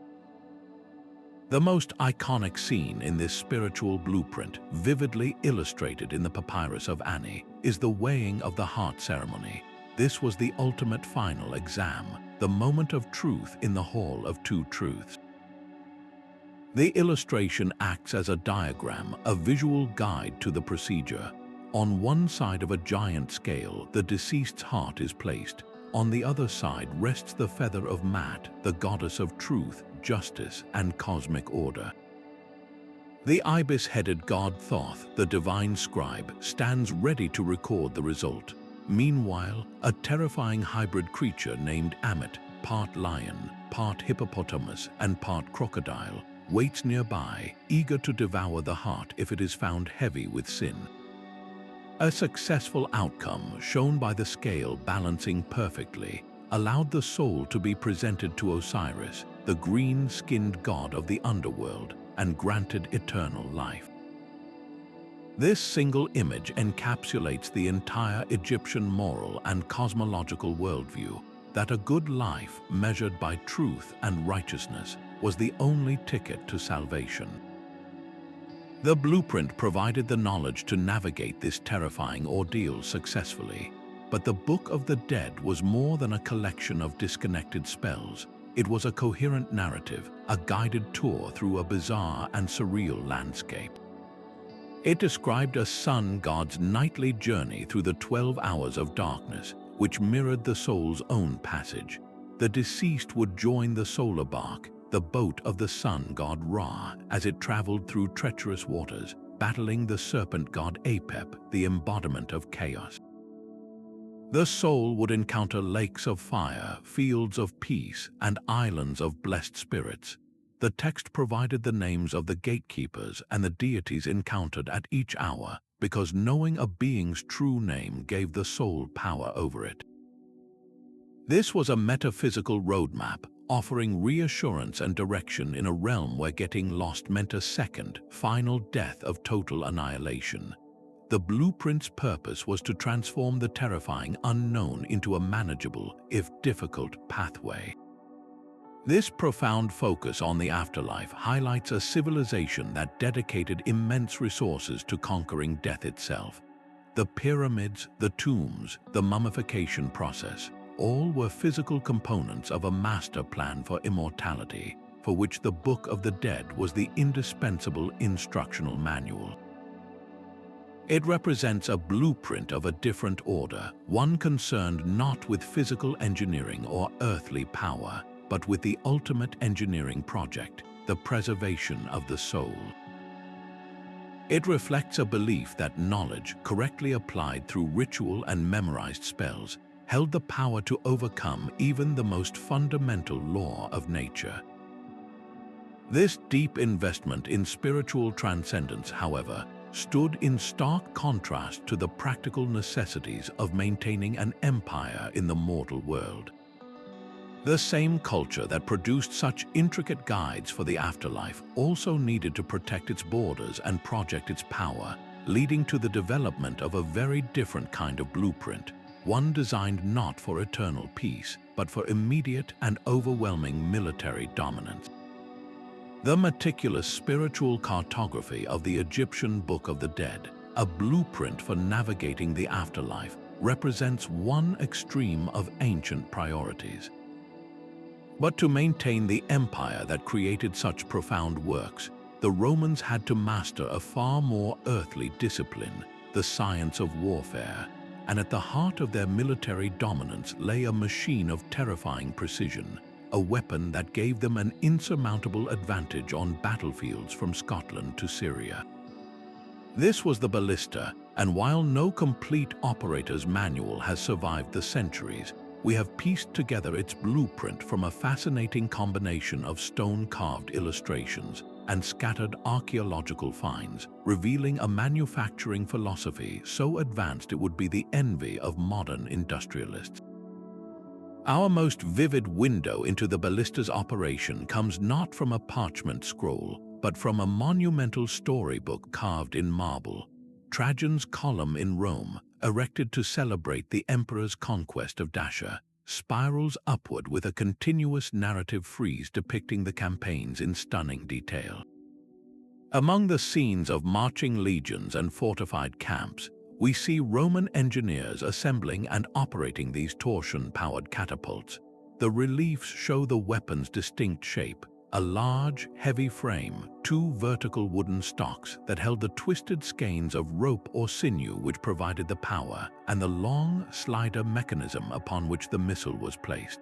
The most iconic scene in this spiritual blueprint, vividly illustrated in the papyrus of Ani, is the weighing of the heart ceremony. This was the ultimate final exam, the moment of truth in the Hall of Two Truths. The illustration acts as a diagram, a visual guide to the procedure. On one side of a giant scale, the deceased's heart is placed. On the other side rests the feather of Mat, the goddess of truth, justice, and cosmic order. The ibis-headed god Thoth, the divine scribe, stands ready to record the result. Meanwhile, a terrifying hybrid creature named Ammit, part lion, part hippopotamus, and part crocodile, waits nearby, eager to devour the heart if it is found heavy with sin. A successful outcome, shown by the scale balancing perfectly, allowed the soul to be presented to Osiris, the green-skinned god of the underworld, and granted eternal life. This single image encapsulates the entire Egyptian moral and cosmological worldview, that a good life measured by truth and righteousness was the only ticket to salvation. The blueprint provided the knowledge to navigate this terrifying ordeal successfully, but the Book of the Dead was more than a collection of disconnected spells. It was a coherent narrative, a guided tour through a bizarre and surreal landscape. It described a sun god's nightly journey through the 12 hours of darkness, which mirrored the soul's own passage. The deceased would join the solar bark, the boat of the sun god Ra, as it traveled through treacherous waters, battling the serpent god Apep, the embodiment of chaos. The soul would encounter lakes of fire, fields of peace, and islands of blessed spirits. The text provided the names of the gatekeepers and the deities encountered at each hour, because knowing a being's true name gave the soul power over it. This was a metaphysical roadmap, offering reassurance and direction in a realm where getting lost meant a second, final death of total annihilation. The blueprint's purpose was to transform the terrifying unknown into a manageable, if difficult, pathway. This profound focus on the afterlife highlights a civilization that dedicated immense resources to conquering death itself. The pyramids, the tombs, the mummification process, all were physical components of a master plan for immortality, for which the Book of the Dead was the indispensable instructional manual. It represents a blueprint of a different order, one concerned not with physical engineering or earthly power, but with the ultimate engineering project, the preservation of the soul. It reflects a belief that knowledge, correctly applied through ritual and memorized spells, held the power to overcome even the most fundamental law of nature. This deep investment in spiritual transcendence, however, stood in stark contrast to the practical necessities of maintaining an empire in the mortal world. The same culture that produced such intricate guides for the afterlife also needed to protect its borders and project its power, leading to the development of a very different kind of blueprint, one designed not for eternal peace, but for immediate and overwhelming military dominance. The meticulous spiritual cartography of the Egyptian Book of the Dead, a blueprint for navigating the afterlife, represents one extreme of ancient priorities. But to maintain the empire that created such profound works, the Romans had to master a far more earthly discipline, the science of warfare, and at the heart of their military dominance lay a machine of terrifying precision, a weapon that gave them an insurmountable advantage on battlefields from Scotland to Syria. This was the ballista, and while no complete operator's manual has survived the centuries, we have pieced together its blueprint from a fascinating combination of stone-carved illustrations and scattered archaeological finds, revealing a manufacturing philosophy so advanced it would be the envy of modern industrialists. Our most vivid window into the ballista's operation comes not from a parchment scroll, but from a monumental storybook carved in marble, Trajan's Column in Rome, erected to celebrate the emperor's conquest of Dacia, spirals upward with a continuous narrative frieze depicting the campaigns in stunning detail. Among the scenes of marching legions and fortified camps, we see Roman engineers assembling and operating these torsion-powered catapults. The reliefs show the weapon's distinct shape, a large, heavy frame, two vertical wooden stocks that held the twisted skeins of rope or sinew which provided the power, and the long slider mechanism upon which the missile was placed.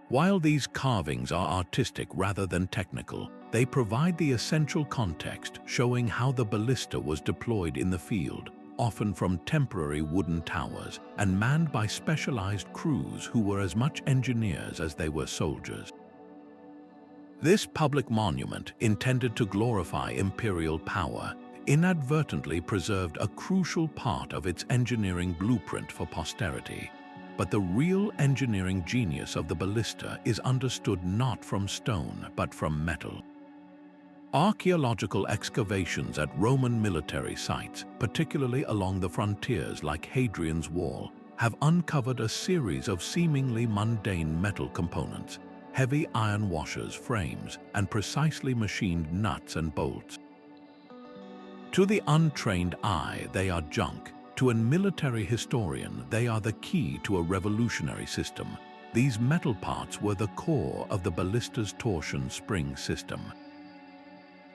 While these carvings are artistic rather than technical, they provide the essential context showing how the ballista was deployed in the field, often from temporary wooden towers and manned by specialized crews who were as much engineers as they were soldiers. This public monument, intended to glorify imperial power, inadvertently preserved a crucial part of its engineering blueprint for posterity. But the real engineering genius of the ballista is understood not from stone but from metal. Archaeological excavations at Roman military sites, particularly along the frontiers like Hadrian's Wall, have uncovered a series of seemingly mundane metal components, heavy iron washers, frames, and precisely machined nuts and bolts. To the untrained eye, they are junk. To a military historian, they are the key to a revolutionary system. These metal parts were the core of the ballista's torsion spring system.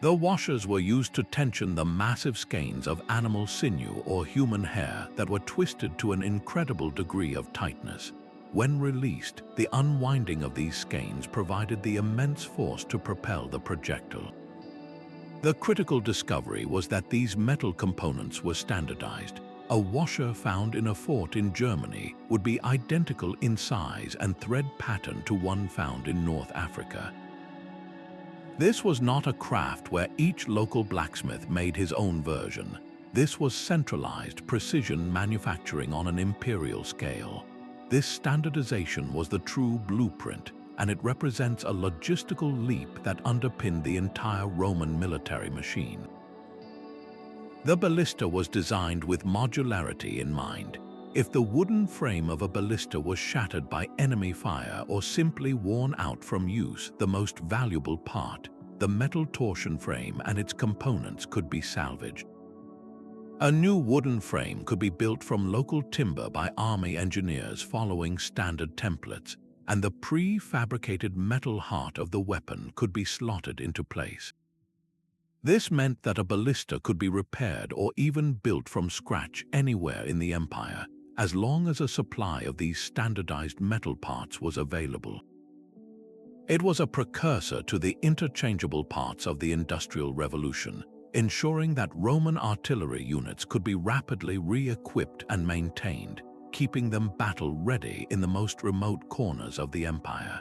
The washers were used to tension the massive skeins of animal sinew or human hair that were twisted to an incredible degree of tightness. When released, the unwinding of these skeins provided the immense force to propel the projectile. The critical discovery was that these metal components were standardized. A washer found in a fort in Germany would be identical in size and thread pattern to one found in North Africa. This was not a craft where each local blacksmith made his own version. This was centralized precision manufacturing on an imperial scale. This standardization was the true blueprint, and it represents a logistical leap that underpinned the entire Roman military machine. The ballista was designed with modularity in mind. If the wooden frame of a ballista was shattered by enemy fire or simply worn out from use, the most valuable part, the metal torsion frame and its components, could be salvaged. A new wooden frame could be built from local timber by army engineers following standard templates, and the pre-fabricated metal heart of the weapon could be slotted into place. This meant that a ballista could be repaired or even built from scratch anywhere in the empire, as long as a supply of these standardized metal parts was available. It was a precursor to the interchangeable parts of the Industrial Revolution, ensuring that Roman artillery units could be rapidly re-equipped and maintained, keeping them battle-ready in the most remote corners of the empire.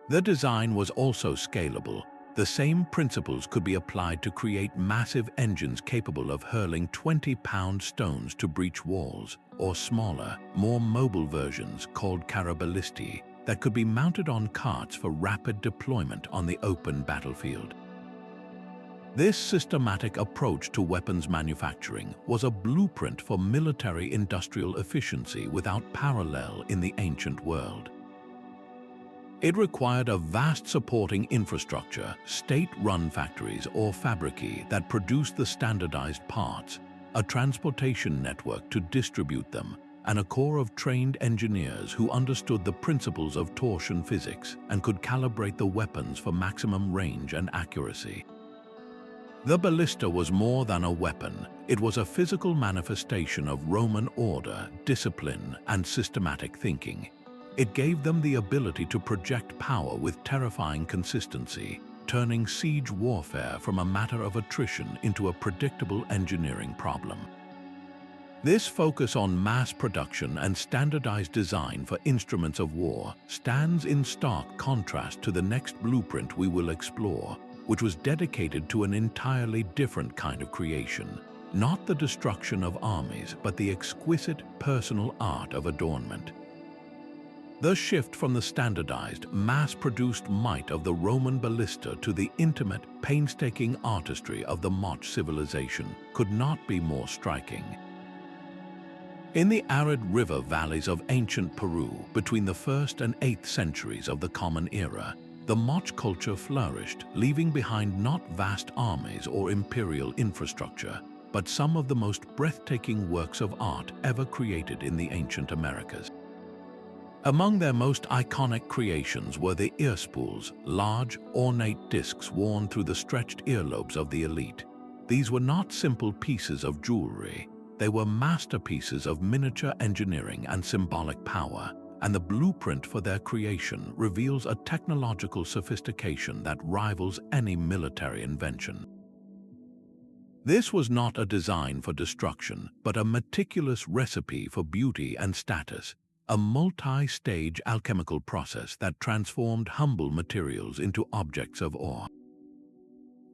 The design was also scalable. The same principles could be applied to create massive engines capable of hurling 20-pound stones to breach walls, or smaller, more mobile versions called caraballisti that could be mounted on carts for rapid deployment on the open battlefield. This systematic approach to weapons manufacturing was a blueprint for military industrial efficiency without parallel in the ancient world. It required a vast supporting infrastructure, state-run factories or fabrici that produced the standardized parts, a transportation network to distribute them, and a core of trained engineers who understood the principles of torsion physics and could calibrate the weapons for maximum range and accuracy. The ballista was more than a weapon. It was a physical manifestation of Roman order, discipline, and systematic thinking. It gave them the ability to project power with terrifying consistency, turning siege warfare from a matter of attrition into a predictable engineering problem. This focus on mass production and standardized design for instruments of war stands in stark contrast to the next blueprint we will explore, which was dedicated to an entirely different kind of creation, not the destruction of armies, but the exquisite personal art of adornment. The shift from the standardized, mass-produced might of the Roman ballista to the intimate, painstaking artistry of the Moche civilization could not be more striking. In the arid river valleys of ancient Peru, between the 1st and 8th centuries of the Common Era, the Moche culture flourished, leaving behind not vast armies or imperial infrastructure, but some of the most breathtaking works of art ever created in the ancient Americas. Among their most iconic creations were the earspools, large, ornate discs worn through the stretched earlobes of the elite. These were not simple pieces of jewelry. They were masterpieces of miniature engineering and symbolic power, and the blueprint for their creation reveals a technological sophistication that rivals any military invention. This was not a design for destruction, but a meticulous recipe for beauty and status, a multi-stage alchemical process that transformed humble materials into objects of awe.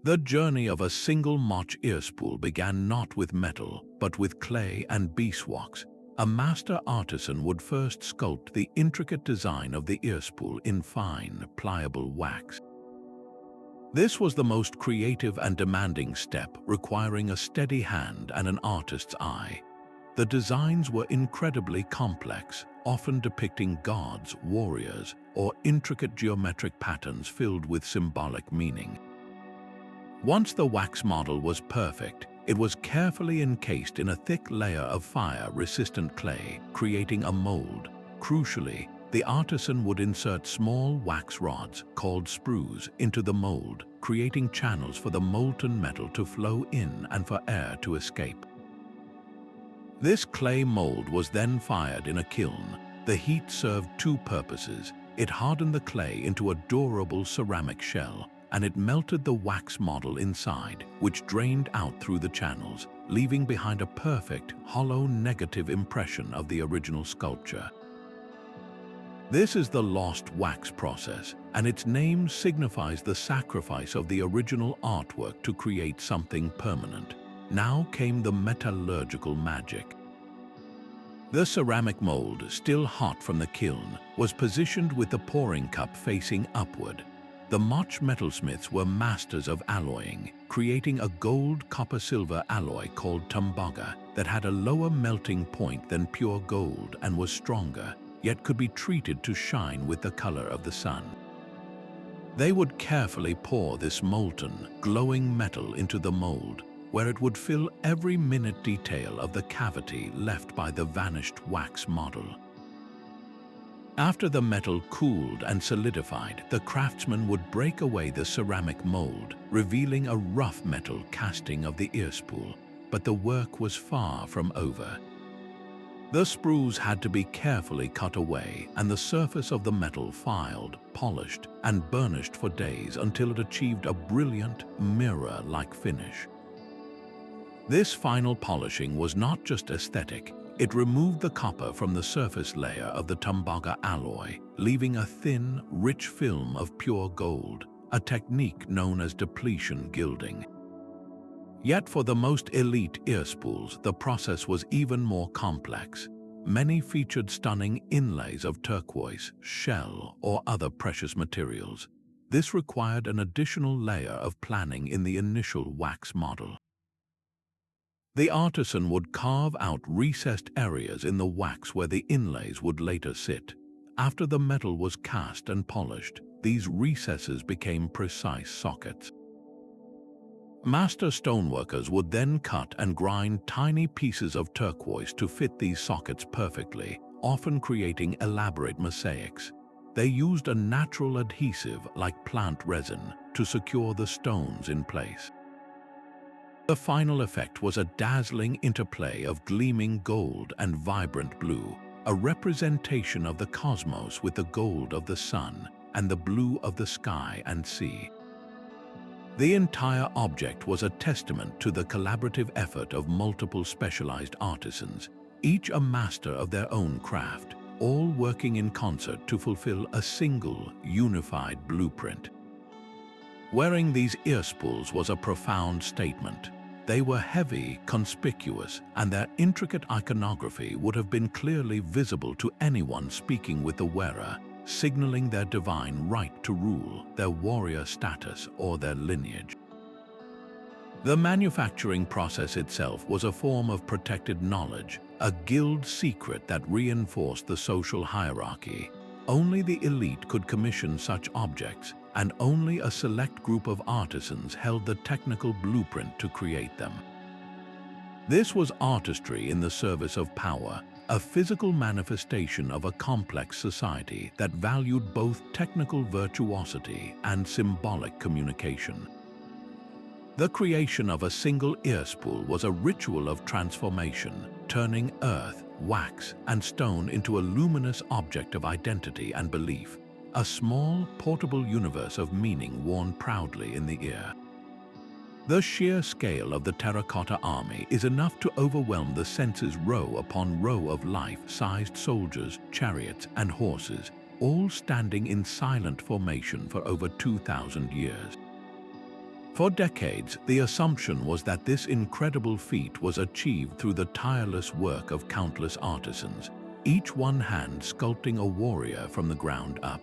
The journey of a single Moche earspool began not with metal, but with clay and beeswax. A master artisan would first sculpt the intricate design of the earspool in fine, pliable wax. This was the most creative and demanding step, requiring a steady hand and an artist's eye. The designs were incredibly complex, often depicting gods, warriors, or intricate geometric patterns filled with symbolic meaning. Once the wax model was perfect, it was carefully encased in a thick layer of fire-resistant clay, creating a mold. Crucially, the artisan would insert small wax rods, called sprues, into the mold, creating channels for the molten metal to flow in and for air to escape. This clay mold was then fired in a kiln. The heat served two purposes. It hardened the clay into a durable ceramic shell, and it melted the wax model inside, which drained out through the channels, leaving behind a perfect, hollow negative impression of the original sculpture. This is the lost wax process, and its name signifies the sacrifice of the original artwork to create something permanent. Now came the metallurgical magic. The ceramic mold, still hot from the kiln, was positioned with the pouring cup facing upward. The Moch metalsmiths were masters of alloying, creating a gold-copper-silver alloy called tembaga that had a lower melting point than pure gold and was stronger, yet could be treated to shine with the color of the sun. They would carefully pour this molten, glowing metal into the mold, where it would fill every minute detail of the cavity left by the vanished wax model. After the metal cooled and solidified, the craftsman would break away the ceramic mold, revealing a rough metal casting of the earspool. But the work was far from over. The sprues had to be carefully cut away, and the surface of the metal filed, polished, and burnished for days until it achieved a brilliant, mirror-like finish. This final polishing was not just aesthetic. It removed the copper from the surface layer of the tembaga alloy, leaving a thin, rich film of pure gold, a technique known as depletion gilding. Yet for the most elite earspools, the process was even more complex. Many featured stunning inlays of turquoise, shell, or other precious materials. This required an additional layer of planning in the initial wax model. The artisan would carve out recessed areas in the wax where the inlays would later sit. After the metal was cast and polished, these recesses became precise sockets. Master stoneworkers would then cut and grind tiny pieces of turquoise to fit these sockets perfectly, often creating elaborate mosaics. They used a natural adhesive like plant resin to secure the stones in place. The final effect was a dazzling interplay of gleaming gold and vibrant blue, a representation of the cosmos with the gold of the sun and the blue of the sky and sea. The entire object was a testament to the collaborative effort of multiple specialized artisans, each a master of their own craft, all working in concert to fulfill a single, unified blueprint. Wearing these earspools was a profound statement. They were heavy, conspicuous, and their intricate iconography would have been clearly visible to anyone speaking with the wearer, signaling their divine right to rule, their warrior status, or their lineage. The manufacturing process itself was a form of protected knowledge, a guild secret that reinforced the social hierarchy. Only the elite could commission such objects, and only a select group of artisans held the technical blueprint to create them. This was artistry in the service of power, a physical manifestation of a complex society that valued both technical virtuosity and symbolic communication. The creation of a single earspool was a ritual of transformation, turning earth, wax, and stone into a luminous object of identity and belief, a small, portable universe of meaning worn proudly in the ear. The sheer scale of the terracotta army is enough to overwhelm the senses row upon row of life-sized soldiers, chariots, and horses, all standing in silent formation for over 2,000 years. For decades, the assumption was that this incredible feat was achieved through the tireless work of countless artisans, each one hand sculpting a warrior from the ground up.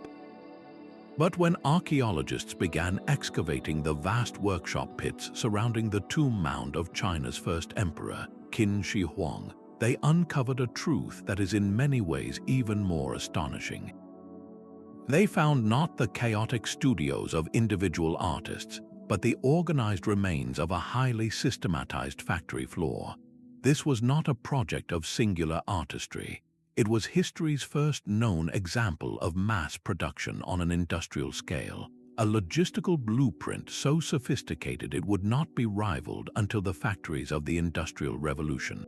But when archaeologists began excavating the vast workshop pits surrounding the tomb mound of China's first emperor, Qin Shi Huang, they uncovered a truth that is in many ways even more astonishing. They found not the chaotic studios of individual artists, but the organized remains of a highly systematized factory floor. This was not a project of singular artistry. It was history's first known example of mass production on an industrial scale, a logistical blueprint so sophisticated it would not be rivaled until the factories of the Industrial Revolution.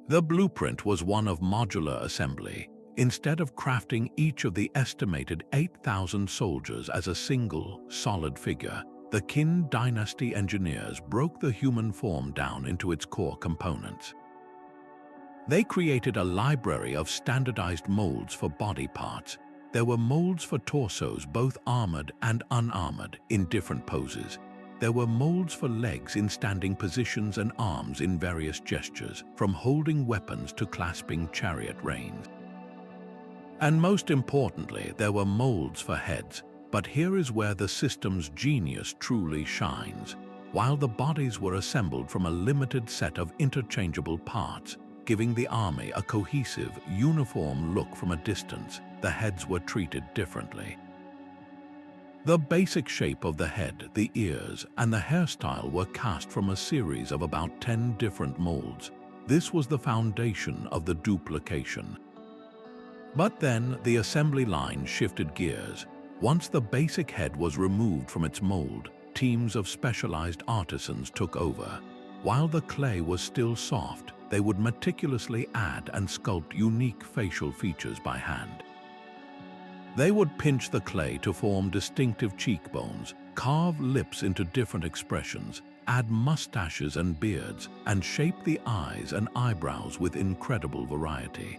The blueprint was one of modular assembly. Instead of crafting each of the estimated 8,000 soldiers as a single, solid figure, the Qin dynasty engineers broke the human form down into its core components. They created a library of standardized molds for body parts. There were molds for torsos, both armored and unarmored, in different poses. There were molds for legs in standing positions and arms in various gestures, from holding weapons to clasping chariot reins. And most importantly, there were molds for heads. But here is where the system's genius truly shines. While the bodies were assembled from a limited set of interchangeable parts, giving the army a cohesive, uniform look from a distance, the heads were treated differently. The basic shape of the head, the ears, and the hairstyle were cast from a series of about 10 different molds. This was the foundation of the duplication. But then the assembly line shifted gears. Once the basic head was removed from its mold, teams of specialized artisans took over. While the clay was still soft, they would meticulously add and sculpt unique facial features by hand. They would pinch the clay to form distinctive cheekbones, carve lips into different expressions, add mustaches and beards, and shape the eyes and eyebrows with incredible variety.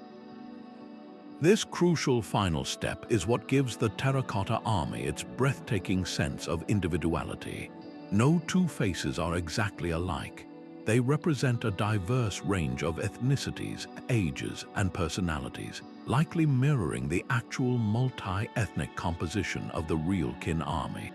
This crucial final step is what gives the terracotta army its breathtaking sense of individuality. No two faces are exactly alike. They represent a diverse range of ethnicities, ages, and personalities, likely mirroring the actual multi-ethnic composition of the real Qin army.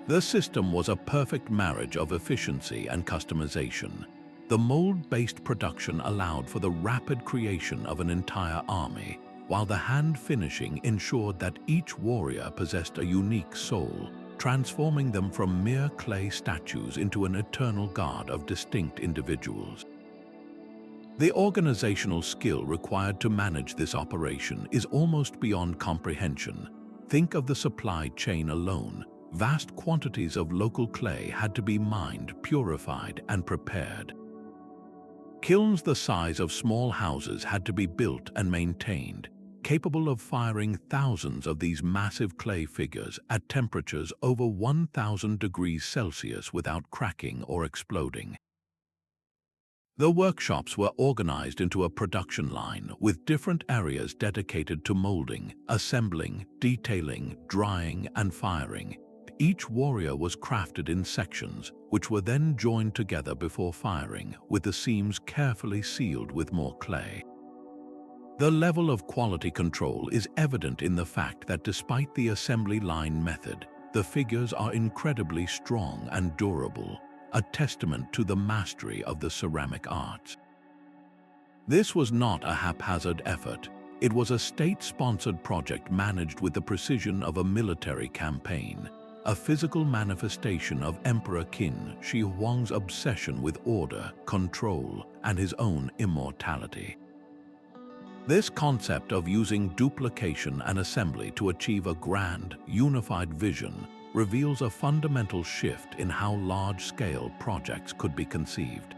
The system was a perfect marriage of efficiency and customization. The mold-based production allowed for the rapid creation of an entire army, while the hand finishing ensured that each warrior possessed a unique soul, transforming them from mere clay statues into an eternal guard of distinct individuals. The organizational skill required to manage this operation is almost beyond comprehension. Think of the supply chain alone. Vast quantities of local clay had to be mined, purified, and prepared. Kilns the size of small houses had to be built and maintained, capable of firing thousands of these massive clay figures at temperatures over 1,000 degrees Celsius without cracking or exploding. The workshops were organized into a production line with different areas dedicated to molding, assembling, detailing, drying, and firing. Each warrior was crafted in sections, which were then joined together before firing, with the seams carefully sealed with more clay. The level of quality control is evident in the fact that despite the assembly line method, the figures are incredibly strong and durable, a testament to the mastery of the ceramic arts. This was not a haphazard effort. It was a state-sponsored project managed with the precision of a military campaign, a physical manifestation of Emperor Qin Shi Huang's obsession with order, control, and his own immortality. This concept of using duplication and assembly to achieve a grand, unified vision reveals a fundamental shift in how large-scale projects could be conceived.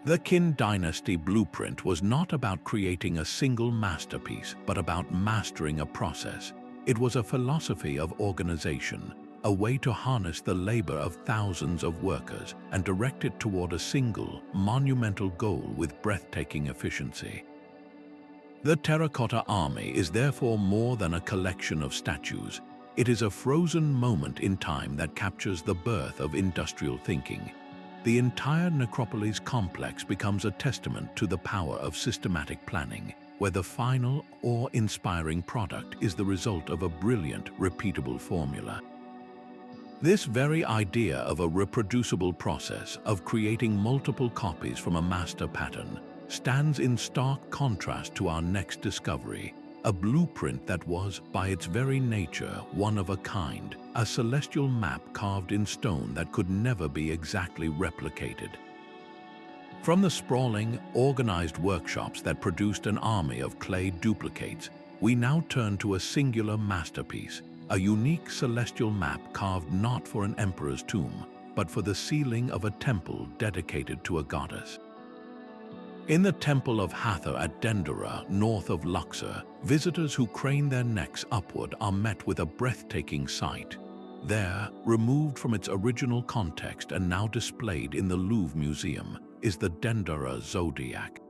The Qin dynasty blueprint was not about creating a single masterpiece, but about mastering a process. It was a philosophy of organization, a way to harness the labor of thousands of workers and direct it toward a single, monumental goal with breathtaking efficiency. The terracotta army is therefore more than a collection of statues. It is a frozen moment in time that captures the birth of industrial thinking. The entire necropolis complex becomes a testament to the power of systematic planning, where the final, awe-inspiring product is the result of a brilliant, repeatable formula. This very idea of a reproducible process of creating multiple copies from a master pattern stands in stark contrast to our next discovery, a blueprint that was, by its very nature, one of a kind, a celestial map carved in stone that could never be exactly replicated. From the sprawling, organized workshops that produced an army of clay duplicates, we now turn to a singular masterpiece, a unique celestial map carved not for an emperor's tomb, but for the ceiling of a temple dedicated to a goddess. In the Temple of Hathor at Dendera, north of Luxor, visitors who crane their necks upward are met with a breathtaking sight. There, removed from its original context and now displayed in the Louvre Museum, is the Dendera Zodiac.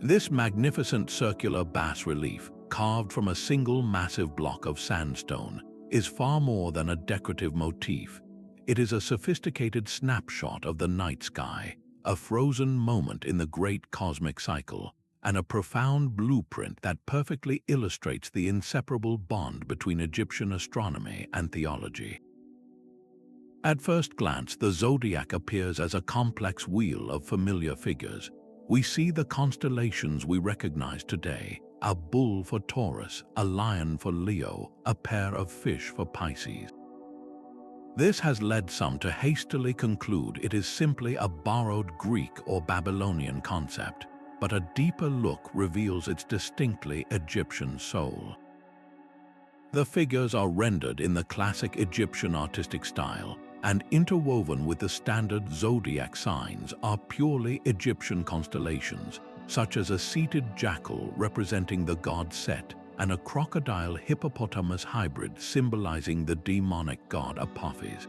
This magnificent circular bas-relief, carved from a single massive block of sandstone, is far more than a decorative motif. It is a sophisticated snapshot of the night sky, a frozen moment in the great cosmic cycle, and a profound blueprint that perfectly illustrates the inseparable bond between Egyptian astronomy and theology. At first glance, the zodiac appears as a complex wheel of familiar figures. We see the constellations we recognize today, a bull for Taurus, a lion for Leo, a pair of fish for Pisces. This has led some to hastily conclude it is simply a borrowed Greek or Babylonian concept, but a deeper look reveals its distinctly Egyptian soul. The figures are rendered in the classic Egyptian artistic style, and interwoven with the standard zodiac signs are purely Egyptian constellations, such as a seated jackal representing the god Set, and a crocodile-hippopotamus hybrid symbolizing the demonic god Apophis.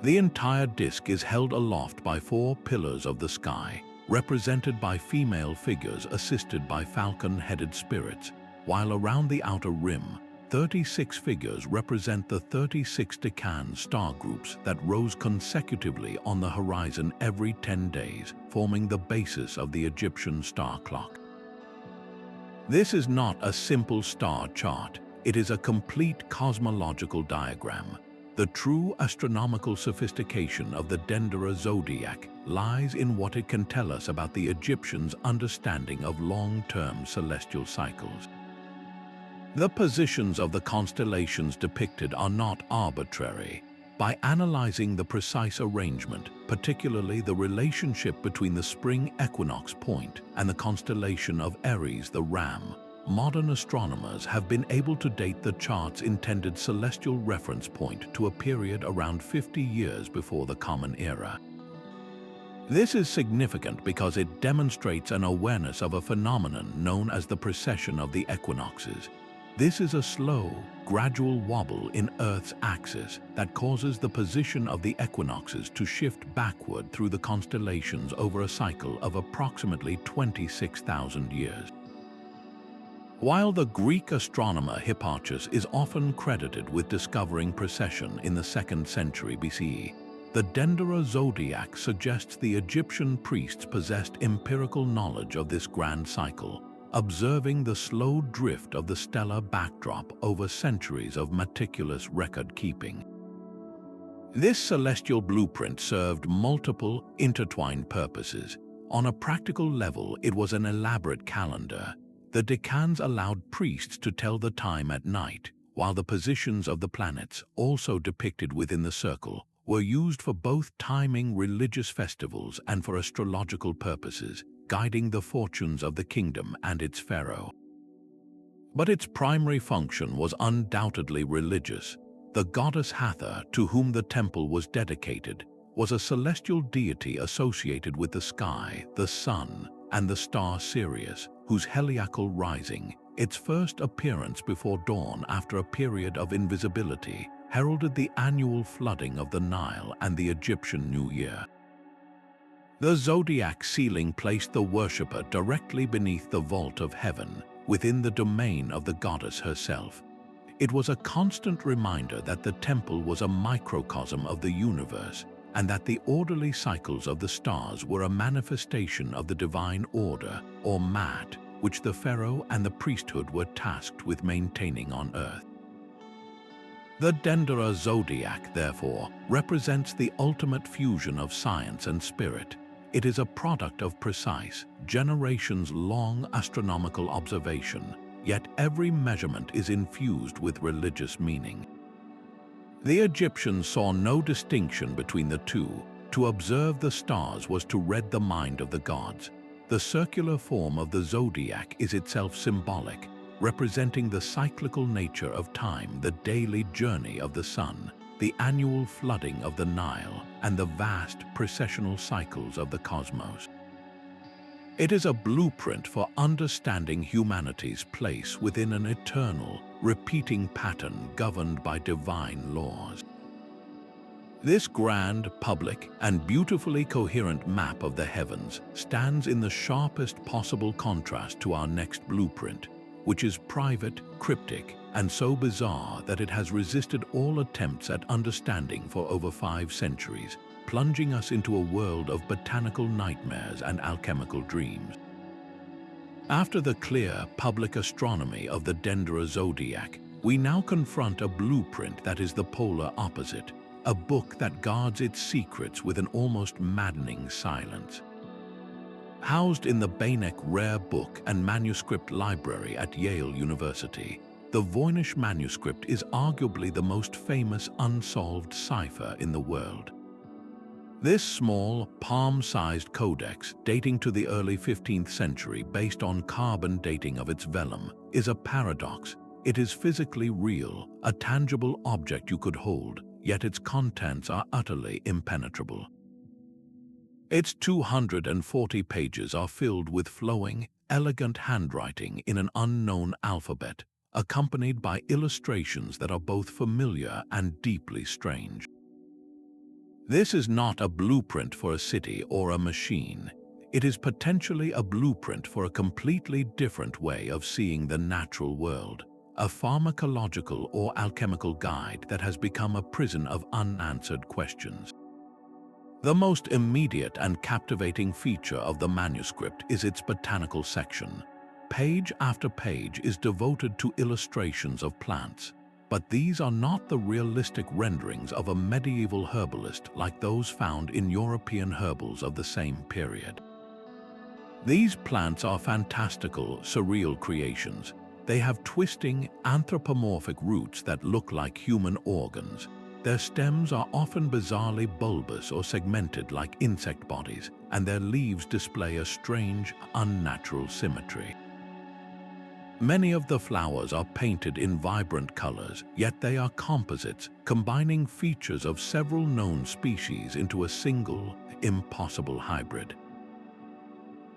The entire disk is held aloft by 4 pillars of the sky, represented by female figures assisted by falcon-headed spirits, while around the outer rim, 36 figures represent the 36 Decan star groups that rose consecutively on the horizon every 10 days, forming the basis of the Egyptian star clock. This is not a simple star chart, it is a complete cosmological diagram. The true astronomical sophistication of the Dendera zodiac lies in what it can tell us about the Egyptians' understanding of long-term celestial cycles. The positions of the constellations depicted are not arbitrary. By analyzing the precise arrangement, particularly the relationship between the spring equinox point and the constellation of Aries the Ram, modern astronomers have been able to date the chart's intended celestial reference point to a period around 50 years before the Common Era. This is significant because it demonstrates an awareness of a phenomenon known as the precession of the equinoxes. This is a slow, gradual wobble in Earth's axis that causes the position of the equinoxes to shift backward through the constellations over a cycle of approximately 26,000 years. While the Greek astronomer Hipparchus is often credited with discovering precession in the 2nd century BCE, the Dendera zodiac suggests the Egyptian priests possessed empirical knowledge of this grand cycle, observing the slow drift of the stellar backdrop over centuries of meticulous record-keeping. This celestial blueprint served multiple, intertwined purposes. On a practical level, it was an elaborate calendar. The decans allowed priests to tell the time at night, while the positions of the planets, also depicted within the circle, were used for both timing religious festivals and for astrological purposes, guiding the fortunes of the kingdom and its pharaoh. But its primary function was undoubtedly religious. The goddess Hathor, to whom the temple was dedicated, was a celestial deity associated with the sky, the sun, and the star Sirius, whose heliacal rising, its first appearance before dawn after a period of invisibility, heralded the annual flooding of the Nile and the Egyptian New Year. The zodiac ceiling placed the worshipper directly beneath the vault of heaven, within the domain of the goddess herself. It was a constant reminder that the temple was a microcosm of the universe, and that the orderly cycles of the stars were a manifestation of the divine order, or Mat, which the pharaoh and the priesthood were tasked with maintaining on earth. The Dendera zodiac, therefore, represents the ultimate fusion of science and spirit. It is a product of precise, generations-long astronomical observation, yet every measurement is infused with religious meaning. The Egyptians saw no distinction between the two. To observe the stars was to read the mind of the gods. The circular form of the zodiac is itself symbolic, representing the cyclical nature of time, the daily journey of the sun, the annual flooding of the Nile, and the vast precessional cycles of the cosmos. It is a blueprint for understanding humanity's place within an eternal, repeating pattern governed by divine laws. This grand, public, and beautifully coherent map of the heavens stands in the sharpest possible contrast to our next blueprint, which is private, cryptic, and so bizarre that it has resisted all attempts at understanding for over 5 centuries, plunging us into a world of botanical nightmares and alchemical dreams. After the clear, public astronomy of the Dendera zodiac, we now confront a blueprint that is the polar opposite, a book that guards its secrets with an almost maddening silence. Housed in the Beinek Rare Book and Manuscript Library at Yale University, the Voynich manuscript is arguably the most famous unsolved cipher in the world. This small, palm-sized codex, dating to the early 15th century based on carbon dating of its vellum, is a paradox. It is physically real, a tangible object you could hold, yet its contents are utterly impenetrable. Its 240 pages are filled with flowing, elegant handwriting in an unknown alphabet, accompanied by illustrations that are both familiar and deeply strange. This is not a blueprint for a city or a machine. It is potentially a blueprint for a completely different way of seeing the natural world, a pharmacological or alchemical guide that has become a prison of unanswered questions. The most immediate and captivating feature of the manuscript is its botanical section. Page after page is devoted to illustrations of plants, but these are not the realistic renderings of a medieval herbalist like those found in European herbals of the same period. These plants are fantastical, surreal creations. They have twisting, anthropomorphic roots that look like human organs. Their stems are often bizarrely bulbous or segmented like insect bodies, and their leaves display a strange, unnatural symmetry. Many of the flowers are painted in vibrant colors, yet they are composites, combining features of several known species into a single, impossible hybrid.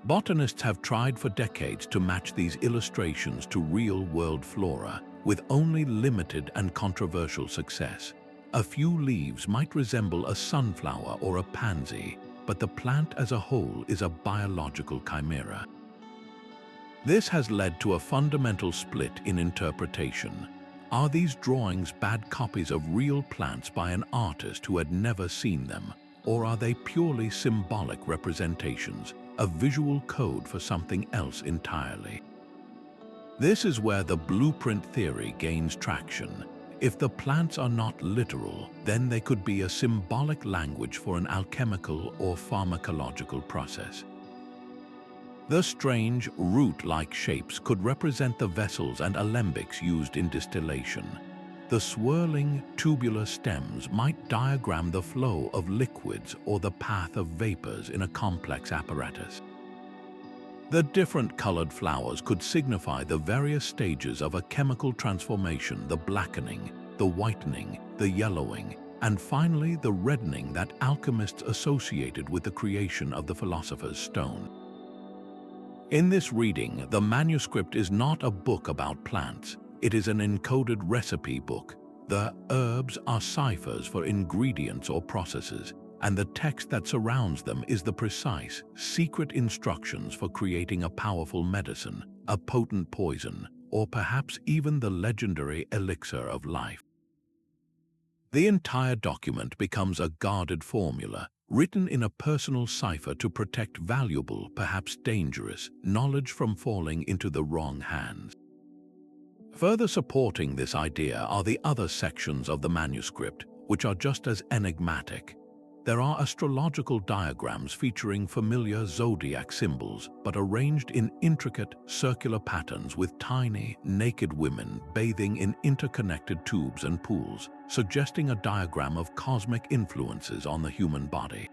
Botanists have tried for decades to match these illustrations to real-world flora, with only limited and controversial success. A few leaves might resemble a sunflower or a pansy, but the plant as a whole is a biological chimera. This has led to a fundamental split in interpretation. Are these drawings bad copies of real plants by an artist who had never seen them, or are they purely symbolic representations, a visual code for something else entirely? This is where the blueprint theory gains traction. If the plants are not literal, then they could be a symbolic language for an alchemical or pharmacological process. The strange, root-like shapes could represent the vessels and alembics used in distillation. The swirling, tubular stems might diagram the flow of liquids or the path of vapors in a complex apparatus. The different colored flowers could signify the various stages of a chemical transformation, the blackening, the whitening, the yellowing, and finally the reddening that alchemists associated with the creation of the philosopher's stone. In this reading, the manuscript is not a book about plants. It is an encoded recipe book. The herbs are ciphers for ingredients or processes, and the text that surrounds them is the precise, secret instructions for creating a powerful medicine, a potent poison, or perhaps even the legendary elixir of life. The entire document becomes a guarded formula, written in a personal cipher to protect valuable, perhaps dangerous, knowledge from falling into the wrong hands. Further supporting this idea are the other sections of the manuscript, which are just as enigmatic. There are astrological diagrams featuring familiar zodiac symbols, but arranged in intricate, circular patterns with tiny, naked women bathing in interconnected tubes and pools, suggesting a diagram of cosmic influences on the human body.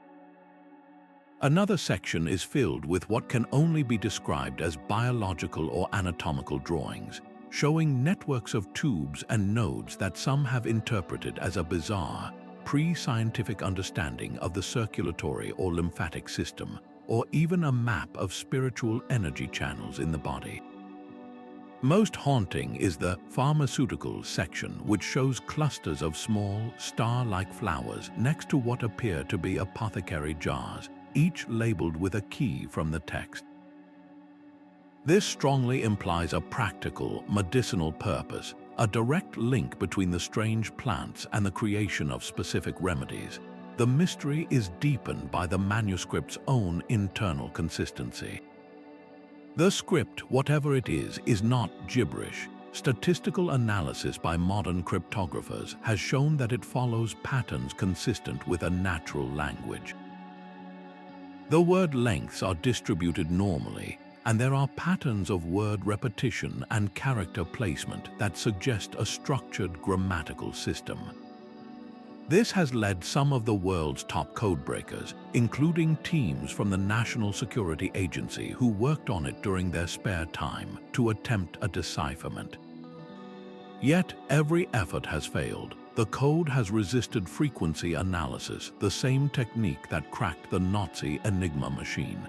Another section is filled with what can only be described as biological or anatomical drawings, showing networks of tubes and nodes that some have interpreted as a bizarre, pre-scientific understanding of the circulatory or lymphatic system, or even a map of spiritual energy channels in the body. Most haunting is the pharmaceutical section, which shows clusters of small, star-like flowers next to what appear to be apothecary jars, each labeled with a key from the text. This strongly implies a practical, medicinal purpose, a direct link between the strange plants and the creation of specific remedies. The mystery is deepened by the manuscript's own internal consistency. The script, whatever it is not gibberish. Statistical analysis by modern cryptographers has shown that it follows patterns consistent with a natural language. The word lengths are distributed normally, and there are patterns of word repetition and character placement that suggest a structured grammatical system. This has led some of the world's top codebreakers, including teams from the National Security Agency who worked on it during their spare time, to attempt a decipherment. Yet every effort has failed. The code has resisted frequency analysis, the same technique that cracked the Nazi Enigma machine.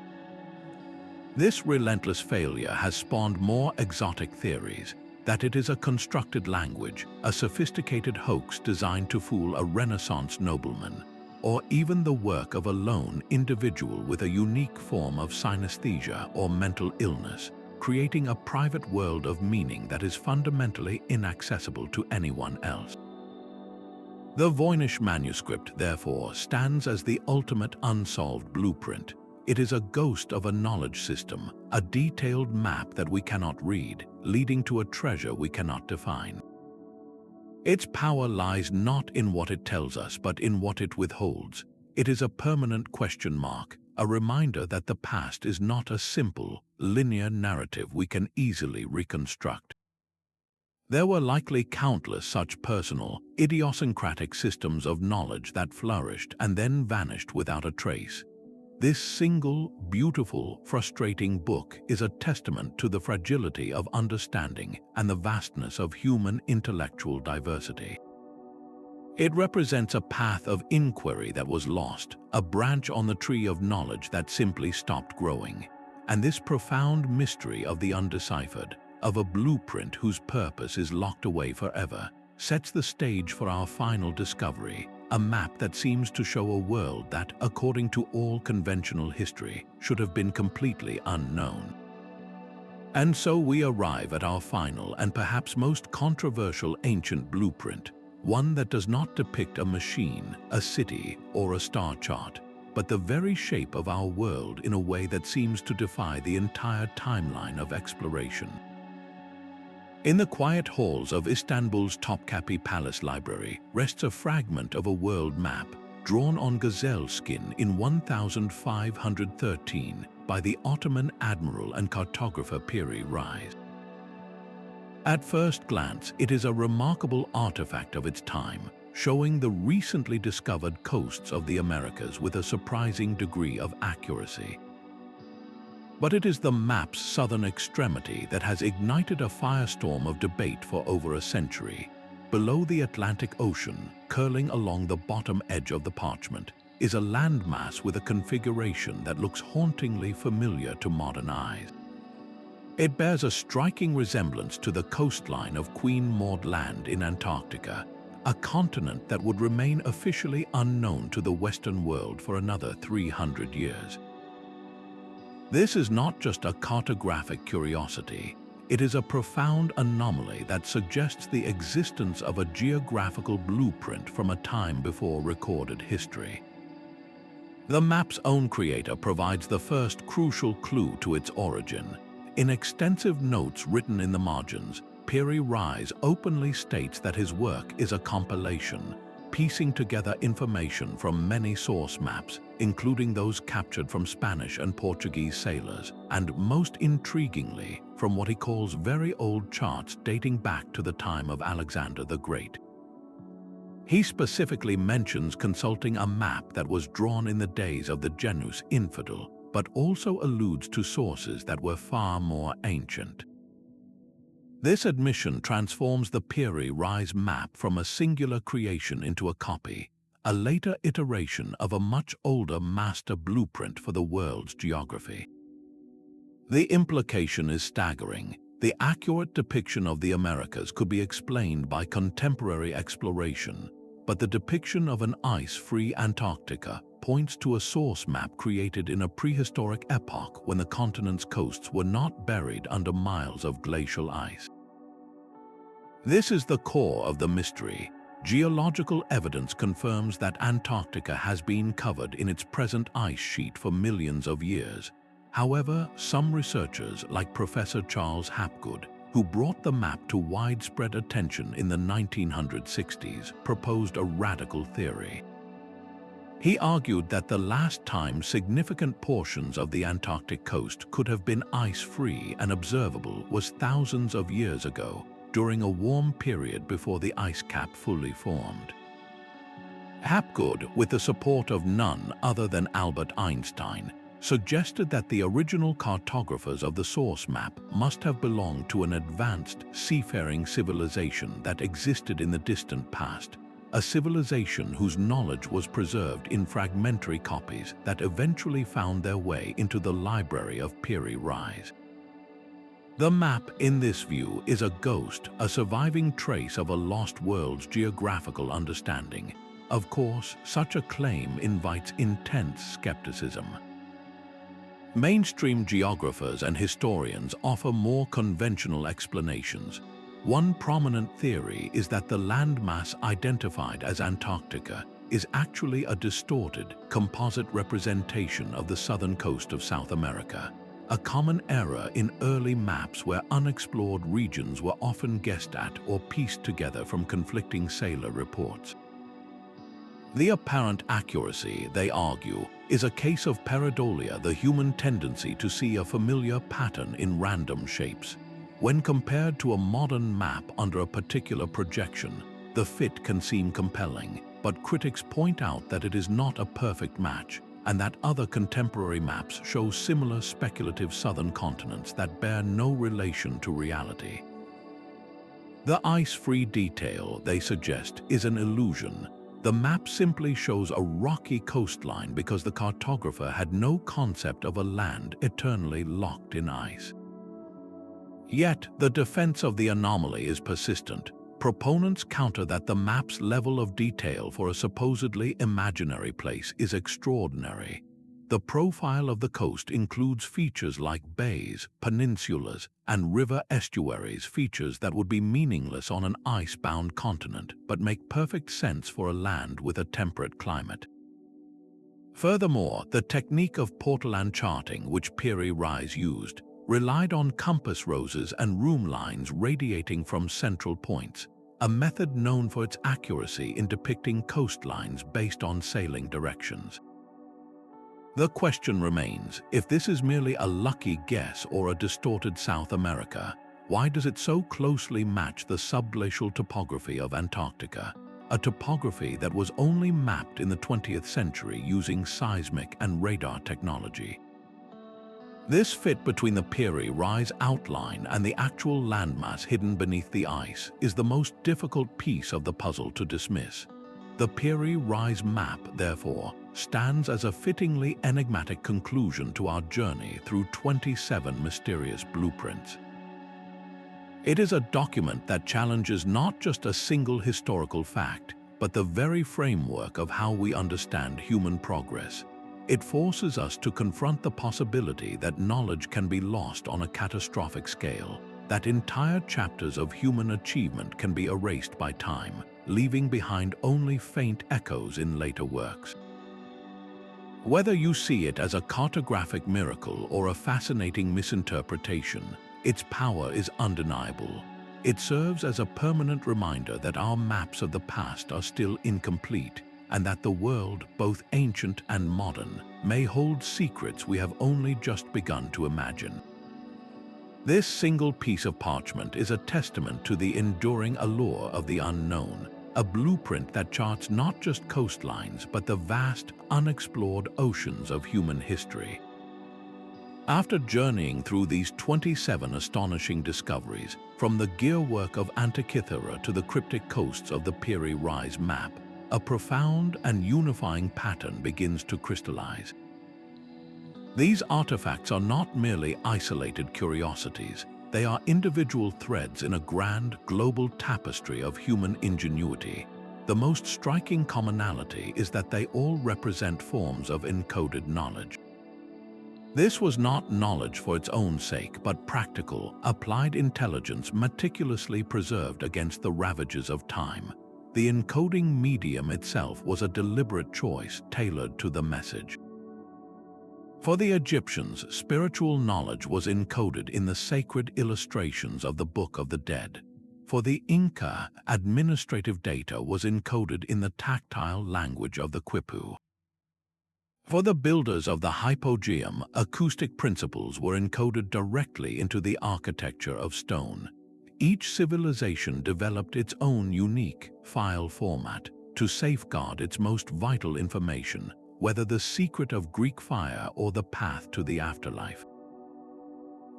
This relentless failure has spawned more exotic theories, that it is a constructed language, a sophisticated hoax designed to fool a Renaissance nobleman, or even the work of a lone individual with a unique form of synesthesia or mental illness, creating a private world of meaning that is fundamentally inaccessible to anyone else. The Voynich manuscript, therefore, stands as the ultimate unsolved blueprint. It is a ghost of a knowledge system, a detailed map that we cannot read, leading to a treasure we cannot define. Its power lies not in what it tells us, but in what it withholds. It is a permanent question mark, a reminder that the past is not a simple, linear narrative we can easily reconstruct. There were likely countless such personal, idiosyncratic systems of knowledge that flourished and then vanished without a trace. This single, beautiful, frustrating book is a testament to the fragility of understanding and the vastness of human intellectual diversity. It represents a path of inquiry that was lost, a branch on the tree of knowledge that simply stopped growing, and this profound mystery of the undeciphered, of a blueprint whose purpose is locked away forever, sets the stage for our final discovery, a map that seems to show a world that, according to all conventional history, should have been completely unknown. And so we arrive at our final and perhaps most controversial ancient blueprint, one that does not depict a machine, a city, or a star chart, but the very shape of our world in a way that seems to defy the entire timeline of exploration. In the quiet halls of Istanbul's Topkapi Palace Library rests a fragment of a world map drawn on gazelle skin in 1513 by the Ottoman admiral and cartographer Piri Reis. At first glance, it is a remarkable artifact of its time, showing the recently discovered coasts of the Americas with a surprising degree of accuracy. But it is the map's southern extremity that has ignited a firestorm of debate for over a century. Below the Atlantic Ocean, curling along the bottom edge of the parchment, is a landmass with a configuration that looks hauntingly familiar to modern eyes. It bears a striking resemblance to the coastline of Queen Maud Land in Antarctica, a continent that would remain officially unknown to the Western world for another 300 years. This is not just a cartographic curiosity, it is a profound anomaly that suggests the existence of a geographical blueprint from a time before recorded history. The map's own creator provides the first crucial clue to its origin. In extensive notes written in the margins, Piri Reis openly states that his work is a compilation, piecing together information from many source maps, including those captured from Spanish and Portuguese sailors, and most intriguingly, from what he calls very old charts dating back to the time of Alexander the Great. He specifically mentions consulting a map that was drawn in the days of the Janus infidel, but also alludes to sources that were far more ancient. This admission transforms the Piri Reis map from a singular creation into a copy, a later iteration of a much older master blueprint for the world's geography. The implication is staggering. The accurate depiction of the Americas could be explained by contemporary exploration, but the depiction of an ice-free Antarctica points to a source map created in a prehistoric epoch when the continent's coasts were not buried under miles of glacial ice. This is the core of the mystery. Geological evidence confirms that Antarctica has been covered in its present ice sheet for millions of years. However, some researchers, like Professor Charles Hapgood, who brought the map to widespread attention in the 1960s, proposed a radical theory. He argued that the last time significant portions of the Antarctic coast could have been ice-free and observable was thousands of years ago, during a warm period before the ice cap fully formed. Hapgood, with the support of none other than Albert Einstein, suggested that the original cartographers of the source map must have belonged to an advanced seafaring civilization that existed in the distant past, a civilization whose knowledge was preserved in fragmentary copies that eventually found their way into the library of Piri Reis. The map, in this view, is a ghost, a surviving trace of a lost world's geographical understanding. Of course, such a claim invites intense skepticism. Mainstream geographers and historians offer more conventional explanations. One prominent theory is that the landmass identified as Antarctica is actually a distorted, composite representation of the southern coast of South America, a common error in early maps where unexplored regions were often guessed at or pieced together from conflicting sailor reports. The apparent accuracy, they argue, is a case of pareidolia, the human tendency to see a familiar pattern in random shapes. When compared to a modern map under a particular projection, the fit can seem compelling, but critics point out that it is not a perfect match, and that other contemporary maps show similar speculative southern continents that bear no relation to reality. The ice-free detail, they suggest, is an illusion. The map simply shows a rocky coastline because the cartographer had no concept of a land eternally locked in ice. Yet, the defense of the anomaly is persistent. Proponents counter that the map's level of detail for a supposedly imaginary place is extraordinary. The profile of the coast includes features like bays, peninsulas, and river estuaries, features that would be meaningless on an ice-bound continent, but make perfect sense for a land with a temperate climate. Furthermore, the technique of portolan charting, which Piri Reis used, relied on compass roses and room lines radiating from central points, a method known for its accuracy in depicting coastlines based on sailing directions. The question remains, if this is merely a lucky guess or a distorted South America, why does it so closely match the subglacial topography of Antarctica, a topography that was only mapped in the 20th century using seismic and radar technology? This fit between the Piri Reis outline and the actual landmass hidden beneath the ice is the most difficult piece of the puzzle to dismiss. The Piri Reis map, therefore, stands as a fittingly enigmatic conclusion to our journey through 27 mysterious blueprints. It is a document that challenges not just a single historical fact, but the very framework of how we understand human progress. It forces us to confront the possibility that knowledge can be lost on a catastrophic scale, that entire chapters of human achievement can be erased by time, leaving behind only faint echoes in later works. Whether you see it as a cartographic miracle or a fascinating misinterpretation, its power is undeniable. It serves as a permanent reminder that our maps of the past are still incomplete, and that the world, both ancient and modern, may hold secrets we have only just begun to imagine. This single piece of parchment is a testament to the enduring allure of the unknown, a blueprint that charts not just coastlines but the vast, unexplored oceans of human history. After journeying through these 27 astonishing discoveries, from the gearwork of Antikythera to the cryptic coasts of the Piri Reis map, a profound and unifying pattern begins to crystallize. These artifacts are not merely isolated curiosities. They are individual threads in a grand, global tapestry of human ingenuity. The most striking commonality is that they all represent forms of encoded knowledge. This was not knowledge for its own sake, but practical, applied intelligence meticulously preserved against the ravages of time. The encoding medium itself was a deliberate choice tailored to the message. For the Egyptians, spiritual knowledge was encoded in the sacred illustrations of the Book of the Dead. For the Inca, administrative data was encoded in the tactile language of the quipu. For the builders of the Hypogeum, acoustic principles were encoded directly into the architecture of stone. Each civilization developed its own unique file format to safeguard its most vital information, whether the secret of Greek fire or the path to the afterlife.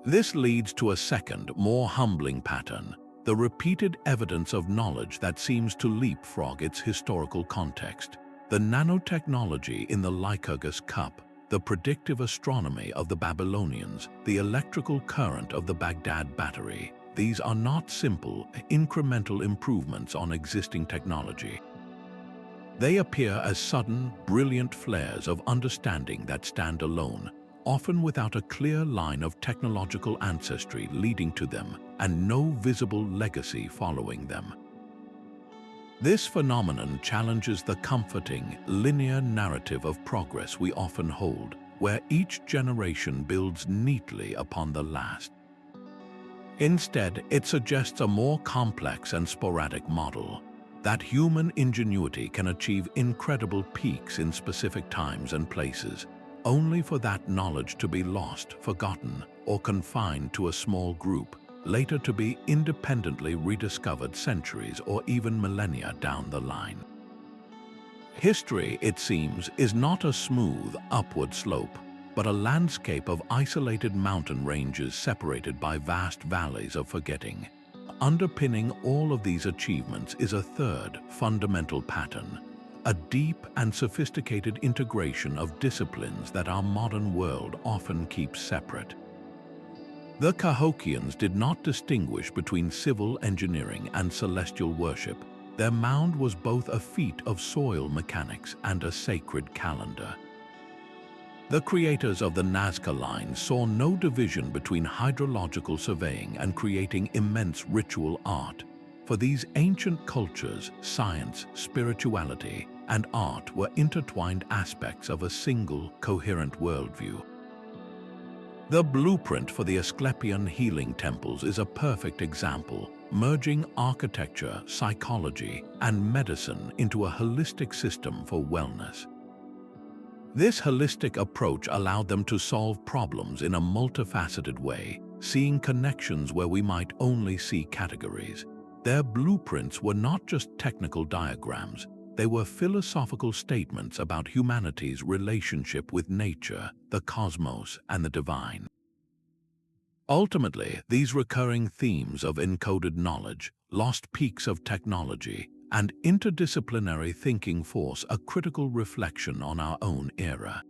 This leads to a second, more humbling pattern, the repeated evidence of knowledge that seems to leapfrog its historical context. The nanotechnology in the Lycurgus Cup, the predictive astronomy of the Babylonians, the electrical current of the Baghdad Battery. These are not simple, incremental improvements on existing technology. They appear as sudden, brilliant flares of understanding that stand alone, often without a clear line of technological ancestry leading to them and no visible legacy following them. This phenomenon challenges the comforting, linear narrative of progress we often hold, where each generation builds neatly upon the last. Instead, it suggests a more complex and sporadic model, that human ingenuity can achieve incredible peaks in specific times and places, only for that knowledge to be lost, forgotten, or confined to a small group, later to be independently rediscovered centuries or even millennia down the line. History, it seems, is not a smooth, upward slope, but a landscape of isolated mountain ranges separated by vast valleys of forgetting. Underpinning all of these achievements is a third, fundamental pattern, a deep and sophisticated integration of disciplines that our modern world often keeps separate. The Cahokians did not distinguish between civil engineering and celestial worship. Their mound was both a feat of soil mechanics and a sacred calendar. The creators of the Nazca Lines saw no division between hydrological surveying and creating immense ritual art. For these ancient cultures, science, spirituality, and art were intertwined aspects of a single, coherent worldview. The blueprint for the Asclepion healing temples is a perfect example, merging architecture, psychology, and medicine into a holistic system for wellness. This holistic approach allowed them to solve problems in a multifaceted way, seeing connections where we might only see categories. Their blueprints were not just technical diagrams, they were philosophical statements about humanity's relationship with nature, the cosmos, and the divine. Ultimately, these recurring themes of encoded knowledge, lost peaks of technology, and interdisciplinary thinking force a critical reflection on our own era.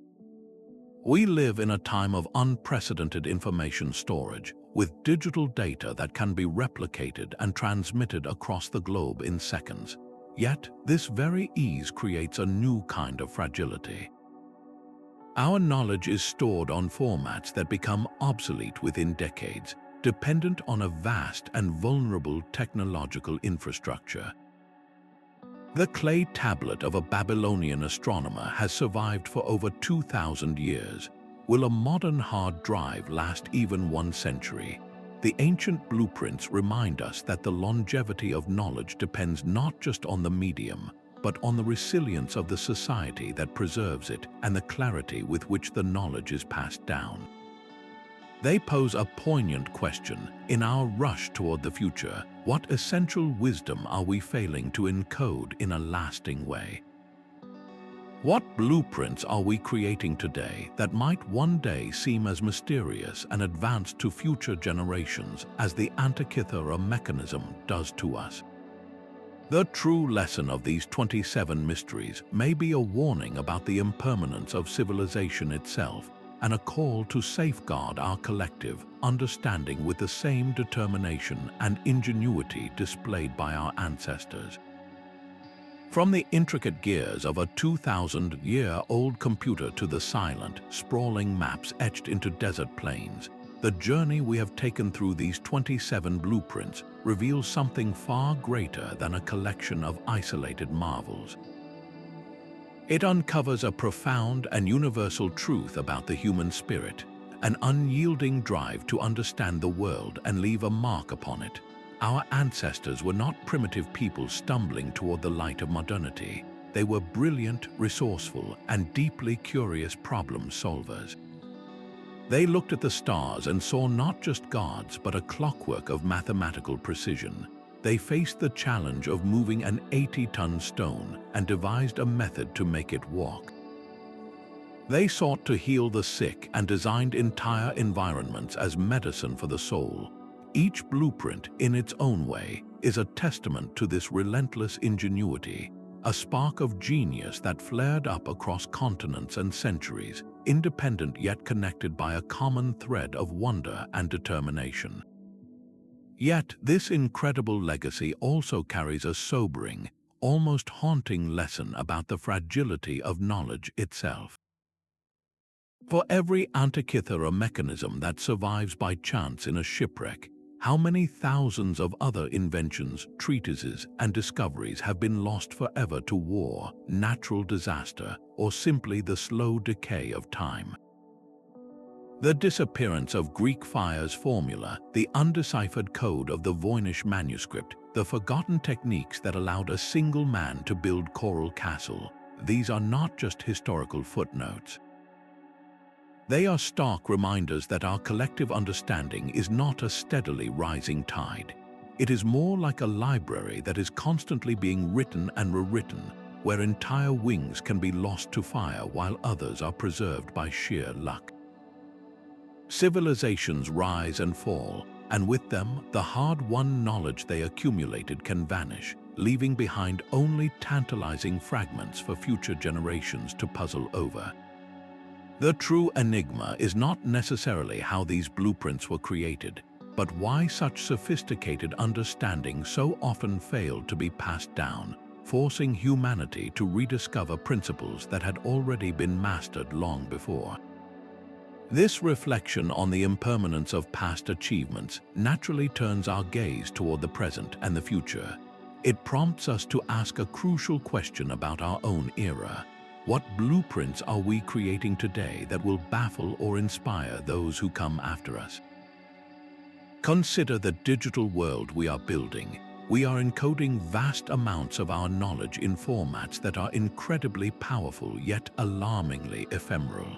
We live in a time of unprecedented information storage, with digital data that can be replicated and transmitted across the globe in seconds. Yet, this very ease creates a new kind of fragility. Our knowledge is stored on formats that become obsolete within decades, dependent on a vast and vulnerable technological infrastructure. The clay tablet of a Babylonian astronomer has survived for over 2,000 years. Will a modern hard drive last even 1 century? The ancient blueprints remind us that the longevity of knowledge depends not just on the medium, but on the resilience of the society that preserves it and the clarity with which the knowledge is passed down. They pose a poignant question. In our rush toward the future, what essential wisdom are we failing to encode in a lasting way? What blueprints are we creating today that might one day seem as mysterious and advanced to future generations as the Antikythera Mechanism does to us? The true lesson of these 27 mysteries may be a warning about the impermanence of civilization itself, and a call to safeguard our collective understanding with the same determination and ingenuity displayed by our ancestors. From the intricate gears of a 2,000-year-old computer to the silent, sprawling maps etched into desert plains, the journey we have taken through these 27 blueprints reveals something far greater than a collection of isolated marvels. It uncovers a profound and universal truth about the human spirit, an unyielding drive to understand the world and leave a mark upon it. Our ancestors were not primitive people stumbling toward the light of modernity. They were brilliant, resourceful, and deeply curious problem solvers. They looked at the stars and saw not just gods, but a clockwork of mathematical precision. They faced the challenge of moving an 80-ton stone and devised a method to make it walk. They sought to heal the sick and designed entire environments as medicine for the soul. Each blueprint, in its own way, is a testament to this relentless ingenuity, a spark of genius that flared up across continents and centuries, independent yet connected by a common thread of wonder and determination. Yet, this incredible legacy also carries a sobering, almost haunting lesson about the fragility of knowledge itself. For every Antikythera mechanism that survives by chance in a shipwreck, how many thousands of other inventions, treatises, and discoveries have been lost forever to war, natural disaster, or simply the slow decay of time? The disappearance of Greek fire's formula, the undeciphered code of the Voynich manuscript, the forgotten techniques that allowed a single man to build Coral Castle, these are not just historical footnotes. They are stark reminders that our collective understanding is not a steadily rising tide. It is more like a library that is constantly being written and rewritten, where entire wings can be lost to fire while others are preserved by sheer luck. Civilizations rise and fall, and with them, the hard-won knowledge they accumulated can vanish, leaving behind only tantalizing fragments for future generations to puzzle over. The true enigma is not necessarily how these blueprints were created, but why such sophisticated understanding so often failed to be passed down, forcing humanity to rediscover principles that had already been mastered long before. This reflection on the impermanence of past achievements naturally turns our gaze toward the present and the future. It prompts us to ask a crucial question about our own era. What blueprints are we creating today that will baffle or inspire those who come after us? Consider the digital world we are building. We are encoding vast amounts of our knowledge in formats that are incredibly powerful yet alarmingly ephemeral.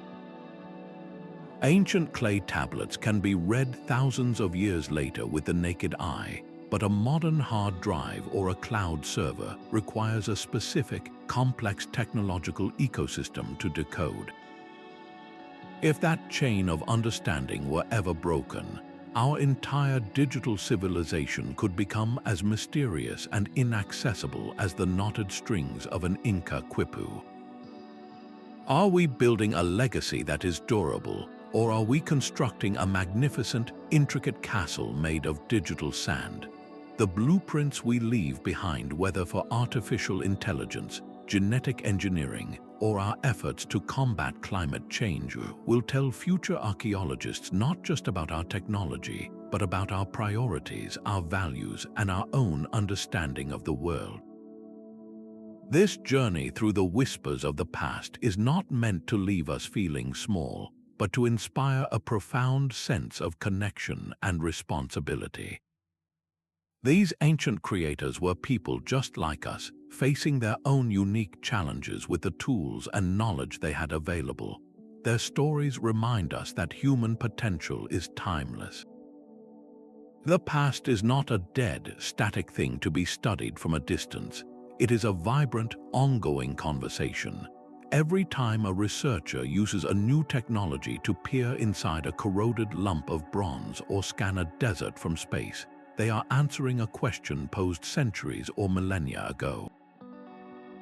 Ancient clay tablets can be read thousands of years later with the naked eye, but a modern hard drive or a cloud server requires a specific, complex technological ecosystem to decode. If that chain of understanding were ever broken, our entire digital civilization could become as mysterious and inaccessible as the knotted strings of an Inca quipu. Are we building a legacy that is durable, or are we constructing a magnificent, intricate castle made of digital sand? The blueprints we leave behind, whether for artificial intelligence, genetic engineering, or our efforts to combat climate change, will tell future archaeologists not just about our technology, but about our priorities, our values, and our own understanding of the world. This journey through the whispers of the past is not meant to leave us feeling small, but to inspire a profound sense of connection and responsibility. These ancient creators were people just like us, facing their own unique challenges with the tools and knowledge they had available. Their stories remind us that human potential is timeless. The past is not a dead, static thing to be studied from a distance. It is a vibrant, ongoing conversation. Every time a researcher uses a new technology to peer inside a corroded lump of bronze or scan a desert from space, they are answering a question posed centuries or millennia ago.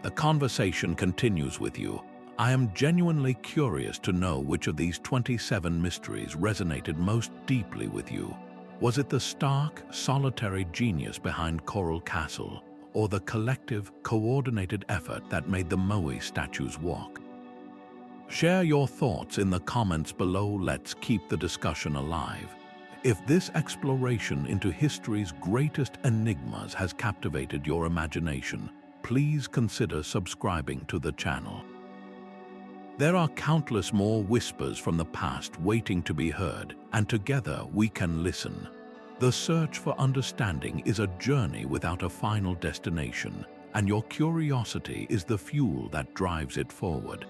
The conversation continues with you. I am genuinely curious to know which of these 27 mysteries resonated most deeply with you. Was it the stark, solitary genius behind Coral Castle, or the collective, coordinated effort that made the Moai statues walk? Share your thoughts in the comments below. Let's keep the discussion alive. If this exploration into history's greatest enigmas has captivated your imagination, please consider subscribing to the channel. There are countless more whispers from the past waiting to be heard, and together we can listen. The search for understanding is a journey without a final destination, and your curiosity is the fuel that drives it forward.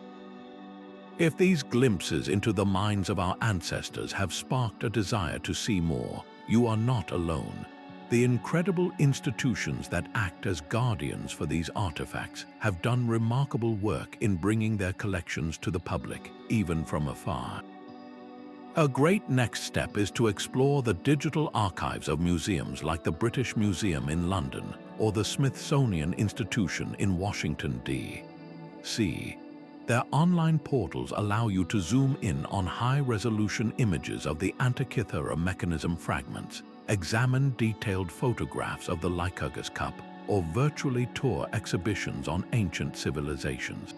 If these glimpses into the minds of our ancestors have sparked a desire to see more, you are not alone. The incredible institutions that act as guardians for these artifacts have done remarkable work in bringing their collections to the public, even from afar. A great next step is to explore the digital archives of museums like the British Museum in London or the Smithsonian Institution in Washington, D.C. Their online portals allow you to zoom in on high-resolution images of the Antikythera Mechanism fragments, examine detailed photographs of the Lycurgus Cup, or virtually tour exhibitions on ancient civilizations.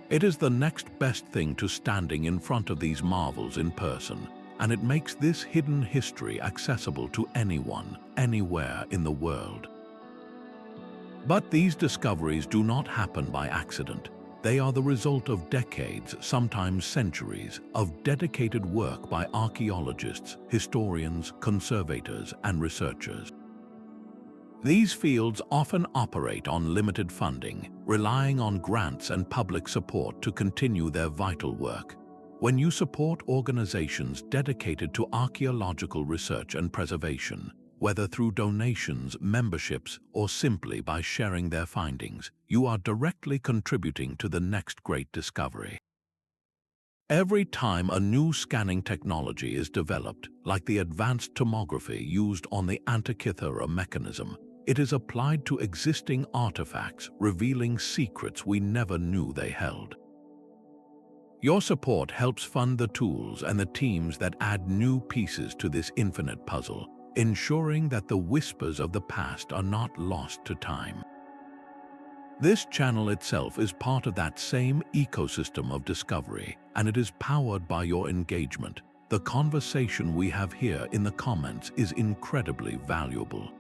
It is the next best thing to standing in front of these marvels in person, and it makes this hidden history accessible to anyone, anywhere in the world. But these discoveries do not happen by accident. They are the result of decades, sometimes centuries, of dedicated work by archaeologists, historians, conservators, and researchers. These fields often operate on limited funding, relying on grants and public support to continue their vital work. When you support organizations dedicated to archaeological research and preservation, whether through donations, memberships, or simply by sharing their findings, you are directly contributing to the next great discovery. Every time a new scanning technology is developed, like the advanced tomography used on the Antikythera Mechanism, it is applied to existing artifacts, revealing secrets we never knew they held. Your support helps fund the tools and the teams that add new pieces to this infinite puzzle, ensuring that the whispers of the past are not lost to time. This channel itself is part of that same ecosystem of discovery, and it is powered by your engagement. The conversation we have here in the comments is incredibly valuable.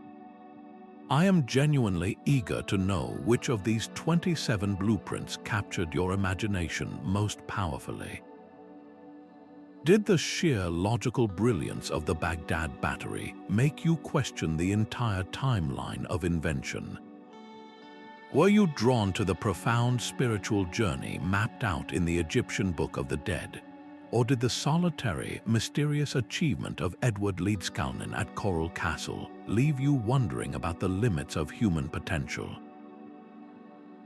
I am genuinely eager to know which of these 27 blueprints captured your imagination most powerfully. Did the sheer logical brilliance of the Baghdad Battery make you question the entire timeline of invention? Were you drawn to the profound spiritual journey mapped out in the Egyptian Book of the Dead? Or did the solitary, mysterious achievement of Edward Leedskalnin at Coral Castle leave you wondering about the limits of human potential?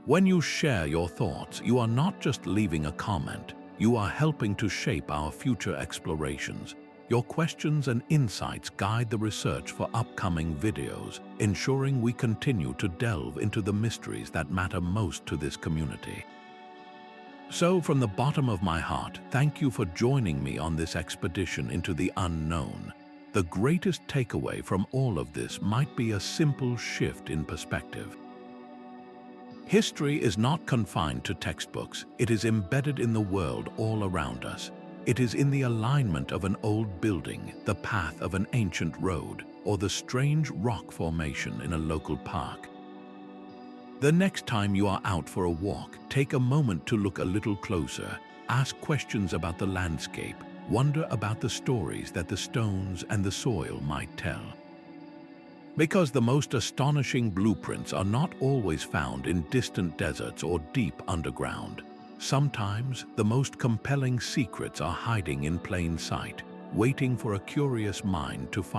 When you share your thoughts, you are not just leaving a comment, you are helping to shape our future explorations. Your questions and insights guide the research for upcoming videos, ensuring we continue to delve into the mysteries that matter most to this community. So, from the bottom of my heart, thank you for joining me on this expedition into the unknown. The greatest takeaway from all of this might be a simple shift in perspective. History is not confined to textbooks. It is embedded in the world all around us. It is in the alignment of an old building, the path of an ancient road, or the strange rock formation in a local park. The next time you are out for a walk, take a moment to look a little closer. Ask questions about the landscape. Wonder about the stories that the stones and the soil might tell. Because the most astonishing blueprints are not always found in distant deserts or deep underground. Sometimes the most compelling secrets are hiding in plain sight, waiting for a curious mind to find.